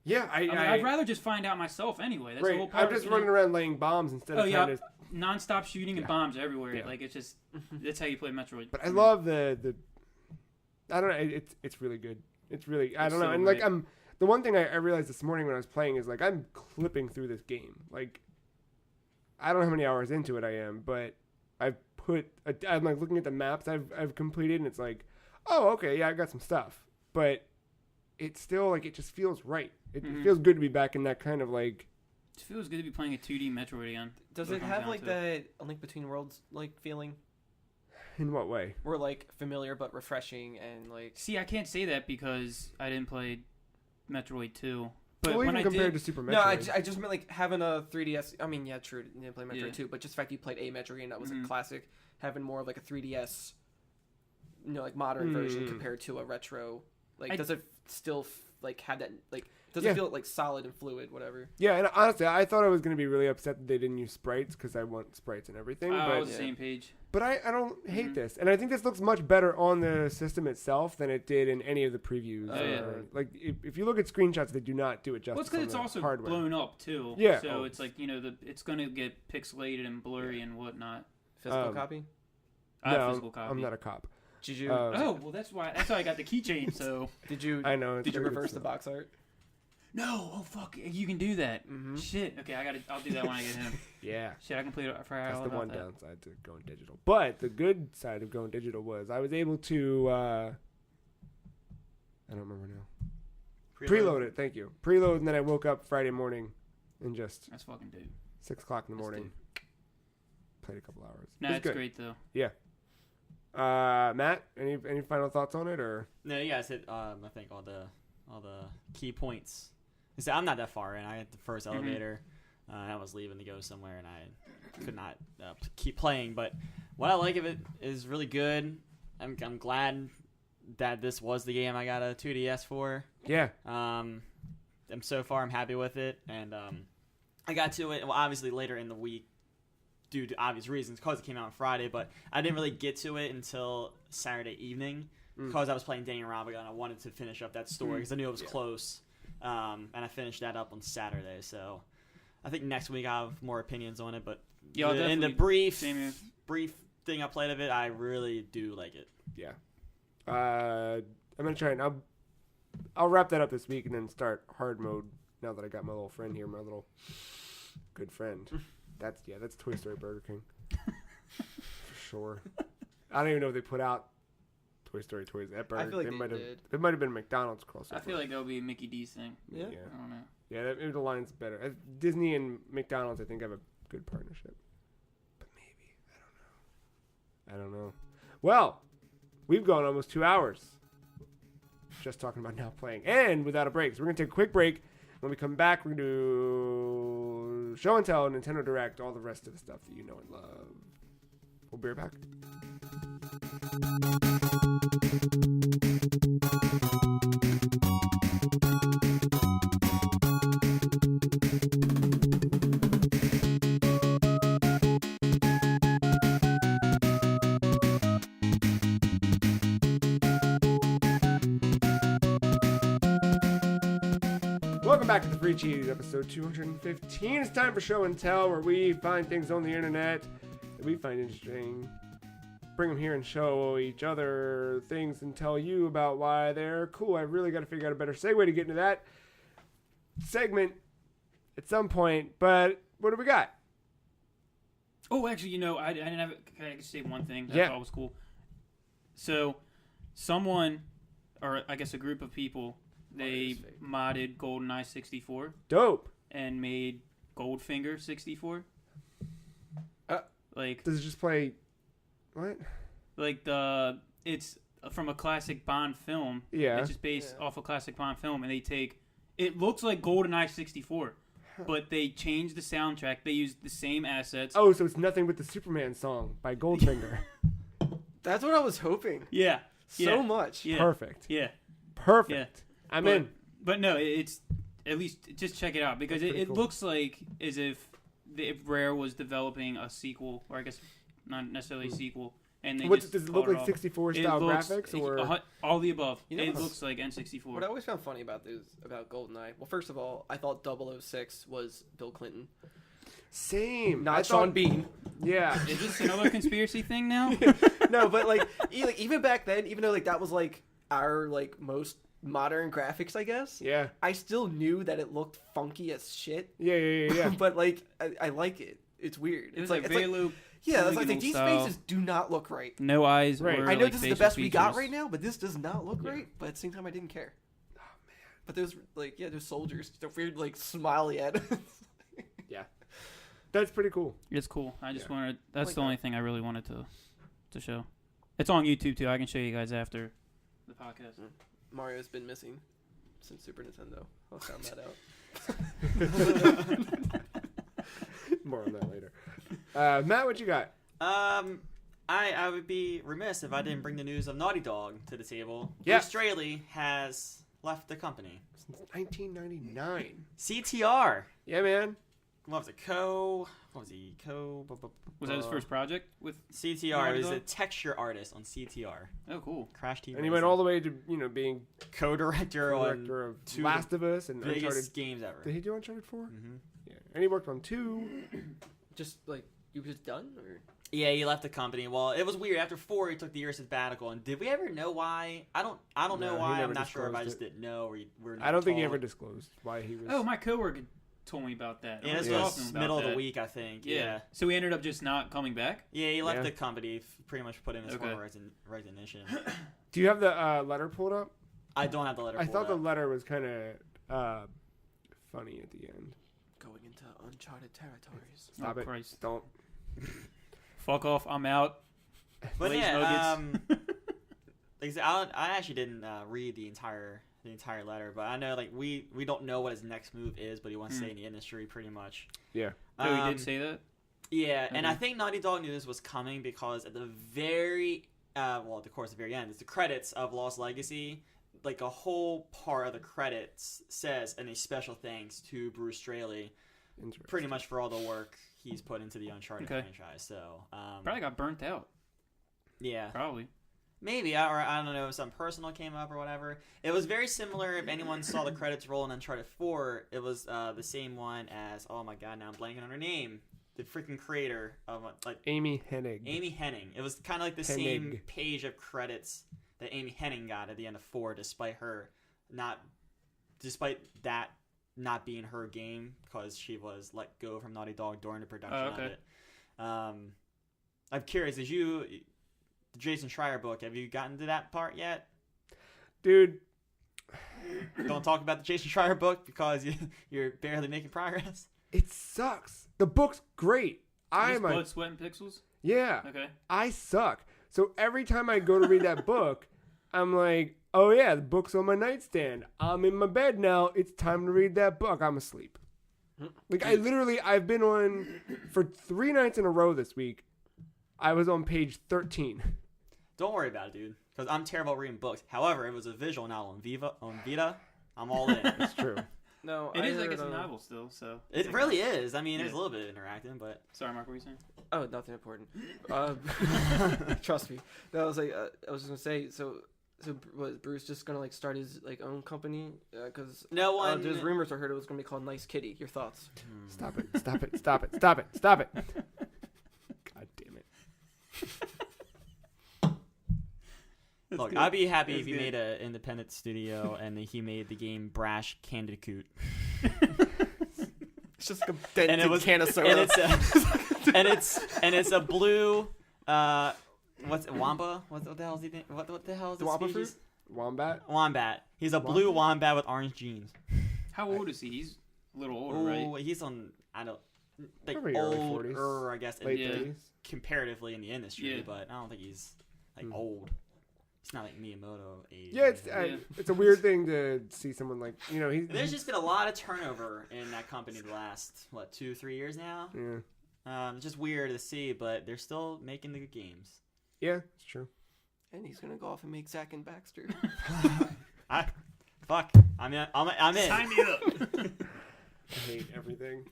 yeah. I'd rather just find out myself anyway. That's the right. whole part. I'm just you know? running around laying bombs instead Oh of yeah, trying to. non-stop shooting and Yeah. bombs everywhere. Yeah. Like it's just that's how you play Metroid. But I love the. I don't know. It's really good. It's really I It's don't know. so And like great. the one thing I realized this morning when I was playing is like I'm clipping through this game. Like I don't know how many hours into it I am, but I'm like looking at the maps I've completed, and it's like, oh okay, yeah, I got some stuff, but it's still like it just feels right. It feels good to be back in that kind of like. It feels good to be playing a 2D Metroid again. Does it have like that A Link Between Worlds like feeling? In what way? We're like familiar but refreshing and like. See, I can't say that because I didn't play Metroid 2. But well, when even I compared did, to Super Metroid. No, I just meant like having a 3DS. I mean, yeah, true. You didn't play Metroid 2, but just the fact you played a Metroid and that was a classic, having more of like a 3DS, like modern version compared to a retro. Like, does it still like have that like? Does it feel like solid and fluid, whatever? Yeah, and honestly, I thought I was going to be really upset that they didn't use sprites because I want sprites and everything. I but was the same page. But I don't hate this. And I think this looks much better on the system itself than it did in any of the previews. Like, if you look at screenshots, they do not do it justice. Well, it's because it's also hardware. blown up, too. Yeah. So it's like, it's going to get pixelated and blurry and whatnot. Physical copy? Physical copy. I'm not a cop. Did you? Well, that's why I got the keychain, so. Did you? I know. Did you reverse the box art? No, oh fuck, you can do that. Shit, okay, I'll do that when I get him. Yeah. Shit, I completely forgot all That's the one about that. downside to going digital. But the good side of going digital was I was able to, I don't remember now. Preload it, thank you. Preload, and then I woke up Friday morning and just. That's fucking dude. 6 o'clock in the morning. Played a couple hours. Nah, it's great though. Yeah. Matt, any final thoughts on it or? No, you guys hit I think all the key points. So I'm not that far in. I had the first elevator. I was leaving to go somewhere, and I could not keep playing. But what I like of it is really good. I'm glad that this was the game I got a 2DS for. Yeah. I'm happy with it, and I got to it obviously later in the week due to obvious reasons because it came out on Friday. But I didn't really get to it until Saturday evening. Because I was playing Danganronpa and I wanted to finish up that story because I knew it was close. And I finished that up on Saturday. So I think next week I'll have more opinions on it. But in the brief thing I played of it, I really do like it. Yeah. I'm going to try and I'll wrap that up this week and then start hard mode now that I got my little friend here, my little good friend. That's Toy Story Burger King. For sure. I don't even know if they put out Toy Story toys at Burger. I feel like they did. It might have been McDonald's crossover. I feel like that'll be a Mickey D's thing. Yeah. I don't know. Yeah, maybe the line's better. Disney and McDonald's, I think, have a good partnership. But maybe. I don't know. Well, we've gone almost 2 hours just talking about now playing and without a break. So we're going to take a quick break. When we come back, we're going to do show and tell, Nintendo Direct, all the rest of the stuff that you know and love. We'll be right back. Welcome back to the Free Cheese, episode 215. It's time for show and tell, where we find things on the internet that we find interesting, bring them here and show each other things and tell you about why they're cool. I really got to figure out a better segue to get into that segment at some point, but what do we got? Oh, actually, I didn't have it. Can I just say one thing that I thought was cool? So, someone, or I guess a group of people, they modded GoldenEye 64. Dope. And made Goldfinger 64. Does it just play... What? Like, it's from a classic Bond film. Yeah. It's just based off a classic Bond film, and they take... It looks like GoldenEye 64, but they changed the soundtrack. They used the same assets. Oh, so it's nothing but the Superman song by Goldfinger. That's what I was hoping. Yeah. So much. Yeah. Perfect. Yeah. Perfect. Yeah. I'm in. But no, it's... At least just check it out, because it cool. looks like as if Rare was developing a sequel, or I guess not necessarily a sequel. And they does it look like 64 style looks, graphics or all the above? You know it looks like N64. What I always found funny about GoldenEye. Well, first of all, I thought 006 was Bill Clinton, same, not Sean Bean. Yeah, is this another conspiracy thing now? No, but even back then, even though that was our most modern graphics, I guess. Yeah. I still knew that it looked funky as shit. Yeah. But I like it. It's weird. It was like very low. Yeah, it's these faces do not look right. No eyes. Right. Or I know like this is the best features. we got right now, but this does not look right. But at the same time, I didn't care. Oh man, But there's there's soldiers. They're weird, smiley at us. Yeah, that's pretty cool. It's cool. I just wanted. That's like the only thing I really wanted to show. It's on YouTube too. I can show you guys after the podcast. Mario's been missing since Super Nintendo. I'll sound that out. More on that later. Matt, what you got? I would be remiss if I didn't bring the news of Naughty Dog to the table. Yeah. Bruce Straley has left the company. Since 1999. CTR. Yeah, man. What was it? What was he? Was that his first project with CTR? Naughty He was a Dog? texture artist on CTR. Oh, cool. Crash Team And he went all the way to being co-director on of two Last of Us and biggest Uncharted. games ever. Did he do Uncharted 4? Mm-hmm. Yeah, and he worked on 2. Just you was done, or Yeah, he left the company. Well, it was weird. After 4, he took the year sabbatical. And did we ever know why? I don't know No, he why. never I'm not sure if I disclosed just didn't know or we're not I don't think he told. ever disclosed why he was. Oh, my coworker told me about that. Yeah, I this was was talking about middle of the that. week, I think. Yeah. Yeah. So he ended up just not coming back. Yeah, he left Yeah. the company. Pretty much put in his Okay. formal resignation. Do you have the letter pulled up? I don't have the letter. I pulled thought the up. letter was kind of funny at the end. going into uncharted territories. Stop Oh, it. Christ. Don't. Fuck off. I'm out. But Blaze yeah, nuggets. like I said, I actually didn't read the entire letter, but I know we don't know what his next move is, but he wants to stay in the industry pretty much. Yeah. Oh, he did say that? Yeah, and I Okay. think Naughty Dog knew this was coming because at the very at the very end, it's the credits of Lost Legacy. Like a whole part of the credits says, and a special thanks to Bruce Straley, Interesting. pretty much for all the work he's put into the Uncharted franchise. So Probably got burnt out. yeah, Probably. maybe, or I don't know, if something personal came up or whatever. It was very similar. If anyone saw the credits roll in Uncharted 4, it was the same one as, oh my god, now I'm blanking on her name. The freaking creator of Amy Hennig. Amy Hennig. It was kind of like the same page of credits that Amy Hennig got at the end of 4, despite that not being her game because she was let go from Naughty Dog during the production of it. I'm curious, the Jason Schreier book, have you gotten to that part yet? Dude, Don't talk about the Jason Schreier book because you're barely making progress. it sucks. The book's great. Just Blood, Sweat, and Pixels? Yeah. Okay. I suck. So every time I go to read that book, I'm like, oh yeah, the book's on my nightstand. I'm in my bed now. It's time to read that book. I'm asleep. Like I've been on for 3 nights in a row this week. I was on page 13. Don't worry about it, dude, because I'm terrible at reading books. However, it was a visual novel on Vita. I'm all in. It's true. No, It is like heard, it's a novel still, so. It really is. I mean, there's a little bit of interacting, but Sorry, Mark, what were you saying? Oh, nothing important. Trust me. No, I was just gonna say. So was Bruce just gonna start his own company? Because no one. there's rumors I heard it was gonna be called Nice Kitty. Your thoughts? Stop it. Stop it. Stop it. Stop it. Stop it. God damn it. Look, I'd be happy if he made an independent studio and he made the game Brash Candicoot. It's just like a dented And it was- can of soda. And it's and it's a blue what's it, Wamba? What the hell is he? What the hell is The this Wamba species? Wombat? Wombat. He's a blue wombat with orange jeans. How old is he? He's a little older, Oh, right? he's on. I don't. Like Probably early older, 40s. I guess, Late Yeah. 30s? comparatively in the industry, Yeah. but I don't think he's old. He's not like Miyamoto age. Yeah, it's Yeah. it's a weird thing to see someone like, he's... There's just been a lot of turnover in that company the last 2-3 years now. Yeah. It's just weird to see, but they're still making the good games. Yeah, it's true. And he's gonna go off and make Zack and Baxter. Fuck, I'm in. Sign me up. I hate everything.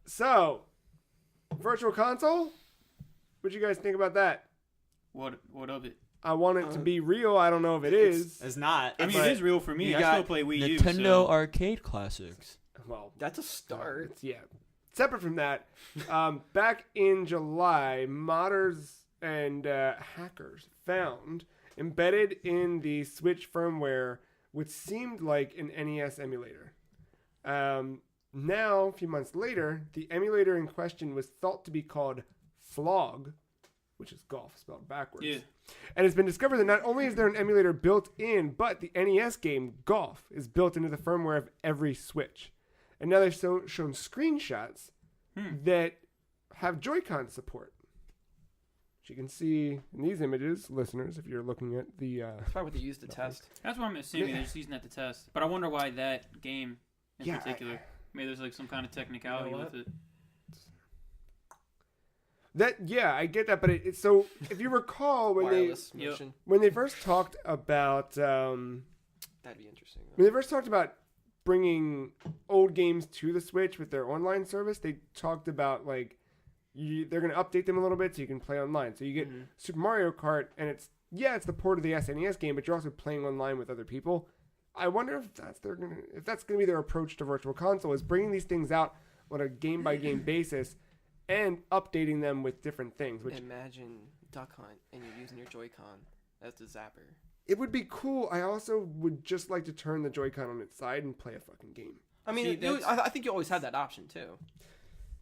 So, Virtual Console? What'd you guys think about that? What of it? I want it to be real. I don't know if it is. It's not. I mean, But it is real for me. you I got still play Wii U. Nintendo So. arcade classics. Well, That's a start. yeah. Separate from that, back in July, modders and hackers found embedded in the Switch firmware what seemed like an NES emulator. Now, a few months later, the emulator in question was thought to be called Flog, which is golf spelled backwards. Yeah. And it's been discovered that not only is there an emulator built in, but the NES game Golf is built into the firmware of every Switch. And now they've shown screenshots that have Joy-Con support. Which you can see in these images, listeners, if you're looking at the... That's probably what they used to test. That's what I'm assuming. They're just using that to test. But I wonder why that game in particular. Maybe there's like some kind of technicality with it. I get that, but it's so if you recall when they first talked about that'd be interesting. When they first talked about bringing old games to the Switch with their online service, they talked about like they're going to update them a little bit so you can play online. So you get Super Mario Kart, and it's the port of the SNES game, but you're also playing online with other people. I wonder if that's going to be their approach to Virtual Console, is bringing these things out on a game by game basis and updating them with different things. Which imagine Duck Hunt and you're using your Joy-Con as the zapper. It would be cool. I also would just like to turn the Joy-Con on its side and play a fucking game. I mean, I think you always had that option too.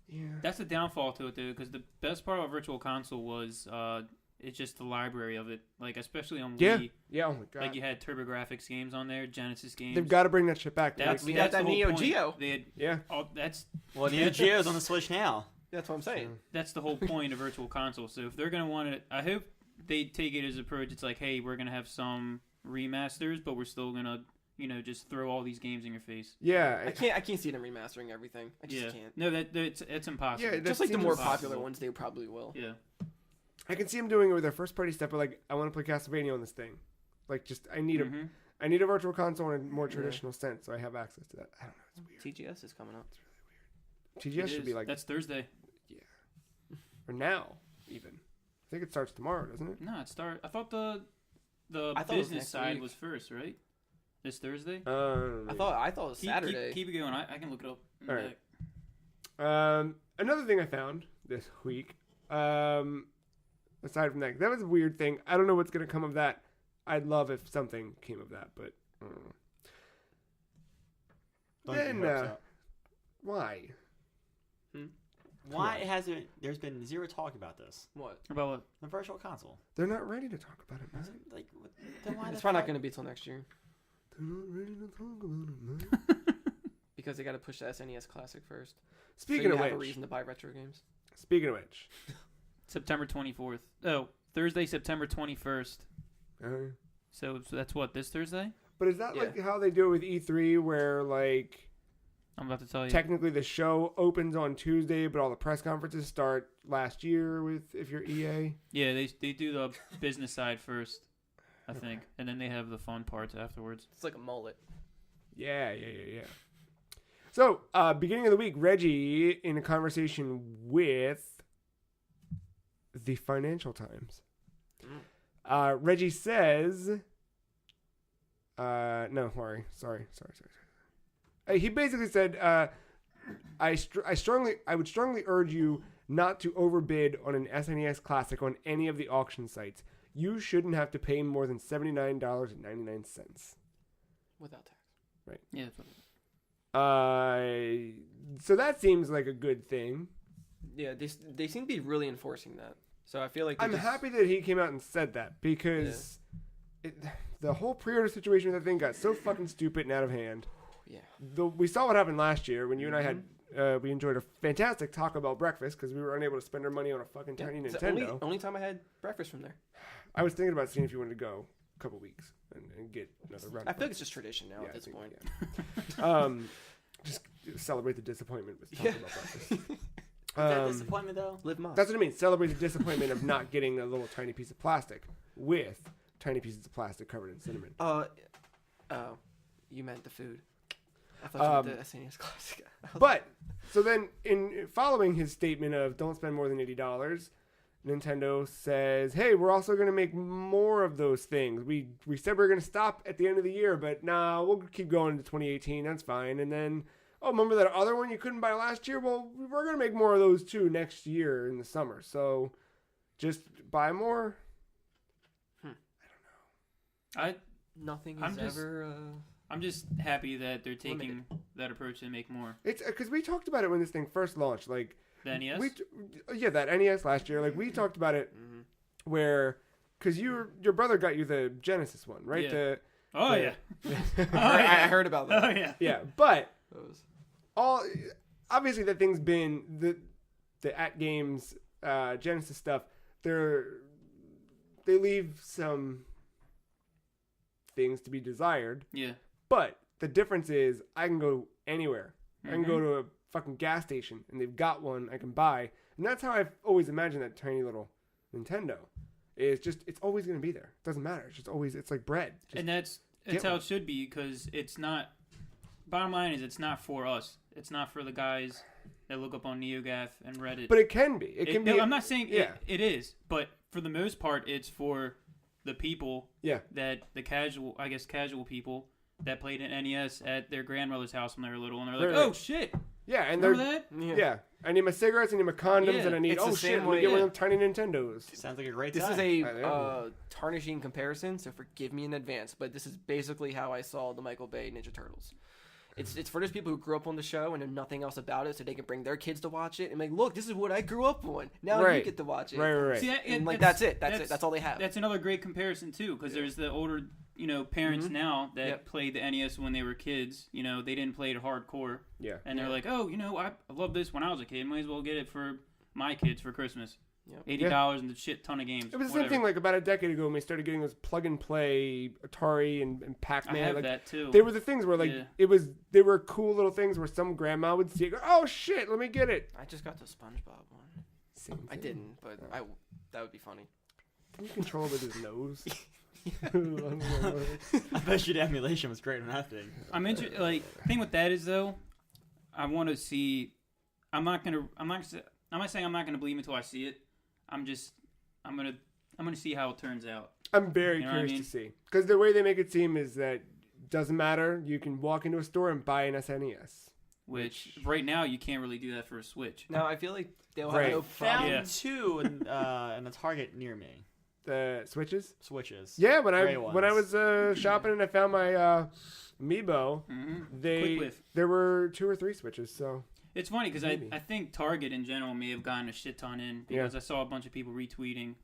Yeah, that's the downfall to it, dude. Because the best part of Virtual Console was it's just the library of it. Like especially on Wii. Yeah. Oh my god. Like you had TurboGrafx games on there, Genesis games. They've got to bring that shit back. We had that Neo Geo. Neo Geo's on the Switch now. That's what I'm saying. That's the whole point of Virtual Console. So if they're going to want it, I hope they take it as approach. It's like, hey, we're going to have some remasters, but we're still going to, just throw all these games in your face. Yeah. I can't see them remastering everything. I just can't. No, it's impossible. Yeah, just like the more popular ones, they probably will. Yeah. I can see them doing it with their first party stuff, but like, I want to play Castlevania on this thing. Like, just, I need a Virtual Console in a more traditional sense, so I have access to that. I don't know. It's weird. TGS is coming up. It's really weird. TGS should be like... That's Thursday. Or now, even. I think it starts tomorrow, doesn't it? No, I thought the business side was first, right? This Thursday? I thought it was Saturday. Keep it going. I can look it up. All right. Another thing I found this week, aside from that was a weird thing. I don't know what's going to come of that. I'd love if something came of that, but I don't know. Then, why? Why hasn't there's been zero talk about this? What? About what? The Virtual Console. They're not ready to talk about it, man. Like, then why it's probably not going to be till next year. They're not ready to talk about it, man. Because they got to push the SNES Classic first. Speaking of which, have a reason to buy retro games. Speaking of which, September 24th. Oh, Thursday, September 21st. So that's what, this Thursday? But is that like how they do it with E3, where like I'm about to tell you. Technically, the show opens on Tuesday, but all the press conferences start last year if you're EA. Yeah, they do the business side first, I think, and then they have the fun parts afterwards. It's like a mullet. Yeah. So, beginning of the week, Reggie, in a conversation with the Financial Times, Reggie says, no, sorry. He basically said, I would strongly urge you not to overbid on an SNES Classic on any of the auction sites. You shouldn't have to pay more than $79.99. Without tax. Right. Yeah. That's what so that seems like a good thing. Yeah, they seem to be really enforcing that. So I feel like I'm happy that he came out and said that, because the whole pre-order situation with that thing got so fucking stupid and out of hand. Yeah. We saw what happened last year when you and I had we enjoyed a fantastic Taco Bell breakfast because we were unable to spend our money on a fucking tiny Nintendo. Only time I had breakfast from there. I was thinking about seeing if you wanted to go a couple weeks and get another run. I feel like it's just tradition now at this point. Yeah. Just celebrate the disappointment with Taco Bell breakfast. Is that disappointment though? Live Moss. That's what I mean. Celebrate the disappointment of not getting a little tiny piece of plastic with tiny pieces of plastic covered in cinnamon. Oh, you meant the food. I thought you meant the SNES Classic. But so then, in following his statement of don't spend more than $80, Nintendo says, "Hey, we're also going to make more of those things. We said we are going to stop at the end of the year, but nah, we'll keep going into 2018. That's fine." And then, oh, remember that other one you couldn't buy last year? Well, we're going to make more of those too next year in the summer. So just buy more. I don't know. Nothing is ever. I'm just happy that they're taking that approach to make more. It's because we talked about it when this thing first launched. Like, The NES? That NES last year. Like, we talked about it where, because your brother got you the Genesis one, right? Yeah. I heard about that. Oh, yeah. Yeah, but obviously that thing's been the At Games Genesis stuff. They leave some things to be desired. Yeah. But the difference is I can go anywhere. I can go to a fucking gas station and they've got one I can buy. And that's how I've always imagined that tiny little Nintendo. It's always going to be there. It doesn't matter. It's like bread. And that's how it should be, because it's not, bottom line is it's not for us. It's not for the guys that look up on NeoGAF and Reddit. But it can be. It can be. No, I'm not saying it is, but for the most part, it's for the people that the casual people that played an NES at their grandmother's house when they were little, and they're like, oh shit. Yeah, and remember they're that? Yeah. I need my cigarettes, I need my condoms, and I need let me get one of them tiny Nintendos. Sounds like a great This time. is a tarnishing comparison, so forgive me in advance, but this is basically how I saw the Michael Bay Ninja Turtles. It's for those people who grew up on the show and know nothing else about it, so they can bring their kids to watch it and be like, look, this is what I grew up on. Now you get to watch it. Right. See, and that's it. That's all they have. That's another great comparison too, because there's the older, parents now that played the NES when they were kids. They didn't play it hardcore. Yeah. And they're like, oh, I love this when I was a kid. Might as well get it for my kids for Christmas. $80 and a shit ton of games. It was the same thing like about a decade ago when we started getting those plug and play Atari and Pac-Man. I have that too. They were the things where they were cool little things where some grandma would see it, go, oh shit, let me get it. I just got the SpongeBob one. Same thing. I didn't, but that would be funny. Can you control it with his nose? I bet you the emulation was great on that thing. I'm interested. Like, the thing with that is though, I want to see. I'm not saying I'm not gonna believe until I see it. I'm gonna see how it turns out. I'm very curious to see, because the way they make it seem is that it doesn't matter. You can walk into a store and buy an SNES. Which right now you can't really do that for a Switch. No, I feel like they'll have no problem. Found two in a Target near me. The Switches? Switches. Yeah, when I was shopping and I found my Amiibo, there were 2 or 3 Switches. So it's funny because I think Target in general may have gotten a shit ton in, because I saw a bunch of people retweeting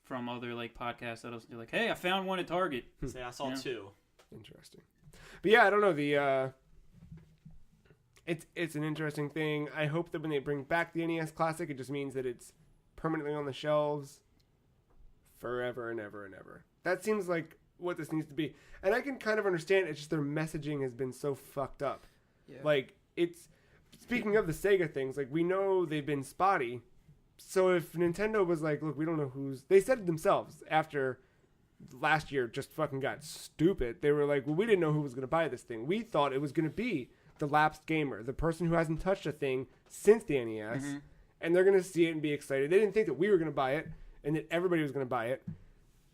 from other like podcasts that they're like, hey, I found one at Target. See, I saw 2. Interesting. But yeah, I don't know. It's an interesting thing. I hope that when they bring back the NES Classic, it just means that it's permanently on the shelves forever and ever and ever. That seems like what this needs to be. And I can kind of understand, it's just their messaging has been so fucked up. Yeah. Like, speaking of the Sega things, like, we know they've been spotty. So if Nintendo was like, look, we don't know they said it themselves after last year just fucking got stupid. They were like, well, we didn't know who was going to buy this thing. We thought it was going to be the lapsed gamer, the person who hasn't touched a thing since the NES, and they're going to see it and be excited. They didn't think that we were going to buy it and that everybody was going to buy it.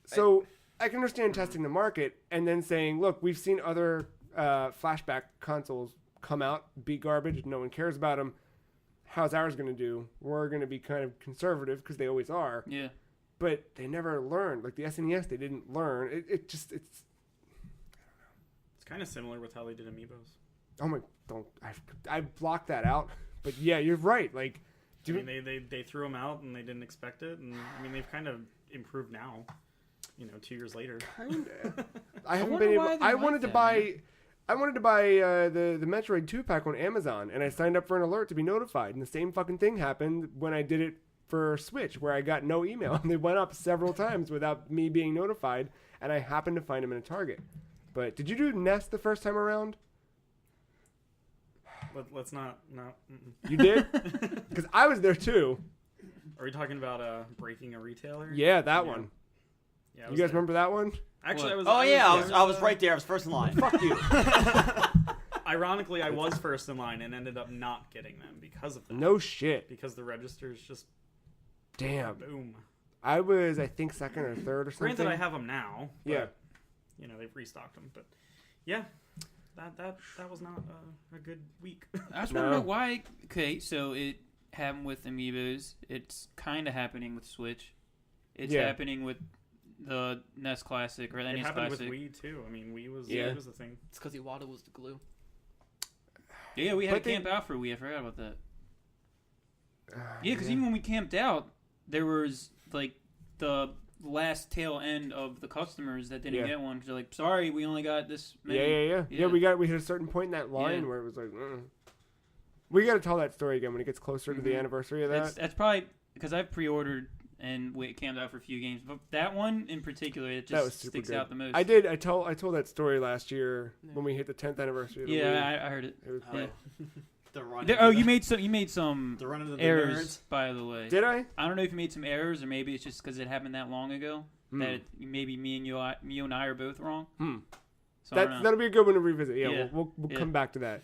So I can understand testing the market and then saying, look, we've seen other flashback consoles come out, be garbage, no one cares about them. How's ours going to do? We're going to be kind of conservative because they always are. Yeah. But they never learned. Like the SNES, they didn't learn. It's I don't know. It's kind of similar with how they did Amiibos. Oh my, I blocked that out. But yeah, you're right. Like, they threw them out and they didn't expect it, and I mean they've kind of improved now. 2 years later. Kinda. I haven't been able. I wanted to buy the Metroid 2-pack on Amazon, and I signed up for an alert to be notified. And the same fucking thing happened when I did it for Switch, where I got no email, and they went up several times without me being notified. And I happened to find them in a Target. But did you do Nest the first time around? Let's not. No. You did? Because I was there too. Are we talking about breaking a retailer? Yeah, that one. Yeah, you guys remember that one? Actually, I was right there. I was first in line. Fuck you. Ironically, I was first in line and ended up not getting them because of that. No shit. Because the registers just. Damn. Boom. I was, I think, second or third or something. Granted, I have them now. But, yeah. They've restocked them, but yeah. That was not a good week. I just want to know why. Okay, so it happened with Amiibos. It's kind of happening with Switch. It's happening with the NES Classic or the NES Classic. It happened with Wii too. I mean, Wii was the thing. It's because Iwata was the glue. Yeah, we had to camp out for Wii. I forgot about that. Yeah, because even when we camped out, there was like the last tail end of the customers that didn't get one because they're like, sorry, we only got this many. Yeah. We hit a certain point in that line where it was like, we got to tell that story again when it gets closer to the anniversary of that. That's probably because I've pre-ordered and camped out for a few games, but that one in particular, it just sticks out the most. I did. I told that story last year when we hit the 10th anniversary. Of the Wii. I heard it. It was The run. You made some the run of the errors, nerds. by the way. Did I? I don't know if you made some errors, or maybe it's just because it happened that long ago that maybe me and I are both wrong. So that'll be a good one to revisit. Yeah. We'll come back to that.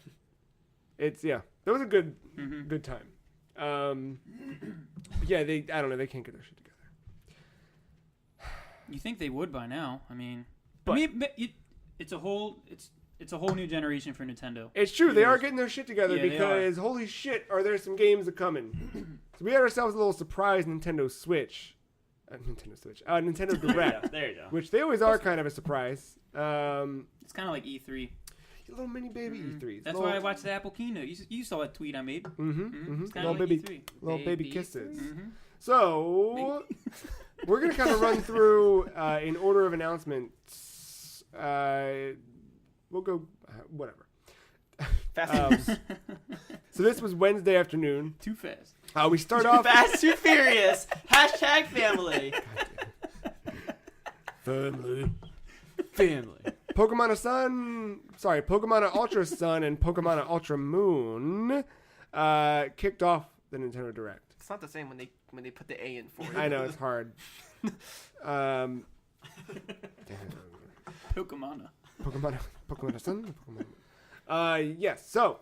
That was a good time. I don't know. They can't get their shit together. You think they would by now? I mean, But- it's a whole new generation for Nintendo. It's true. They are getting their shit together Yeah, they because holy shit, are there some games that coming? So we had ourselves a little surprise Nintendo Direct. There you go. Which they always are kind of a surprise. It's kind of like E3. Little mini baby E3s. That's why I watched the Apple keynote. You saw that tweet I made. It's kind Little of like baby, E3. little baby kisses. Mm-hmm. So we're gonna kind of run through in order of announcements. We'll go whatever. Fast. So this was Wednesday afternoon. Too fast. We start Too off fast, too furious. Hashtag family. Family. Pokemon Ultra Sun and Pokemon Ultra Moon kicked off the Nintendo Direct. It's not the same when they put the A in for it. I know it's hard. Pokemon Sun. Yes. So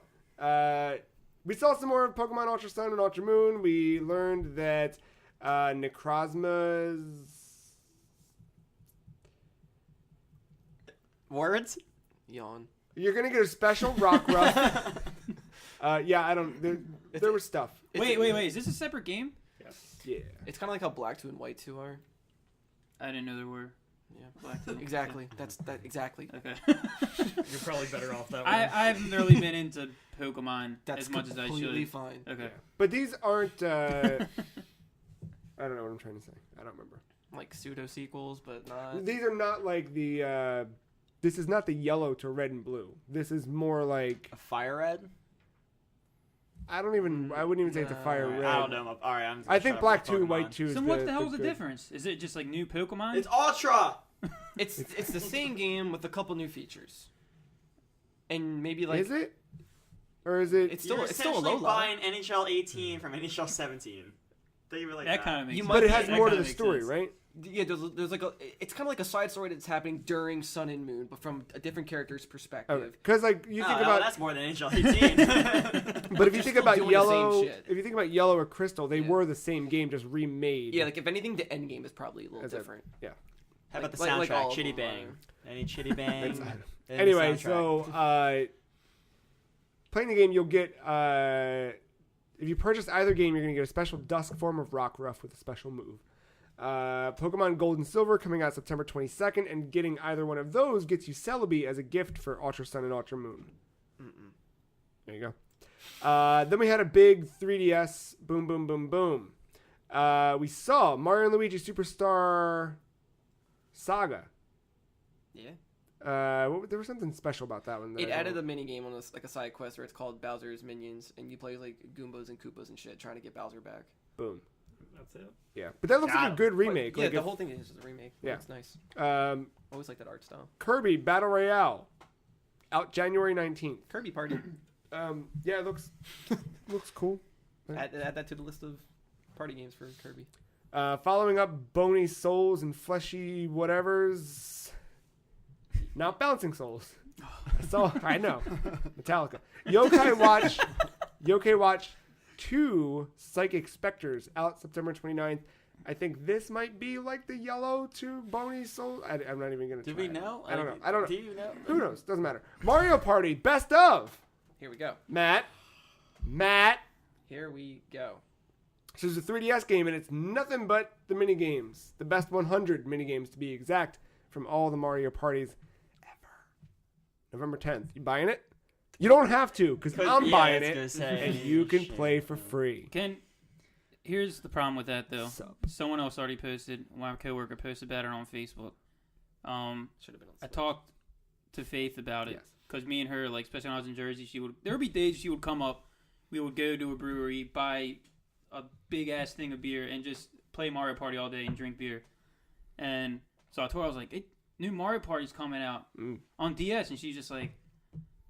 we saw some more of Pokemon Ultra Sun and Ultra Moon. We learned that Necrozma's Words? Yawn. You're gonna get a special Rockruff. I don't. There was stuff. Wait. Is this a separate game? Yes. Yeah. It's kind of like how Black 2 and White 2 are. I didn't know there were. Yeah. Black 2. Exactly. That's exactly. Okay. You're probably better off that way. I haven't really been into Pokemon That's as much as I completely should. fine. Okay. But these aren't. I don't know what I'm trying to say. I don't remember. Like pseudo sequels, but not. These are not like the. This is not the yellow to red and blue. This is more like A fire red? I wouldn't even say it's a fire red. I don't know. All right, I think Black 2 and White 2 is So what the hell is the good. difference? Is it just like new Pokemon? It's Ultra! It's the same game with a couple new features, and maybe like Is it? Or is it? It's still You're it's still a essentially low buying NHL 18 from NHL 17. Think of it like that kind of makes You sense. might but it be- has that more to kinda the makes story, sense. right? Yeah, there's like it's kind of like a side story that's happening during Sun and Moon, but from a different character's perspective. Because like you think about, that's more than NHL 18. but if you think about still doing the same Yellow, shit. if you think about Yellow or Crystal, they Yeah. were the same game, just remade. Yeah, like if anything, the end game is probably a little different. How about the Like soundtrack? all of Chitty them Bang. are. Any Chitty Bang? It's- in the Anyway, soundtrack? so playing the game, you'll get if you purchase either game, you're gonna get a special Dusk form of Rockruff with a special move. Pokemon Gold and Silver coming out September 22nd, and getting either one of those gets you Celebi as a gift for Ultra Sun and Ultra Moon. There you go. Then we had a big 3DS boom, boom, boom, boom. We saw Mario and Luigi Superstar Saga. Yeah. There was something special about that one. It added a mini game on this, like a side quest where it's called Bowser's Minions, and you play like Goombas and Koopas and shit, trying to get Bowser back. Boom. That's it. Yeah, but that looks like a Got good remake. But, yeah, like the whole thing is just a remake. Yeah. It's nice. Always like that art style. Kirby Battle Royale, out January 19th. Kirby Party. Yeah, it looks cool. add that to the list of party games for Kirby. Following up Bony Souls and Fleshy Whatevers. Not Bouncing Souls. I know. Metallica. Yokai Watch 2 Psychic Specters out September 29th. I think this might be like the yellow to Bony Soul. I'm not even going to Do try we it. know? I don't know. Do you know? Who knows? Doesn't matter. Mario Party Best of. Here we go. Matt. Here we go. So there's a 3DS game, and it's nothing but the mini games. The best 100 mini games, to be exact, from all the Mario parties ever. November 10th. You buying it? You don't have to, because I'm buying it, and you can play for free. Here's the problem with that, though. Sup. Someone else already posted. My coworker posted about it on Facebook. Should have been on I Switch. talked to Faith about it Yes. because me and her, like, especially when I was in Jersey, there would be days she would come up. We would go to a brewery, buy a big ass thing of beer, and just play Mario Party all day and drink beer. And so I told her, I was like, hey, new Mario Party's coming out on DS, and she's just like,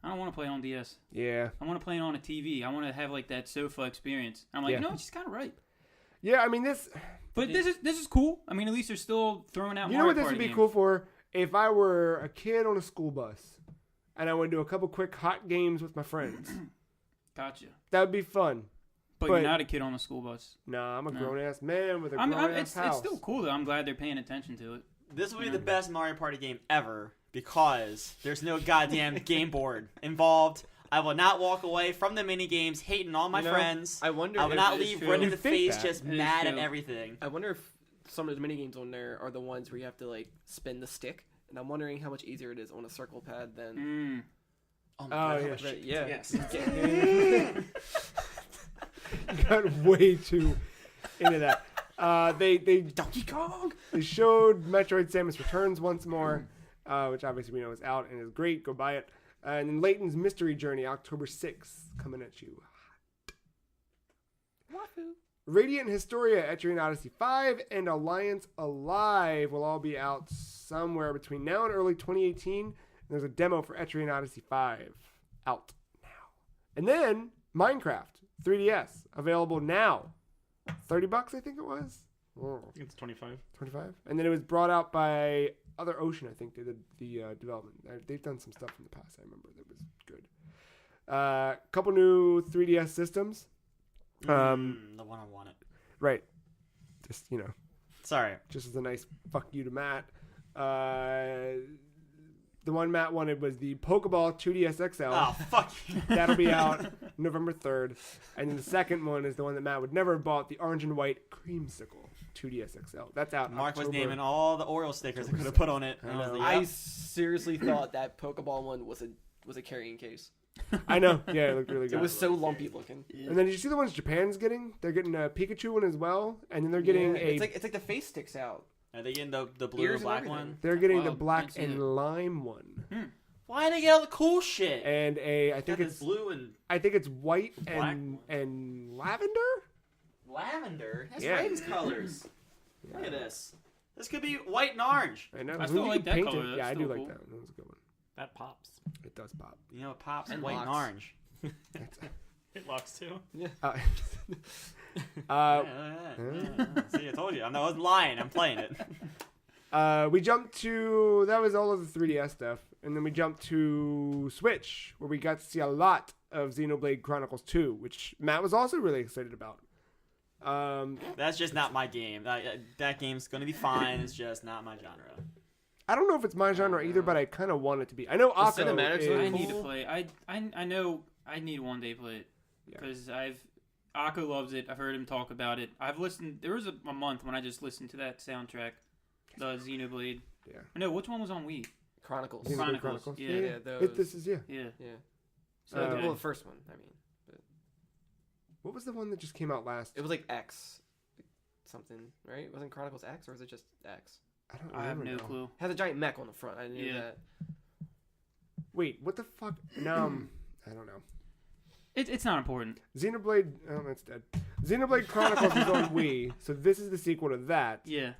I don't want to play it on DS. Yeah. I want to play it on a TV. I want to have like that sofa experience. I'm like, Yeah. no, she's kind of right. Yeah, I mean this. But this is cool. I mean, at least they're still throwing out. You know Mario what this Party would be games. cool for? If I were a kid on a school bus, and I would do a couple quick hot games with my friends. Gotcha. That would be fun. But you're not a kid on the school bus. Nah, I'm a No. grown ass man with a grown ass house. It's still cool though. I'm glad they're paying attention to it. This will be the best Mario Party game ever because there's no goddamn game board involved. I will not walk away from the mini games hating all my friends. I wonder. I will if not it is leave true. red in You the think face, that. just It is mad at true. everything. I wonder if some of those mini games on there are the ones where you have to like spin the stick, and I'm wondering how much easier it is on a circle pad than. Oh Oh, my yeah. gosh. Yeah. Yes. Got way too into that. They Donkey Kong. They showed Metroid Samus Returns once more, which obviously we know is out and is great. Go buy it. And then Layton's Mystery Journey, October 6th, coming at you. Wahoo. Radiant Historia, Etrian Odyssey 5, and Alliance Alive will all be out somewhere between now and early 2018. And there's a demo for Etrian Odyssey 5 out now. And then Minecraft 3DS, available now. $30, I think it was. Oh. I think it's 25. 25, and then it was brought out by Other Ocean. I think they did the development. They've done some stuff in the past. I remember that was good. Couple new 3DS systems. The one I wanted. Right. Just Sorry. just as a nice fuck you to Matt. The one Matt wanted was the Pokeball 2DS XL. Oh, fuck you. That'll be out November 3rd. And then the second one is the one that Matt would never have bought, the Orange and White Creamsicle 2DS XL. That's out Mark was October. naming all the Oreo stickers I could have put on it. I And I was know. like, I yep. seriously thought that Pokeball one was a carrying case. I know. Yeah, it looked really good. It was so lumpy looking. And then did you see the ones Japan's getting? They're getting a Pikachu one as well, and then they're getting Yeah, it's like the face sticks out. Are they getting the blue Ears and and black everything. one? they're getting the Wow, black didn't see and that. lime one, Why did they get all the cool shit? and I think Got it's this blue and white black and one. and lavender. lavender. That's Yeah. Raven's colors. Look at this. This could be white and orange. I know. I still You like could that paint color. it. That's Yeah, I do still like cool. that one. That was a good one. That pops. It does pop. You know, it pops And white and locks. orange. It locks too. Uh, See, I told you. I wasn't lying. I'm playing it. we jumped to that was all of the 3DS stuff, and then we jumped to Switch, where we got to see a lot of Xenoblade Chronicles 2, which Matt was also really excited about. That's just not my game. That game's going to be fine. It's just not my genre. I don't know if it's my genre either, but I kind of want it to be. I know Akko cinematics is, look I need to Cool. play. I know I need to one day play it Yeah. because Akko loves it. I've heard him talk about it. I've listened. There was a month when I just listened to that soundtrack, the Xenoblade. Yeah. No, which one was on Wii? Chronicles. Xenoblade Chronicles, yeah. Yeah, those. This is Yeah. Yeah. So Okay. Well, the first one. I mean, What was the one that just came out last? it was like X, something, right? Wasn't Chronicles X, or was it just X? I don't I have remember no now. clue. It has a giant mech on the front. I knew Yeah. that. Wait, what the fuck? No, I don't know. It's not important. Xenoblade. Oh, that's dead. Xenoblade Chronicles is on Wii, so this is the sequel to that. Yeah.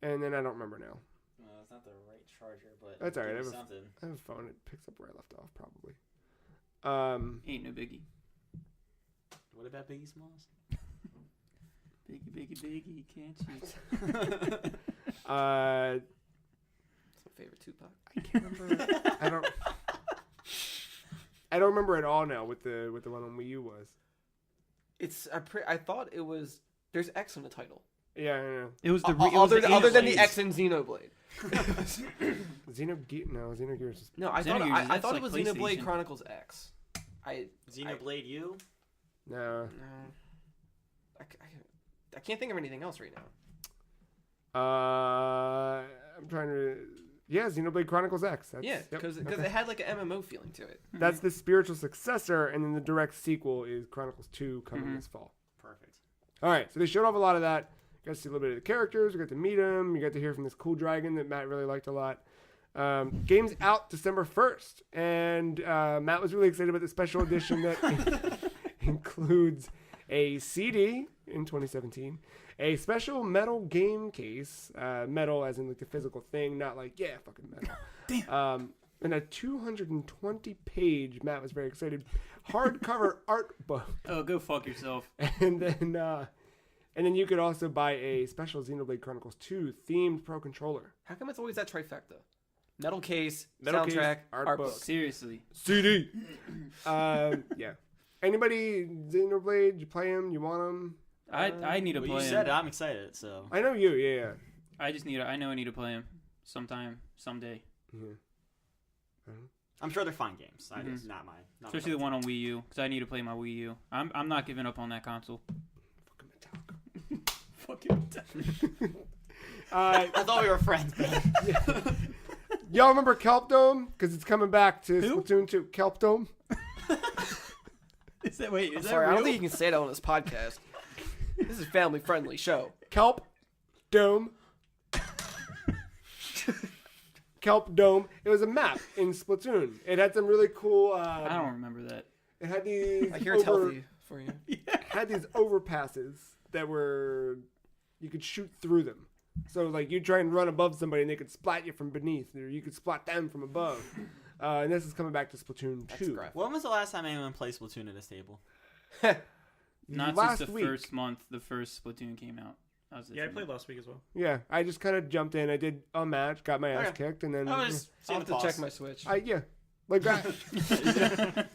And then I don't remember now. Well, it's not the right charger, but That's all right. give I me have something. I have a phone. It picks up where I left off, probably. Ain't no biggie. What about Biggie Smalls? Biggie, can't you? It's my favorite Tupac. I can't remember. I don't remember at all now what the one on Wii U was. It's I thought it was. There's X on the title. Yeah, I know. It was the Other than the Xenoblade. X in Xenoblade. Xenogears. Is, No, I Xenogears, thought that's it like was Xenoblade PlayStation. Chronicles X. Xenoblade U? no. No. I can't think of anything else right now. I'm trying to. Yeah, Xenoblade Chronicles X. That's, Yeah, yep, because okay. it had like an MMO feeling to it. Hmm. That's the spiritual successor, and then the direct sequel is Chronicles 2 coming Mhm. this fall. Perfect. All right, so they showed off a lot of that. You got to see a little bit of the characters. We got to meet them. You got to hear from this cool dragon that Matt really liked a lot. Game's out December 1st, and Matt was really excited about the special edition that includes a CD in 2017, a special metal game case, metal as in like the physical thing, not like, yeah, fucking metal. Damn. And a 220-page, Matt was very excited, hardcover art book. Oh, go fuck yourself. And then you could also buy a special Xenoblade Chronicles 2 themed Pro Controller. How come it's always that trifecta? Metal case, Metal soundtrack, case, art art book. book. Seriously. CD. Yeah. Anybody Xenoblade? You play him? You want him? I need to Well, play you him. said it. I'm excited. So I know you. Yeah. I know I need to play him someday. Yeah. I'm sure they're fine games. Mhm. It's not my. Not Especially the one on Wii U, because I need to play my Wii U. I'm not giving up on that console. Fucking Metallica. I thought we were friends, man. Y'all remember Kelp Dome? Because it's coming back to Who? Splatoon 2. Kelp Dome. Is that I'm Sorry, I don't think you can say that on this podcast. This is a family-friendly show. Kelp Dome. Kelp Dome. It was a map in Splatoon. It had some really cool. I don't remember that. It had these. I hear it's healthy for you. Had these overpasses that were you could shoot through them. So like you try and run above somebody and they could splat you from beneath, or you could splat them from above. And this is coming back to Splatoon 2. graphic. When was the last time anyone played Splatoon at this table? Not Last since the week. first month the first Splatoon came out. Yeah, I played last week as well. Yeah, I just kind of jumped in. I did a match, got my ass Okay. kicked, and then I was I'll seeing have the to check pause. my Switch. like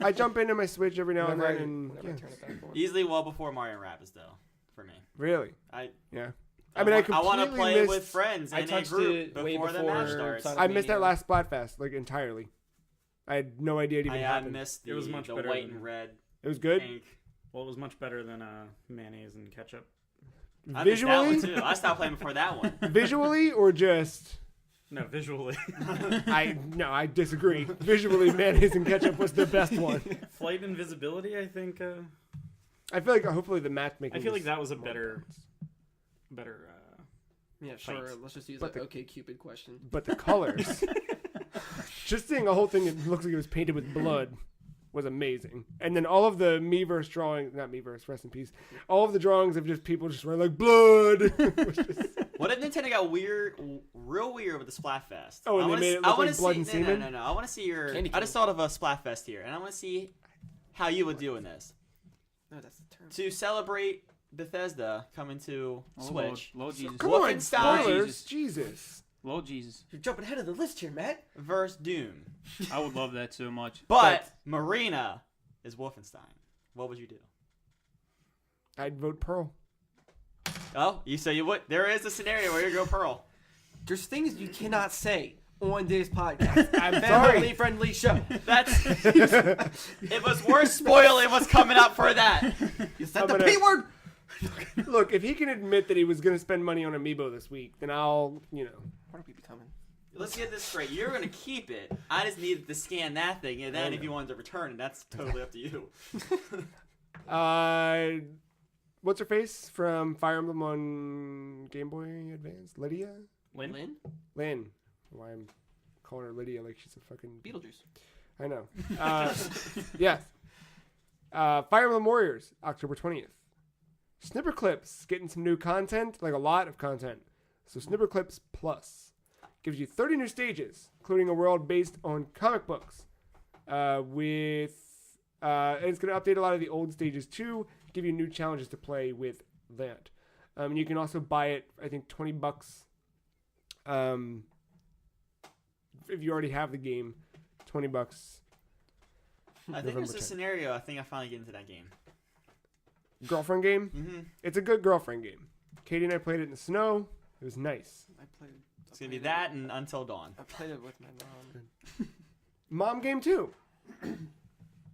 I jump into my Switch every now and Whenever then, and whenever I turn it back on. Easily well before Mario Rabbids, though, for me. really, I yeah. I mean, I want to completely play missed, with friends I in a touched group it way before the match before starts. Sonic I missed that Mania. last Splatfest like entirely. I had no idea it even I happened. missed It was the much the better white than- and red It was good ink. Well, it was much better than mayonnaise and ketchup. I missed that one visually, too. I stopped playing before that one. visually, or just. No, visually. I disagree. Visually, mayonnaise and ketchup was the best one. Flight Invisibility, I think. I feel like hopefully the matchmaking. I feel like that was a more better. Yeah, sure. Fight. Let's just use But that the- OK Cupid question. But the colors, just seeing a whole thing that looks like it was painted with blood, was amazing. And then all of the Miiverse drawings, not Miiverse, rest in peace. All of the drawings of just people just wearing like blood. was just, What if Nintendo got real weird with the Splatfest? Oh, and I they wanna made s- it I look wanna like blood see, and semen? No. I want to see your. Candy I just cane. thought of a Splatfest here, and I want to see how you would do in this No, that's the term. to celebrate Bethesda coming to Oh, Switch. Lord Jesus. come on, Wolfenstein. spoilers, Jesus. Lord Jesus. You're jumping ahead of the list here, Matt. versus Doom, I would love that so much. but Marina is Wolfenstein. What would you do? I'd vote Pearl. Oh, you say you would. There is a scenario where you go Pearl. There's things you cannot say on this podcast. I'm Family sorry. friendly show. That's. It was worth spoiling what's coming up for that. You said I'm the gonna- P word. Look, if he can admit that he was going to spend money on Amiibo this week, then I'll, What are we becoming? Let's get this straight. You're gonna keep it. I just needed to scan that thing, and then if you wanted to return it, that's totally up to you. What's her face from Fire Emblem on Game Boy Advance? Lydia? Lynn? Lynn. Why I'm calling her Lydia like she's a fucking... Beetlejuice. I know. Yes. Fire Emblem Warriors, October 20th. Snipper Clips, getting some new content, like a lot of content. So Snipper Clips Plus gives you 30 new stages, including a world based on comic books. And it's going to update a lot of the old stages too, give you new challenges to play with that. And you can also buy it, I think, $20. If you already have the game, $20. I think November there's a 10th. scenario. I think I finally get into that game. Girlfriend game? Mm-hmm. It's a good girlfriend game. Katie and I played it in the snow. It was nice. I played. It's gonna be that and Until Dawn. I played it with my mom. Mom game too.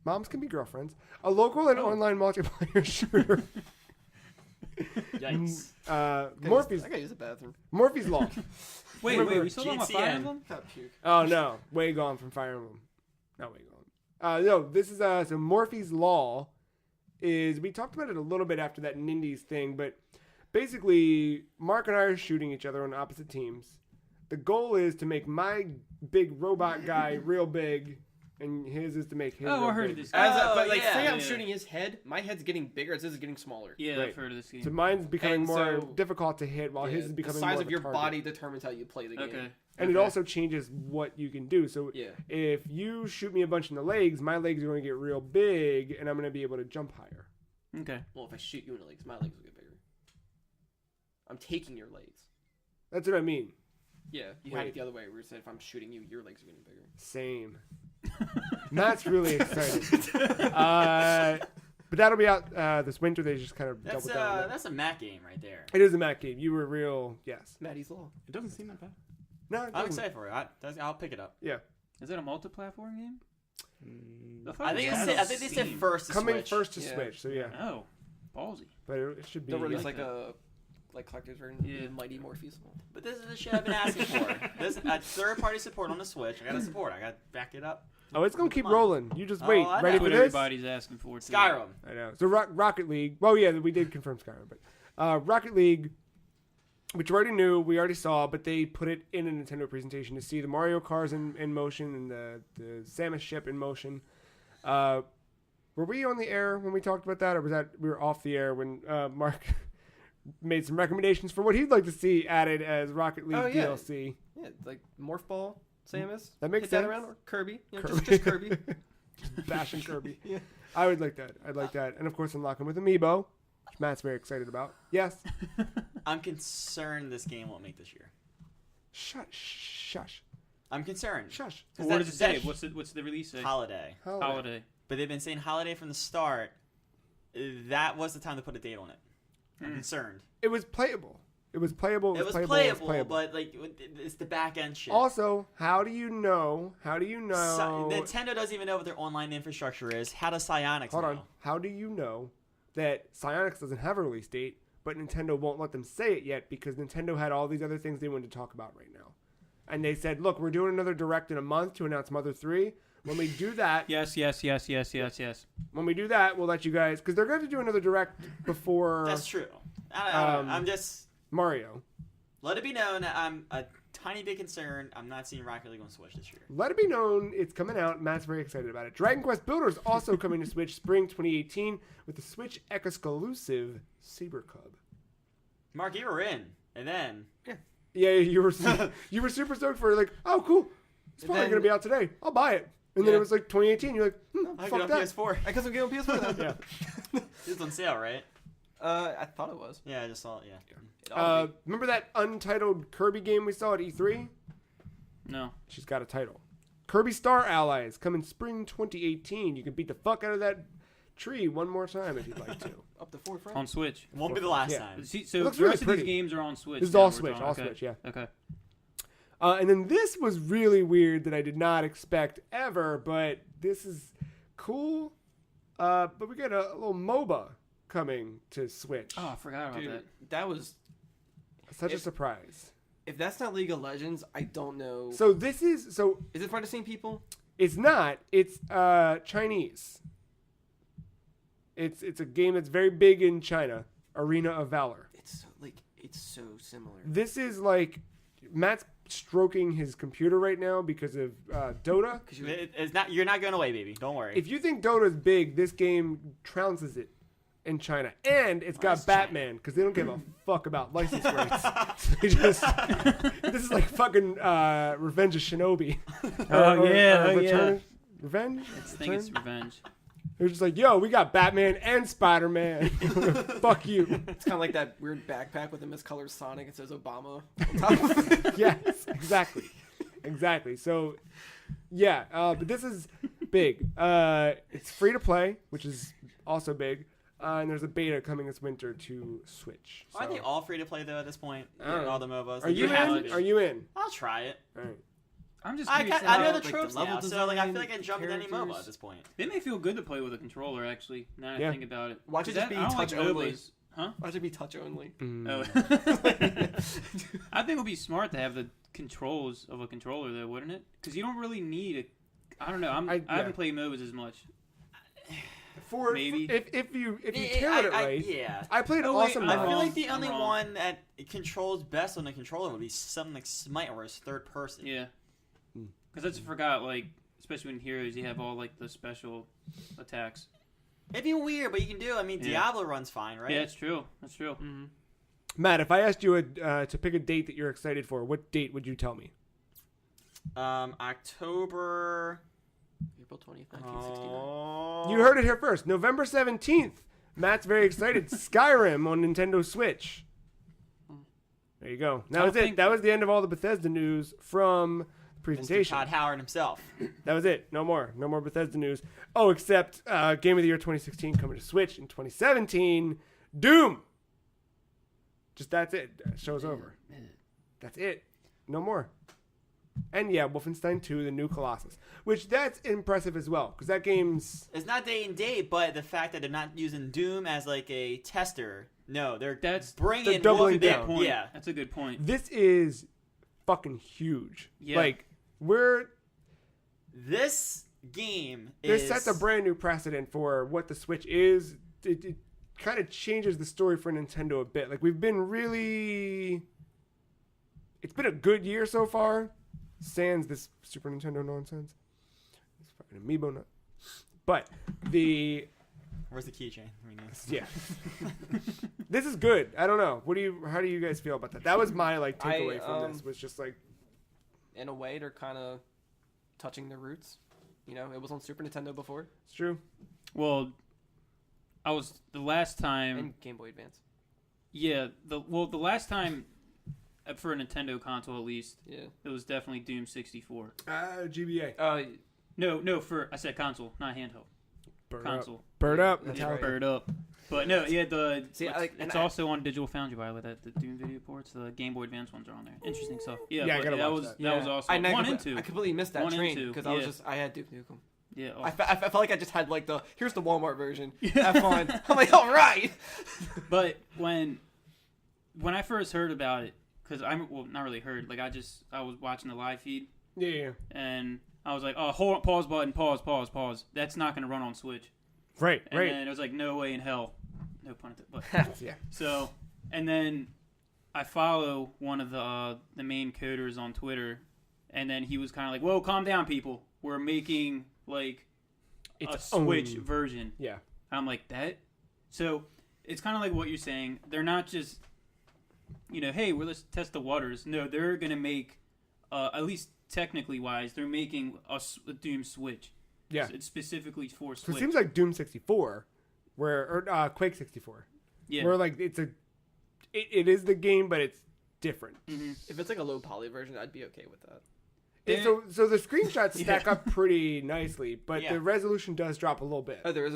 Moms can be girlfriends. A local and online multiplayer shooter. Yikes! Morphe's I gotta use the bathroom. Wait, We still talking about Fire GTN. Emblem? Not puke. Oh no, way gone from Fire Emblem. Not way gone. No, this is so Morphe's Law is we talked about it a little bit after that Nindies thing, but basically Mark and I are shooting each other on opposite teams. The goal is to make my big robot guy real big, and his is to make his real I heard big. of this. But like, yeah. say I'm Yeah. shooting his head, my head's getting bigger, his is getting smaller. Yeah, Right. I've heard of this game. So mine's becoming And more so- difficult to hit, while his is the becoming size more of your a target. body determines how you play the game. Okay. And it Okay. also changes what you can do. So Yeah. if you shoot me a bunch in the legs, my legs are going to get real big, and I'm going to be able to jump higher. Okay. Well, if I shoot you in the legs, my legs will get bigger. I'm taking your legs. That's what I mean. Yeah, you had Wait. it the other way where you said if I'm shooting you, your legs are getting bigger. Same. Matt's really excited. But that'll be out this winter. They just kind of That's double down on that. that's a Mac game right there. It is a Mac game. You were real, yes. Maddie's Law. It doesn't seem that bad. No, it I'm doesn't. excited for it. I'll pick it up. Yeah, Is that a multi-platform game? I think they said Steam. first to coming Switch. first to Yeah. Switch. So yeah, Oh, ballsy. but it should be. They'll release like like a collector's version. Yeah. The Mighty Morpheus. But this is the shit I've been asking for. This third-party support on the Switch. I gotta support. I gotta back it up. Oh, it's gonna keep Come on. rolling. You just Oh, wait. I Ready know. for What this? everybody's asking for. Too. Skyrim. I know. So Rocket League. Well, yeah, we did confirm Skyrim, but Rocket League, which we already knew, we already saw, but they put it in a Nintendo presentation to see the Mario cars in motion and the Samus ship in motion. Were we on the air when we talked about that, or was that we were off the air when Mark made some recommendations for what he'd like to see added as Rocket League Oh, yeah. DLC? Yeah, like Morph Ball, Samus. That makes Hit sense. that around, or Kirby. You know, Kirby. Just Kirby. Bashing Kirby. Yeah. I would like that. I'd like that. And of course, unlock him with Amiibo, which Matt's very excited about. Yes. I'm concerned this game won't make this year. Shush. I'm concerned. Shush. Well, what that- does it say? that- What's the release say? Holiday. Holiday. But they've been saying holiday from the start. That was the time to put a date on it. I'm concerned. It was playable. It was playable. It was playable, but like it's the back end shit. Also, how do you know? Nintendo doesn't even know what their online infrastructure is. How does Psyonix Hold know? on. How do you know that Psyonix doesn't have a release date, but Nintendo won't let them say it yet because Nintendo had all these other things they wanted to talk about right now, and they said, "Look, we're doing another Direct in a month to announce Mother 3. When we do that, Yes. when we do that, we'll let you guys because they're going to do another Direct before That's true. I'm just Mario. let it be known that I'm a tiny bit concerned. I'm not seeing Rocket League on Switch this year. Let it be known it's coming out. Matt's very excited about it. Dragon Quest Builder is also coming to Switch spring 2018 with the Switch exclusive Saber Cub. Mark, you were in, and then Yeah, you were super stoked for like, oh cool, it's probably then- gonna be out today. I'll buy it. And then Yeah. it was like 2018. You're like, I fuck got on that. PS4. I guess I'm getting on PS4 then. Yeah. It's on sale, right? I thought it was. Yeah, I just saw it. Yeah. It ought to be. Remember that untitled Kirby game we saw at E3? No. She's got a title. Kirby Star Allies coming spring 2018. You can beat the fuck out of that tree one more time if you'd like to. Up to 4 frames. On Switch. It won't be the last Yeah. time. See, It so looks the really rest of pretty. these games are on Switch. This is now, all we're Switch, talking. all Okay. Switch, yeah. Okay. And then this was really weird that I did not expect ever, but this is cool. But we got a little MOBA coming to Switch. Oh, I forgot about Dude, that. that was. Such a if- surprise. If that's not League of Legends, I don't know. So this is Is it for the same people? it's not. It's Chinese. It's a game that's very big in China. Arena of Valor. It's so similar. This is like Matt's stroking his computer right now because of Dota. It's not. You're not going away, baby. Don't worry. If you think Dota's big, this game trounces it in China, and it's got Nice Batman because they don't give a fuck about license rights. So they just this is like fucking Revenge of Shinobi. Yeah. Revenge. I think it's Revenge. They're just like, yo, we got Batman and Spider-Man. Fuck you. It's kind of like that weird backpack with the miscolored Sonic. It says Obama on top of it. Yes, exactly. So, yeah, but this is big. It's free to play, which is also big. And there's a beta coming this winter to Switch. So. Aren't they all free to play though at this point? I don't know. All the MOBAs. Are you have to in? be. Are you in? I'll try it. All right. I'm just I curious. know how- the like, the tropes level now, so like I feel design, like I can jump into any characters. MOBA at this point. It may feel good to play with a controller, actually. Now that Yeah. I think about it. Watch it 'Cause just be I don't touch like only. MOBAs. Huh? Why should it be touch only? Oh. I think it would be smart to have the controls of a controller, though, wouldn't it? Because you don't really need a. I don't know. I yeah. haven't played MOBAs as much. maybe. If you tailor it right. Yeah. I played Awesome I Knives. feel like the I'm only wrong. one that controls best on the controller would be something like Smite, where it's third person. Yeah. Because I forgot, like, especially in Heroes, you have all, like, the special attacks. It'd be weird, but you can do it. I mean, Yeah. Diablo runs fine, right? Yeah, that's true. That's true. Mm-hmm. Matt, if I asked you to pick a date that you're excited for, what date would you tell me? October. April 20th, 1969. Oh. You heard it here first. November 17th. Matt's very excited. Skyrim on Nintendo Switch. There you go. That was it. That was the end of all the Bethesda news from the presentation. Todd Howard himself. That was it. No more. No more Bethesda news. Oh, except Game of the Year 2016 coming to Switch in 2017. Doom. Just that's it. Show's over. That's it. No more. And yeah, Wolfenstein 2, the new Colossus. Which that's impressive as well. Because that game's... It's not day and date, but the fact that they're not using Doom as like a tester. No, they're bringing doubling Wolfenstein. down. Point. Yeah. That's a good point. This is fucking huge. Yeah. Like, This game this sets a brand new precedent for what the Switch is. It kind of changes the story for Nintendo a bit. Like, we've been really... It's been a good year so far. Sans this Super Nintendo nonsense. It's fucking amiibo nut. But Where's the keychain? yeah. This is good. I don't know. How do you guys feel about that? That was my like takeaway from this, was just like, In a way, they're kind of touching their roots. You know, it was on Super Nintendo before. it's true. Well, the last time... And Game Boy Advance. Yeah, the last time... For a Nintendo console, at least, Yeah. it was definitely Doom 64. GBA. No, I said console, not handheld. Bird Console. up. Bird up. That's Metallica. right. Bird up. But no, yeah, it's and also on Digital Foundry, by the way, the Doom video ports. The Game Boy Advance ones are on there. Interesting stuff. Yeah, Yeah, I but gotta that watch was that. that was also I 1 and 2. I completely missed that 1 and train 2, because yeah. I had Duke Nukem. Yeah. I felt like I just had like here's the Walmart version. Have fun. I'm like, all right. But when I first heard about it, because not really heard, like I was watching the live feed, Yeah. and I was like, oh, hold on, pause button, pause. That's not going to run on Switch. Right. And then it was like, no way in hell. No pun intended. But Yeah. so, and then I follow one of the main coders on Twitter, and then he was kind of like, whoa, calm down, people. We're making like a Switch version. Yeah. I'm like, that? So it's kind of like what you're saying. They're not just, hey, let's test the waters. No, they're going to make, at least technically wise, they're making a Doom Switch. Yeah. It's specifically for So Switch. it seems like Doom 64, or Quake 64. Yeah. Where like it is the game, but it's different. Mm-hmm. If it's like a low poly version, I'd be okay with that. And so the screenshots stack up pretty nicely, but Yeah. the resolution does drop a little bit. Oh, there's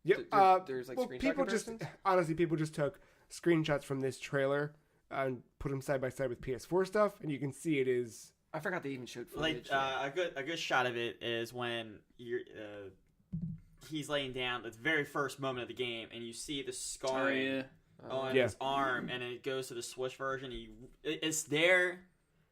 Yep. there's like Well, screenshot people just comparisons? people just took screenshots from this trailer and put them side by side with PS4 stuff, and you can see it is. I forgot they even showed Like footage. a good shot of it is when he's laying down at the very first moment of the game, and you see the scarring on Yeah. his arm, and it goes to the Switch version. It's there,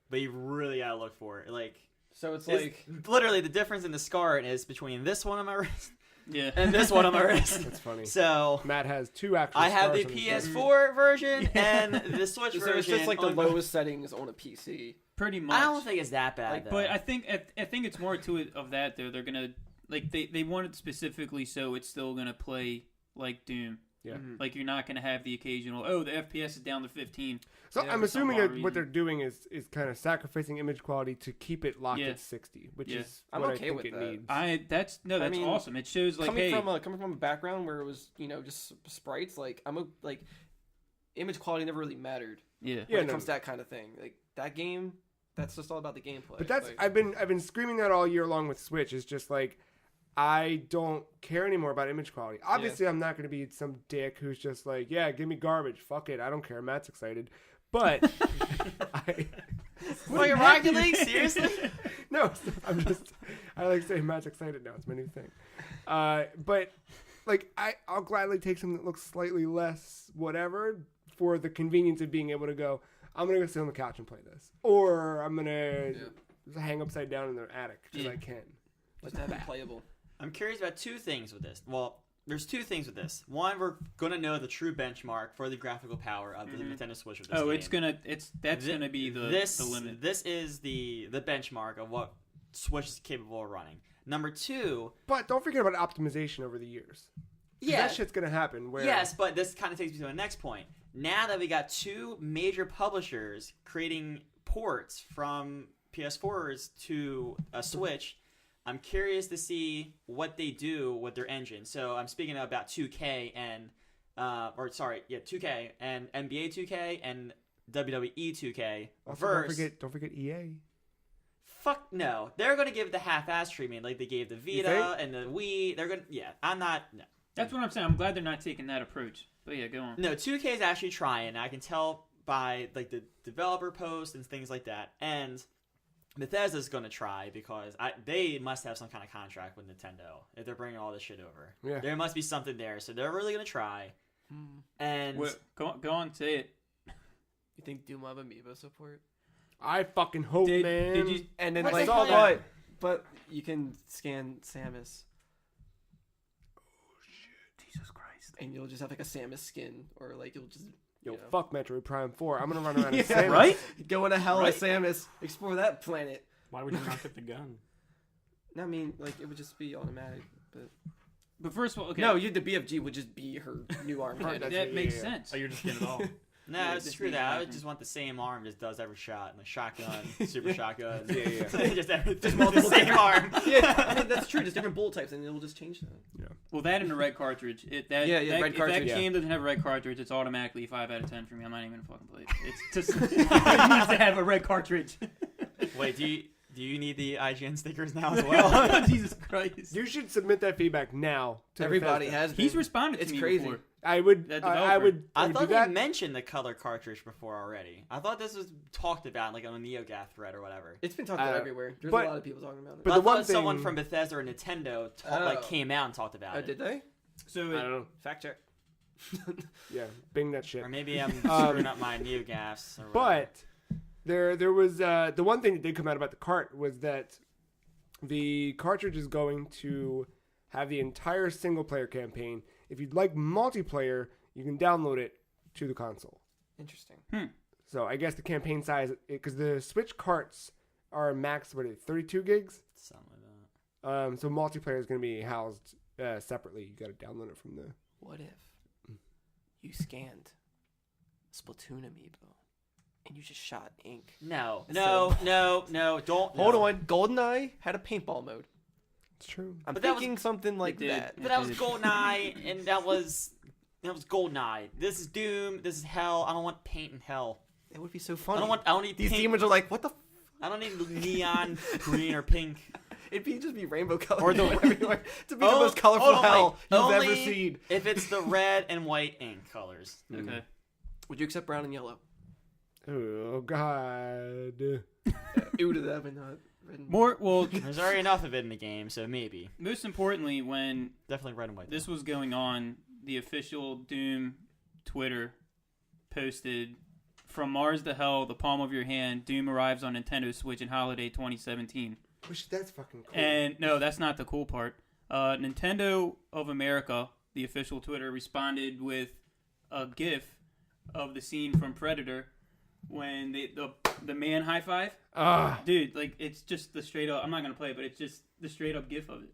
but you really gotta look for it. Like, so it's like literally the difference in the scar is between this one on my wrist Yeah. and this one on my wrist. That's funny. So Matt has two actual. I have the scars on his wrist. PS4 version and the Switch version. so it's just like the on- lowest settings on a PC. Pretty much. I don't think it's that bad. though. But I think it's more to it of that though. They're gonna like they want it specifically so it's still gonna play like Doom. Yeah. Like you're not gonna have the occasional the FPS is down to 15. So Yeah, I'm for some assuming odd that what reason. they're doing is kind of sacrificing image quality to keep it locked Yeah. at 60, which Yeah. is I'm what okay I think with it that. needs. That's I mean, awesome. It shows like coming hey, from a background where it was just sprites, like like image quality never really mattered yeah. when it no. comes to that kind of thing. Like that game, that's just all about the gameplay. But that's like, I've been screaming that all year long with Switch. Is just like I don't care anymore about image quality. Obviously, I'm not going to be some dick who's just like, yeah, give me garbage. Fuck it, I don't care. Matt's excited, but Wait, Rocket League? Seriously? No, I like saying Matt's excited now. It's my new thing. But like I'll gladly take something that looks slightly less whatever for the convenience of being able to go. I'm gonna go sit on the couch and play this, or I'm gonna hang upside down in the attic because I can. just to have it playable. I'm curious about two things with this. Well, there's two things with this. One, we're gonna know the true benchmark for the graphical power of the Nintendo Switch with this game. That's gonna be the limit. This is the benchmark of what Switch is capable of running. Number two, but don't forget about optimization over the years. Yeah, that shit's gonna happen. Yes, but this kind of takes me to the next point. Now that we got two major publishers creating ports from PS4s to a Switch, I'm curious to see what they do with their engine. So I'm speaking about 2K and 2K and NBA 2K and WWE 2K. Also, don't forget EA. Fuck no, they're gonna give it the half-ass treatment like they gave the Vita and the Wii. They're gonna no. That's what I'm saying. I'm glad they're not taking that approach. But yeah, go on. No, 2K is actually trying. I can tell by like the developer posts and things like that. And Bethesda's going to try because they must have some kind of contract with Nintendo if they're bringing all this shit over. Yeah. There must be something there, so they're really going to try. And go on, say it. You think Doom will have amiibo support? I fucking hope, man. Did you? And then but you can scan Samus. Jesus Christ. And you'll just have like a Samus skin, or like you'll just fuck Metroid Prime 4. I'm gonna run around as Samus. Right? Go into hell as Samus, explore that planet. Why would you not get the gun? I mean, like it would just be automatic, but first of all, okay. No, the BFG would just be her new arm. that makes sense. Oh, you're just getting it all. No, screw that. I would just want the same arm, just does every shot, and the shotgun, super shotgun. Yeah. just multiple same arm. Yeah, I mean, that's true. Just different bullet types, and it'll just change that. Yeah. Well, that and the red cartridge. Red cartridge. If that game doesn't have a red cartridge, it's automatically 5 out of 10 for me. I'm not even gonna fucking play it. It's just it needs to have a red cartridge. Wait, do you need the IGN stickers now as well? Jesus Christ! You should submit that feedback now. To Everybody Bethesda. has. He's responded to me crazy. before. I would. I thought they mentioned the color cartridge before already. I thought this was talked about like on a NeoGAF thread or whatever. It's been talked about everywhere. There's a lot of people talking about it. But I thought someone from Bethesda or Nintendo came out and talked about it. Did they? So I don't know. Fact check. Yeah, Bing that shit. Or maybe I'm screwing up my NeoGAFs. But there was the one thing that did come out about the cart was that the cartridge is going to have the entire single player campaign. If you'd like multiplayer, you can download it to the console. Interesting. So I guess the campaign size, because the Switch carts are max 32 gigs. Something like that. So multiplayer is going to be housed separately. You got to download it from the. What if you scanned Splatoon amiibo and you just shot ink? No, don't. Hold on. GoldenEye had a paintball mode. It's true. I'm thinking something like that. But that was GoldenEye, and that was GoldenEye. This is Doom. This is Hell. I don't want paint in Hell. It would be so funny. I don't need these pink. demons are like, what the? I don't need neon green or pink. It'd just be rainbow colors or the everywhere. To be the most colorful hell you've ever seen. If it's the red and white ink colors. Okay. Would you accept brown and yellow? Oh God. Ew to that, but not. There's already enough of it in the game, so maybe. Most importantly, when definitely red and white. This was going on, the official Doom Twitter posted, "From Mars to Hell, the palm of your hand. Doom arrives on Nintendo Switch in holiday 2017." That's fucking cool. And no, that's not the cool part. Nintendo of America, the official Twitter, responded with a GIF of the scene from Predator when the man high five. Dude, like it's just the straight up. I'm not gonna play it, but it's just the straight up GIF of it.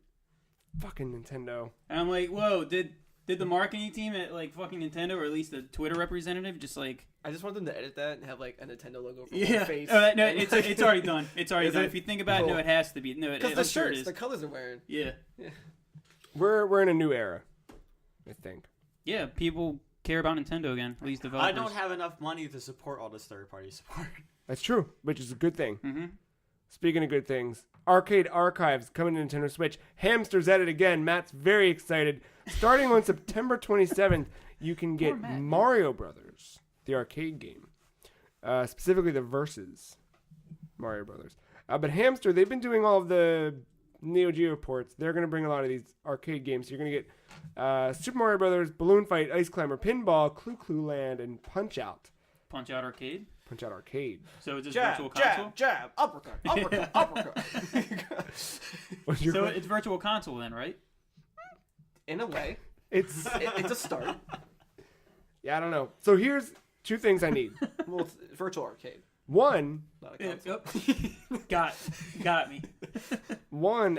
Fucking Nintendo. And I'm like, whoa, did the marketing team at like fucking Nintendo, or at least the Twitter representative, just like? I just want them to edit that and have like a Nintendo logo for my face. No, it's already done. It's already done. If you think about it, no, it has to be. No, because the shirts, the colors they're wearing. Yeah. We're in a new era, I think. Yeah, people care about Nintendo again. At least developers. I don't have enough money to support all this third-party support. That's true, which is a good thing. Mm-hmm. Speaking of good things, Arcade Archives coming to Nintendo Switch. Hamster's at it again. Matt's very excited. Starting on September 27th, you can get Mario Brothers, the arcade game. Specifically the Versus Mario Brothers. But Hamster, they've been doing all of the Neo Geo ports. They're going to bring a lot of these arcade games. So you're going to get Super Mario Brothers, Balloon Fight, Ice Climber, Pinball, Clue Clue Land, and Punch Out. Punch Out Arcade? Punch Out Arcade. So it's just Jab, virtual console. jab, uppercut, uppercut, uppercut. What's your So que- it's virtual console then, right? In a way, it's it's a start. yeah, I don't know. So here's 2 things I need. Well, it's virtual arcade, One, not a Yeah, console. yep. Got me.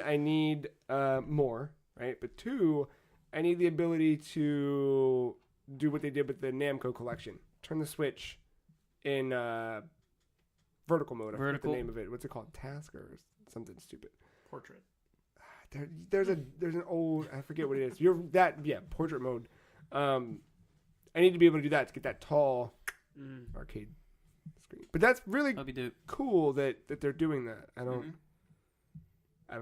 I need more, right? But 2, I need the ability to do what they did with the Namco collection. Turn the switch in vertical mode. I forget Vertical. the name of it. What's it called? Task or something stupid. Portrait. There's an old, I forget what it is. Portrait mode. I need to be able to do that to get that tall arcade screen. But that's really That'd be dope. cool that they're doing that. I don't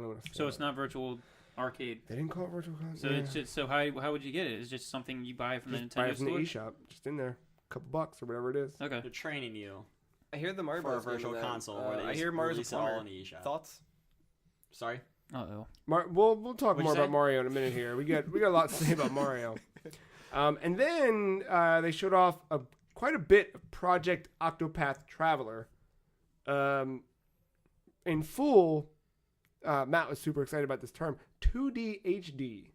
know what else to say So it's about not virtual arcade. it. They didn't call it virtual console. So it's just how would you get it? It's just something you buy from the just buy Nintendo it from store. the eShop, just in there, a couple bucks or whatever it is. Okay. They're training you I hear the Mario for a Bros. game virtual in that. console where they I hear Mario's a release it all plumber. in the eShop. Thoughts? Sorry? Uh-oh. We'll talk What'd more you about say? Mario in a minute here. We got a lot to say about Mario. And then they showed off quite a bit of Project Octopath Traveler. In full, Matt was super excited about this term, 2D HD.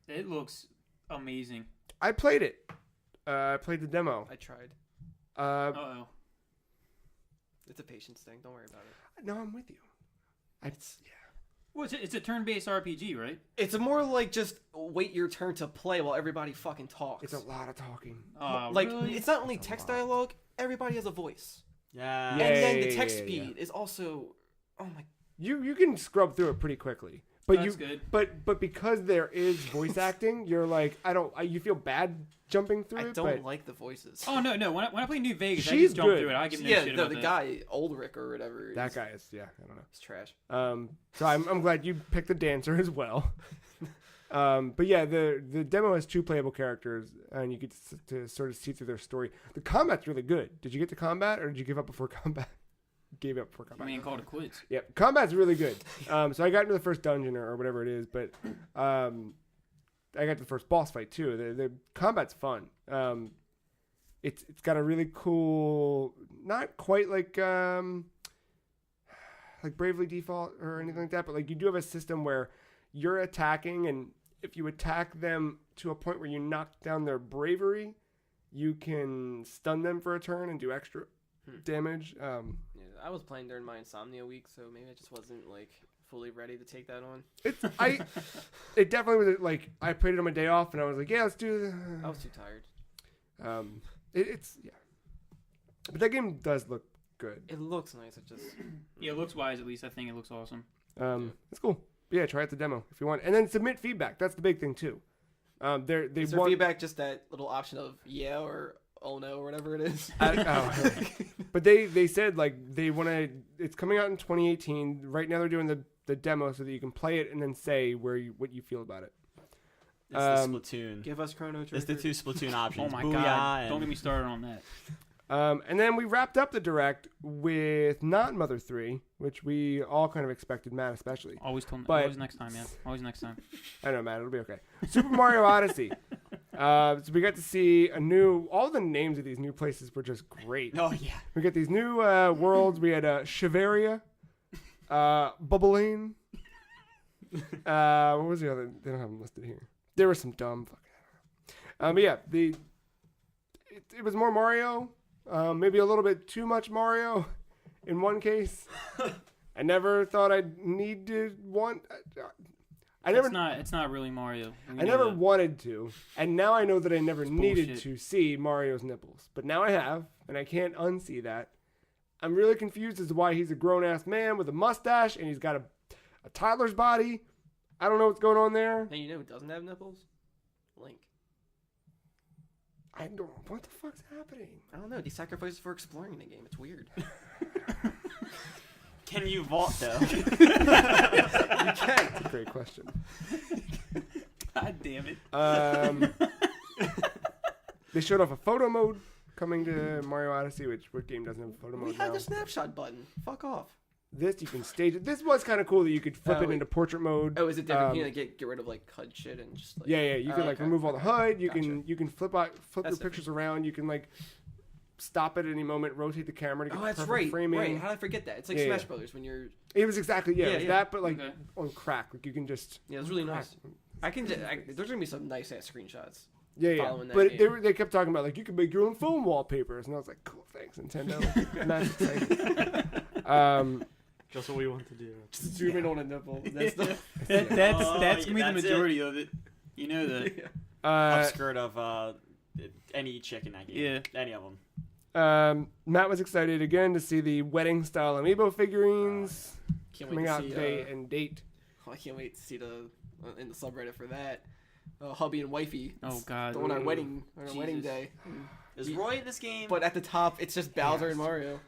It looks amazing. I played it. I played the demo. I tried. Uh-oh. It's a patience thing. Don't worry about it. No, I'm with you. Well, it's a turn-based RPG, right? It's more like just wait your turn to play while everybody fucking talks. It's a lot of talking. Really? It's not only It's a text lot. dialogue. Everybody has a voice, Yeah. Yeah. and then the yeah, text yeah. speed is also. Oh my! You can scrub through it pretty quickly. But That's good. But because there is voice acting, you're like you feel bad jumping through I it. don't but like the voices. Oh no! When I play New Vegas, I She's just jump good. through it. I give no yeah, shit no, about the that. guy Ulrich or whatever. that is- guy is I don't know. is trash. So I'm glad you picked the dancer as well. But yeah, the demo has 2 playable characters, and you get to sort of see through their story. The combat's really good. Did you get to combat, or did you give up before combat? Gave up before I combat. mean, called it quits. Yeah, combat's really good. So I got into the first dungeon or whatever it is, but I got to the first boss fight too. The combat's fun. It's got a really cool, not quite like Bravely Default or anything like that, but like you do have a system where you're attacking, and if you attack them to a point where you knock down their bravery, you can stun them for a turn and do extra damage. Yeah, I was playing during my insomnia week, so maybe I just wasn't like fully ready to take that on. It definitely was like I played it on my day off, and I was like, yeah, let's do I was too tired. it's but that game does look good. It looks nice. It just Yeah, looks wise at least. I think it looks awesome. It's cool. But yeah, try out the demo if you want, and then submit feedback. That's the big thing too. They is there want feedback just that little option of yeah or oh no or whatever it is. but they said like they want to. It's coming out in 2018. Right now they're doing the demo so that you can play it and then say what you feel about it. It's the Splatoon. Give us Chrono Trigger. It's the 2 Splatoon options. Oh my Booyah god! and- Don't get me started on that. And then we wrapped up the direct with not Mother 3, which we all kind of expected, Matt especially. Always But- next time, man. Always next time. I know, Matt, it'll be okay. Super Mario Odyssey. So we got to see all the names of these new places were just great. Oh, yeah. We got these new worlds. We had Shiveria, Bubbling. What was the other? They don't have them listed here. There were some dumb fucking. But yeah, it was more Mario. Maybe a little bit too much Mario in one case. I never thought I'd need to want. It's not really Mario. I never wanted to, and now I know that I never It's needed bullshit. to see Mario's nipples. But now I have, and I can't unsee that. I'm really confused as to why he's a grown-ass man with a mustache, and he's got a toddler's body. I don't know what's going on there. Hey, you know who doesn't have nipples? Link. I don't. What the fuck's happening? I don't know. He sacrifices for exploring the game. It's weird. Can you vault, though? You can. That's a great question. God damn it. They showed off a photo mode coming to Mario Odyssey, what game doesn't have a photo We mode had now? the snapshot button. Fuck off. This you can stage it. This was kind of cool that you could flip Oh, it wait. into portrait mode. Oh, is it different? You know, get rid of like HUD shit and just like. Yeah. You can like okay. remove all the HUD. You Gotcha. can flip That's your pictures around. You can like stop at any moment, rotate the camera to get that's perfect right. framing. Right. How did I forget that? It's like Yeah, Smash yeah. Brothers when you're. It was exactly it was that, but like Okay. on crack. Like you can just. Yeah, it was really crack. nice. There's gonna be some nice ass screenshots. Yeah, yeah. Following that But game. they kept talking about like you can make your own foam wallpapers, and I was like, cool, thanks, Nintendo. Not excited. Just what we want to do. Just zoom in on a nipple. That's That's Oh, gonna be the that's it. majority of it. You know that. Upskirt of any chick in that game. Yeah. Any of them. Matt was excited again to see the wedding style amiibo figurines Can't coming wait to out see, day and date. I can't wait to see in the subreddit for that. Hubby and wifey. Oh God. Going on wedding Jesus. day. Is Roy in this game? But at the top, it's just Bowser and Mario.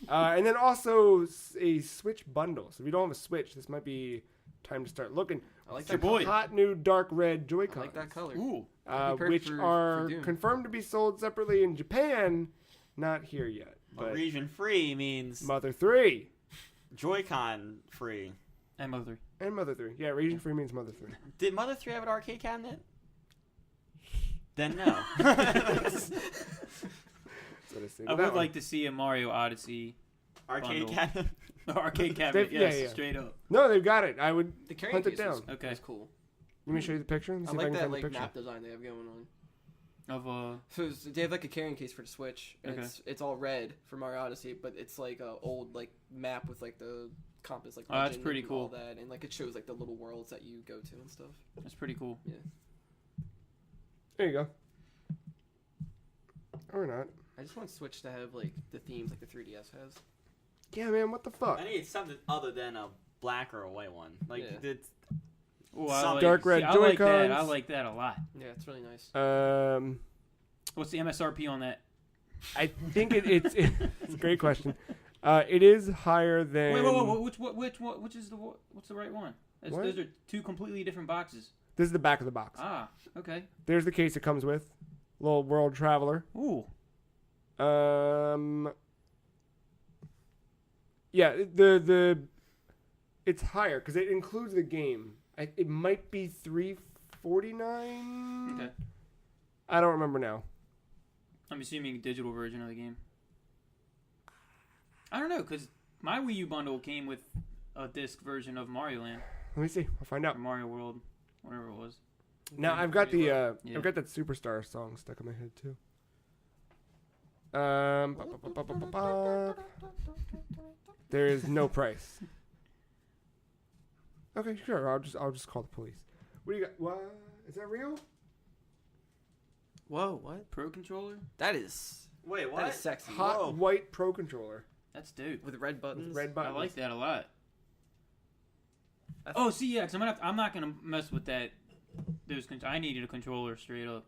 And then also a Switch bundle. So if you don't have a Switch, this might be time to start looking. I like It's your that. boy. Hot new dark red I Joy-Cons. like that color. Ooh. That'd be perfect which for are Doom. confirmed to be sold separately in Japan. Not here yet. But But region free means Mother 3 Joy-Con free. And Mother 3. and Mother 3. Yeah, region free means Mother 3. Did Mother 3 have an arcade cabinet? Then no. That's what I say to I that would one. like to see a Mario Odyssey Arcade Bundle. cabinet. arcade cabinet. Yeah, Yes, yeah. straight up. No, they've got it. I would. The carrying Hunt it case down. is Okay. cool. Let me show you the picture. Let me I see if like I can that find like the picture. map design they have going on. Of So they have like a carrying case for the Switch, and Okay. it's all red for Mario Odyssey, but it's like a old like map with like the compass like. Oh, that's legend pretty and cool. All that, and like it shows like the little worlds that you go to and stuff. that's pretty cool. There you go. Or not. I just want Switch to have like the themes like the 3DS has. Yeah, man. What the fuck? I need something other than a black or a white one. Like Yeah. it's Ooh, Some dark red I like that. Joy-Cons. I like that a lot. Yeah, it's really nice. What's the MSRP on that? I think it's a great question. It is higher than. Wait, what's the right one? What? Those are two completely different boxes. This is the back of the box. Ah, okay. There's the case it comes with. Little World Traveler. Ooh, Yeah, the it's higher because it includes the game. It might be $349. okay. I don't remember now. I'm assuming digital version of the game. I don't know, because my Wii U bundle came with a disc version of Mario Land Let me see. I'll find out. or Mario World, whatever it was. Now I've got the Yeah. I've got that Superstar song stuck in my head too. There is no price. Okay, sure. I'll just call the police. What do you got? What is that real? Whoa, what? Pro controller? That is wait, that is sexy. Hot Whoa. white Pro controller That's dope. With red buttons. with red I buttons. like that a lot. That's- Oh, see, yeah, because I'm not gonna mess with that. I needed a controller straight up.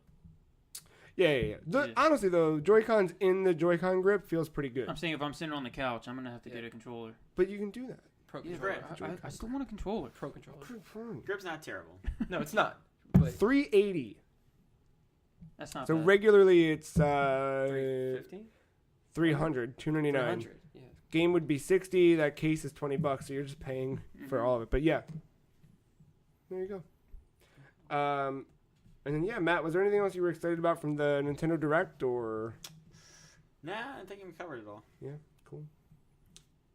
Yeah. Yeah. Honestly though, Joy-Cons in the Joy-Con grip feels pretty good. I'm saying if I'm sitting on the couch, I'm gonna have to Yeah. get a controller. But you can do that. Pro Yeah, controller. I still want a controller. Pro controller. Fun. grip's not terrible. No, it's not. But $380. That's not So bad. regularly it's $350? $300, $299. $300. Yeah. Game would be $60. That case is $20, so you're just paying for all of it. But yeah, there you go. And then yeah, Matt, was there anything else you were excited about from the Nintendo Direct or? Nah, I think we covered it all. Cool.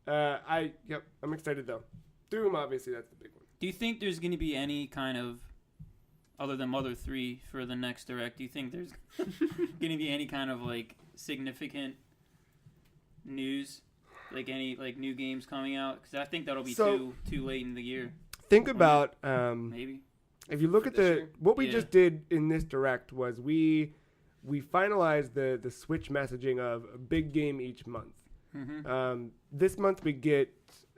I'm excited though. Doom, obviously, that's the big one. Do you think there's going to be any kind of, other than Mother 3 for the next Direct, do you think there's going to be any kind of, like, significant news? Like, any, like, new games coming out? Because I think that'll be So- too late in the year, Think about maybe. if you look For at this year? what we Yeah. just did in this Direct was we finalized the Switch messaging of a big game each month. Mm-hmm. This month we get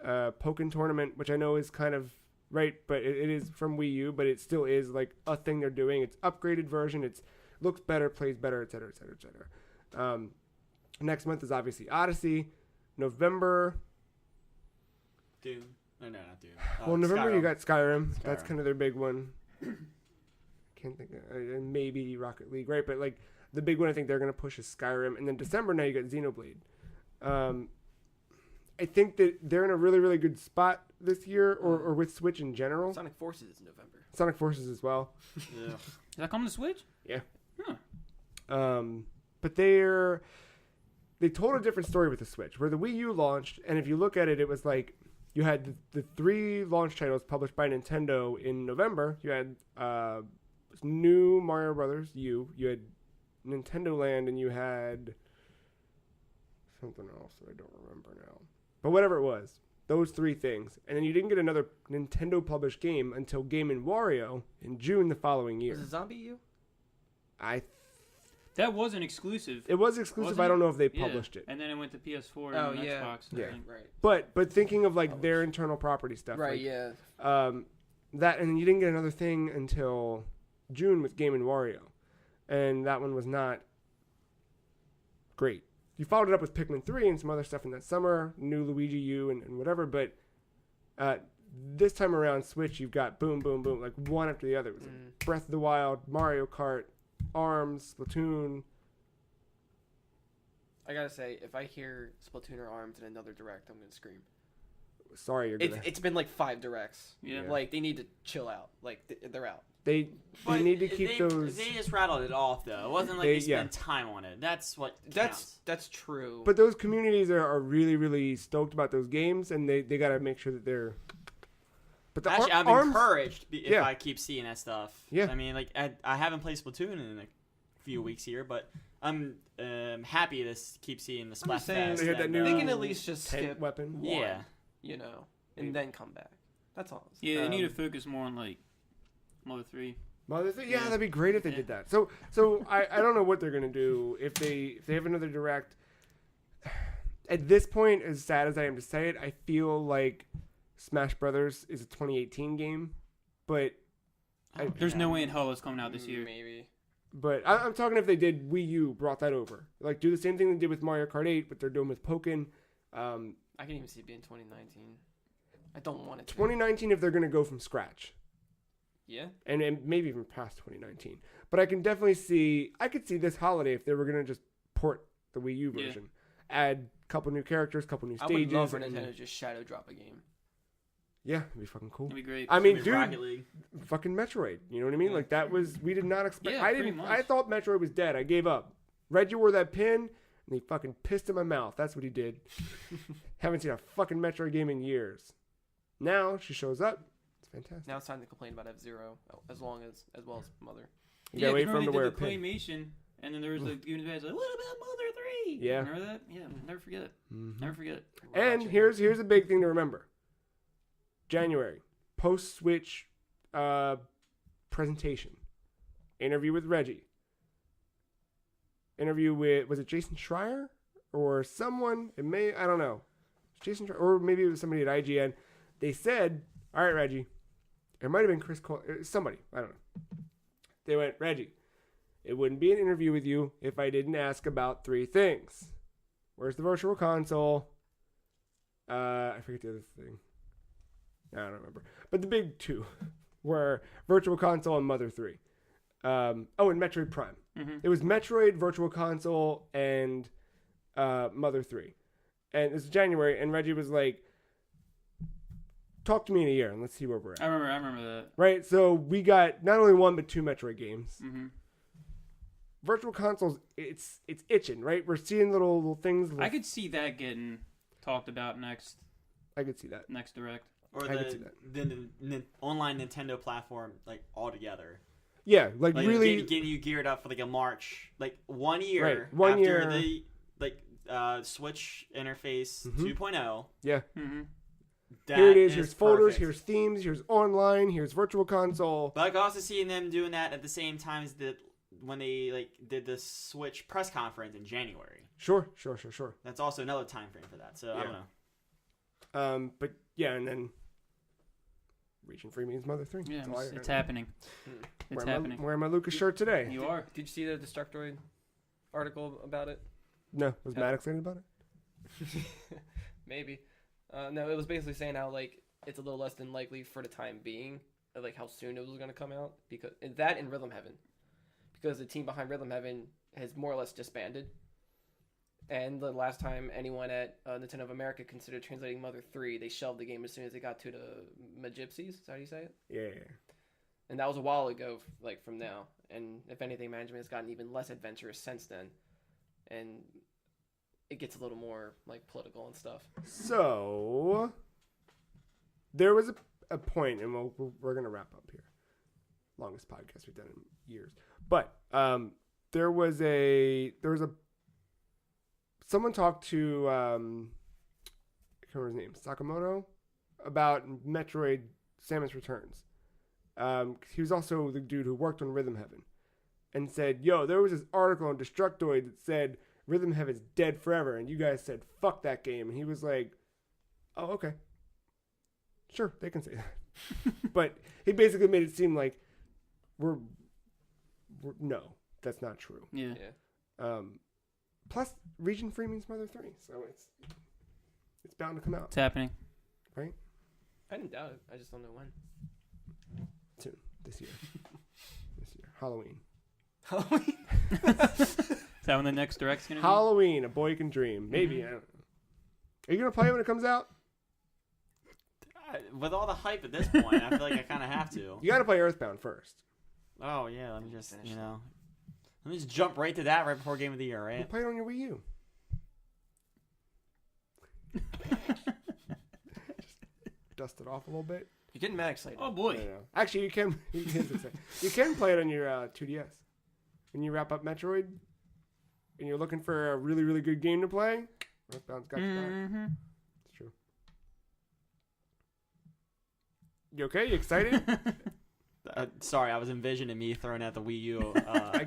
Pokken Tournament, which I know is kind of right, but it is from Wii U, but it still is like a thing they're doing. It's upgraded version. It's looks better, plays better, etc., etc., etc. Next month is obviously Odyssey. November. Doom. No, not Doom. Well, November Skyrim. you got Skyrim. That's Skyrim. kind of their big one. Can't think. And maybe Rocket League, right? But like the big one, I think they're gonna push is Skyrim, and then December now you got Xenoblade. I think that they're in a really, really good spot this year, or with Switch in general. Sonic Forces is in November. Sonic Forces as well. Yeah. Is that coming to Switch? but they told a different story with the Switch. Where the Wii U launched, and if you look at it, it was like you had the 3 launch titles published by Nintendo in November. You had new Mario Brothers U. You had Nintendo Land, and you had something else that I don't remember now. But whatever it was, those 3 things. And then you didn't get another Nintendo published game until Game & Wario in June the following year. Was it Zombie U? That wasn't exclusive. It was exclusive. I don't know if they published it. And then it went to PS4 and Xbox. Yeah. Right. But thinking of like their internal property stuff. Right, like, yeah. That, and you didn't get another thing until June with Game & Wario. And that one was not great. You followed it up with Pikmin 3 and some other stuff in that summer, new Luigi U and whatever, but this time around, Switch, you've got boom, boom, boom, like one after the other. It was like Breath of the Wild, Mario Kart, ARMS, Splatoon. I gotta say, if I hear Splatoon or ARMS in another Direct, I'm gonna scream. Sorry, you're gonna... It's been like 5 Directs. Yeah. Like, they need to chill out. Like, they're out. They need to keep those... They just rattled it off, though. It wasn't like they spent time on it. That's what counts. That's true. But those communities are really, really stoked about those games, and they got to make sure that they're... But actually, I'm encouraged if I keep seeing that stuff. Yeah. I mean, like, I haven't played Splatoon in a few weeks here, but I'm happy to keep seeing the Splatfest. They had that new they can at least just skip weapon. One, you know, and then come back. That's all. Yeah, they need to focus more on, like, Mother 3. Mother 3? Yeah, that'd be great if they did that. So I don't know what they're going to do if they have another Direct. At this point, as sad as I am to say it, I feel like Smash Brothers is a 2018 game, but... There's no way in hell it's coming out this year. Maybe. But I'm talking if they did Wii U, brought that over. Like, do the same thing they did with Mario Kart 8, but they're doing with Pokken. I can even see it being 2019. I don't want it to. 2019 if they're going to go from scratch. Yeah. And maybe even past 2019. But I can definitely see... I could see this holiday if they were going to just port the Wii U version. Add a couple new characters, couple new stages. I would love for Nintendo to just shadow drop a game. Yeah, it'd be fucking cool. It'd be great. I mean, dude, Rocket League. fucking Metroid. You know what I mean? Like, that was... We did not expect... Yeah, pretty much. I thought Metroid was dead. I gave up. Reggie wore that pin, and he fucking pissed in my mouth. That's what he did. Haven't seen a fucking Metroid game in years. Now, she shows up. It's fantastic. Now it's time to complain about F-Zero, as well as Mother. You gotta wait for him to wear a the pin. claymation, and then there was like, even the guys like, what about Mother 3? Yeah. Remember that? Yeah, never forget it. Mm-hmm. Never forget it. And here's a big thing to remember. January. Post-Switch presentation. Interview with Reggie. Interview with, was it Jason Schreier? Or someone, I don't know. Jason Schreier, or maybe it was somebody at IGN. They said, all right, Reggie. It might have been Chris Cole, somebody, I don't know. They went, Reggie, it wouldn't be an interview with you if I didn't ask about 3 things. Where's the virtual console? I forget the other thing. I don't remember. But the big 2 were Virtual Console and Mother 3. And Metroid Prime. Mm-hmm. It was Metroid, Virtual Console, and Mother 3. And it's January, and Reggie was like, talk to me in a year, and let's see where we're at. I remember that. Right? So we got not only 1, but 2 Metroid games. Mm-hmm. Virtual Consoles, it's itching, right? We're seeing little things. I could see that getting talked about next. I could see that. Next Direct. Or the online Nintendo platform, like, altogether. Yeah, like really... Getting you geared up for, like, a March. Like, 1 year right. 1 after year. the, like, Switch interface 2.0. Yeah. Mm-hmm. Here it is. Here's folders. Here's themes. Here's online. Here's Virtual Console. But I could also see them doing that at the same time as when they like did the Switch press conference in January. Sure. That's also another time frame for that. So I don't know. But yeah, and then reaching free means Mother 3. Yeah, it's happening. It's happening. Wearing my Lucas shirt today. You are. Did you see the Destructoid article about it? No. Was Matt excited about it? Maybe. No, it was basically saying how, like, it's a little less than likely for the time being, like, how soon it was going to come out. Because that and Rhythm Heaven. Because the team behind Rhythm Heaven has more or less disbanded. And the last time anyone at Nintendo of America considered translating Mother 3, they shelved the game as soon as they got to the Magypsies. Is that how you say it? Yeah. And that was a while ago, like, from now. And if anything, management has gotten even less adventurous since then. and it gets a little more like political and stuff. So there was a point, and we're gonna wrap up here. Longest podcast we've done in years, but there was someone talked to I can't remember his name, Sakamoto, about Metroid Samus Returns. He was also the dude who worked on Rhythm Heaven, and said, "Yo, there was this article on Destructoid that said Rhythm Heaven's dead forever, and you guys said fuck that game." And he was like, "Oh, okay, sure, they can say that." But he basically made it seem like we're no, that's not true. Yeah. Plus, Region 3 means Mother 3, so it's bound to come out It's happening. right I didn't doubt it. I just don't know when. soon this year. Halloween. Halloween. Is that when the next direct's gonna be? Halloween, a boy can dream. Maybe I don't know. Are you gonna play it when it comes out? With all the hype at this point, I feel like I kind of have to. You got to play Earthbound first. Oh yeah, let me just let me just jump right to that right before Game of the Year, You right? play it on your Wii U. Just dust it off a little bit. You're getting mad excited. Oh boy. I know. Actually, you can play it on your 2DS. When you wrap up Metroid, and you're looking for a really, really good game to play, Earthbound's got you back. Mm-hmm. It's true. You okay? You excited? Sorry, I was envisioning me throwing out the Wii U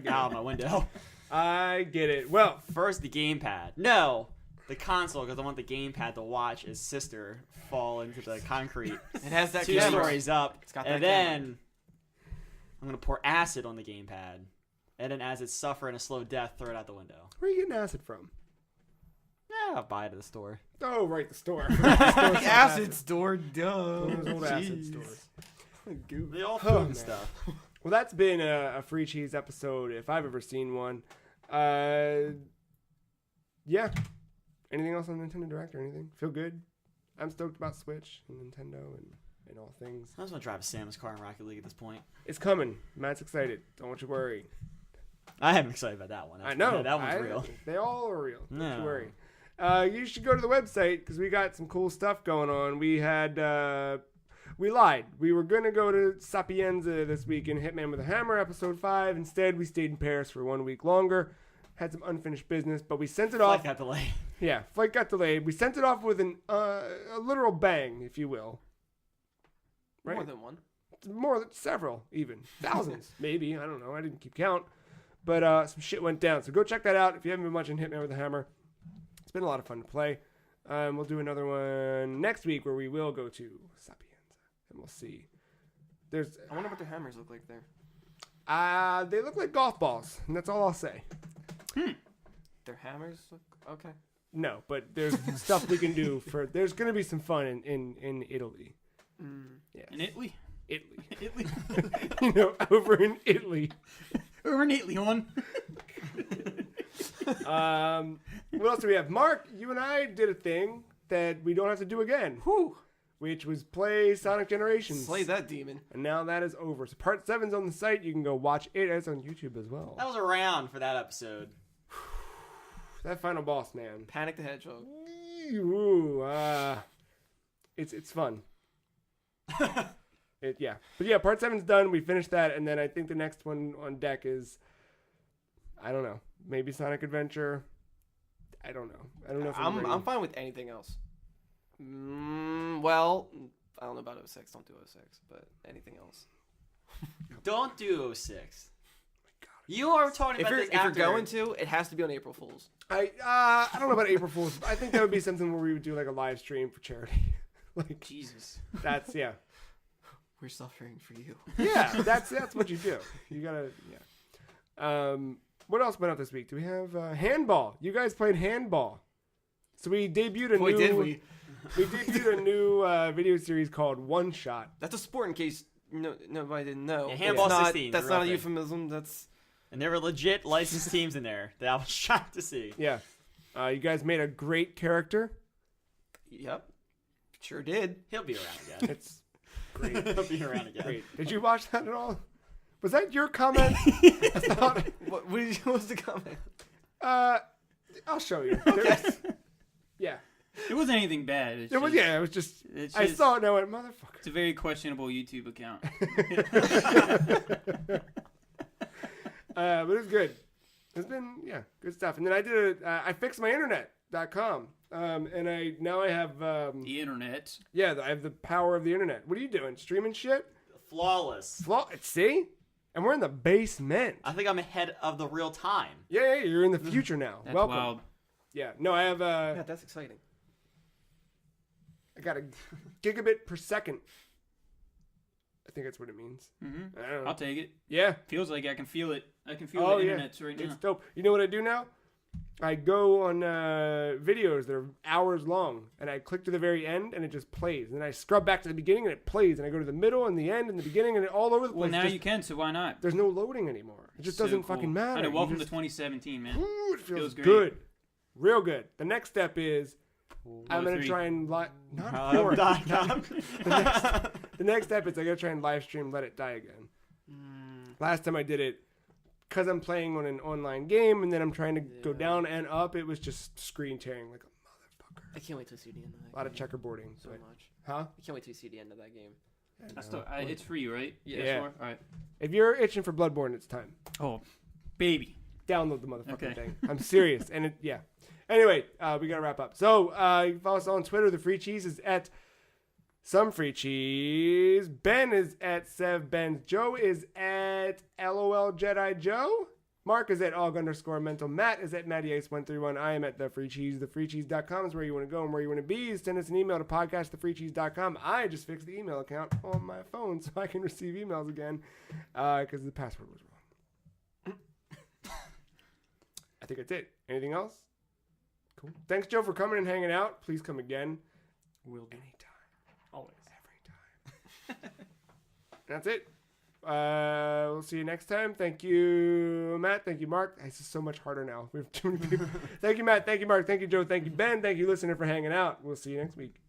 out my window. I get it. Well, First, the gamepad. No, the console, because I want the gamepad to watch his sister fall into the concrete. It has that 2 camera. stories up, It's got and that then I'm gonna pour acid on the gamepad, and then as it's suffering a slow death, throw it out the window. where are you getting acid from? Yeah, I'll buy it at the store. Oh, right, the store. The acid store, duh. Those old acid Jeez. stores. They all Oh, food man. stuff. Well, that's been a Free Cheese episode, if I've ever seen one. Yeah. Anything else on Nintendo Direct or anything? Feel good? I'm stoked about Switch and Nintendo and all things. I just want to drive a Samus car in Rocket League at this point. It's coming. Matt's excited. Don't you worry. I am excited about that one. I know. That one's real. They all are real. Don't No. you worry. You should go to the website because we got some cool stuff going on. We had... we lied. We were going to go to Sapienza this week in Hitman with a Hammer, episode 5. Instead, we stayed in Paris for 1 week longer. Had some unfinished business, but we sent it off. Flight got delayed. Yeah, flight got delayed. We sent it off with a literal bang, if you will. Right? More than one. Several, even. Thousands, maybe. I don't know. I didn't keep count. But some shit went down. So go check that out if you haven't been watching Hitman with a Hammer. It's been a lot of fun to play. We'll do another one next week where we will go to Sapienza. And we'll see. I wonder what their hammers look like there. They look like golf balls. And that's all I'll say. Their hammers look okay. No, but there's stuff we can do for... There's going to be some fun in Italy. Yes. In Italy? Italy. Italy. You know, over in Italy. Over in Italy, on. What else do we have? Mark, you and I did a thing that we don't have to do again. Whew. Which was play Sonic Generations. Slay that demon. And now that is over. So part 7's on the site. You can go watch it. It's on YouTube as well. That was around for that episode. That final boss, man. Panic the Hedgehog. Ooh, it's fun. Yeah. But yeah, part 7's done. We finished that. And then I think the next one on deck is, I don't know, maybe Sonic Adventure. I don't know. I don't know if I'm fine with anything else. Well, I don't know about 06. Don't do 06, but anything else. Don't do 06. You are talking If about you're this after. going to, it has to be on April Fool's. I don't know about April Fool's. I think that would be something where we would do like a live stream for charity. Like Jesus. that's yeah. We're suffering for you. Yeah, that's what you do. You gotta yeah. What else went out this week? Do we have handball? You guys played handball. So we debuted a Boy, new did we. We debuted a new video series called One Shot. That's a sport in case nobody didn't know. Yeah, handball It's not, 16, that's real not a thing. euphemism. That's And there were legit licensed teams in there that I was shocked to see. Yeah. You guys made a great character. yep. Sure did. He'll be around again. It's great. He'll be around again. Great. Did you watch that at all? Was that your comment? What was the comment? I'll show you. Okay. Yeah. It wasn't anything bad. It was. Yeah. It was just. I saw it and I went, motherfucker. It's a very questionable YouTube account. But it's good. It's been good stuff. And then I did I fixed my internet.com. And I have the internet. Yeah, I have the power of the internet. What are you doing? Streaming shit? Flawless. See? And we're in the basement. I think I'm ahead of the real time. Yeah, you're in the future now. That's Welcome. wild. Yeah. No, I have Yeah, that's exciting. I got a gigabit per second. I think that's what it means. Mm-hmm. I don't know. I'll take it. Yeah. Feels like I can feel it. I can feel the internet right now. It's dope. You know what I do now? I go on videos that are hours long, and I click to the very end, and it just plays. And then I scrub back to the beginning, and it plays. And I go to the middle, and the end, and the beginning, and it all over the place. Well, now you can, so why not? There's no loading anymore. It just doesn't fucking matter. I know, welcome to 2017, man. Ooh, it feels great. good. Real good. The next step is I'm going to try and not porn. The next step is I got to try and live stream Let It Die Again. Last time I did it, because I'm playing on an online game and then I'm trying to go down and up, it was just screen tearing like a motherfucker. I can't wait to see the end of that. A lot of checkerboarding. So much. Huh? I can't wait to see the end of that game. It's free, right? Yeah. All right. If you're itching for Bloodborne, it's time. Oh, baby. Download the motherfucking thing. I'm serious. And Anyway, we gotta wrap up. So you can follow us on Twitter. The Free Cheese is at Some Free Cheese. Ben is at SevBenz. Joe is at LOL Jedi Joe. Mark is at aug_mental. Matt is at MattyAce131. I am at The Free Cheese. TheFreeCheese.com is where you want to go and where you want to be. Send us an email to podcast@thefreecheese.com. I just fixed the email account on my phone so I can receive emails again because the password was wrong. I think that's it. Anything else? Cool. Thanks, Joe, for coming and hanging out. Please come again. Will do. Anytime. Always. Every time. That's it. We'll see you next time. Thank you, Matt. Thank you, Mark. This is so much harder now. We have too many people. Thank you, Matt. Thank you, Mark. Thank you, Joe. Thank you, Ben. Thank you, listener, for hanging out. We'll see you next week.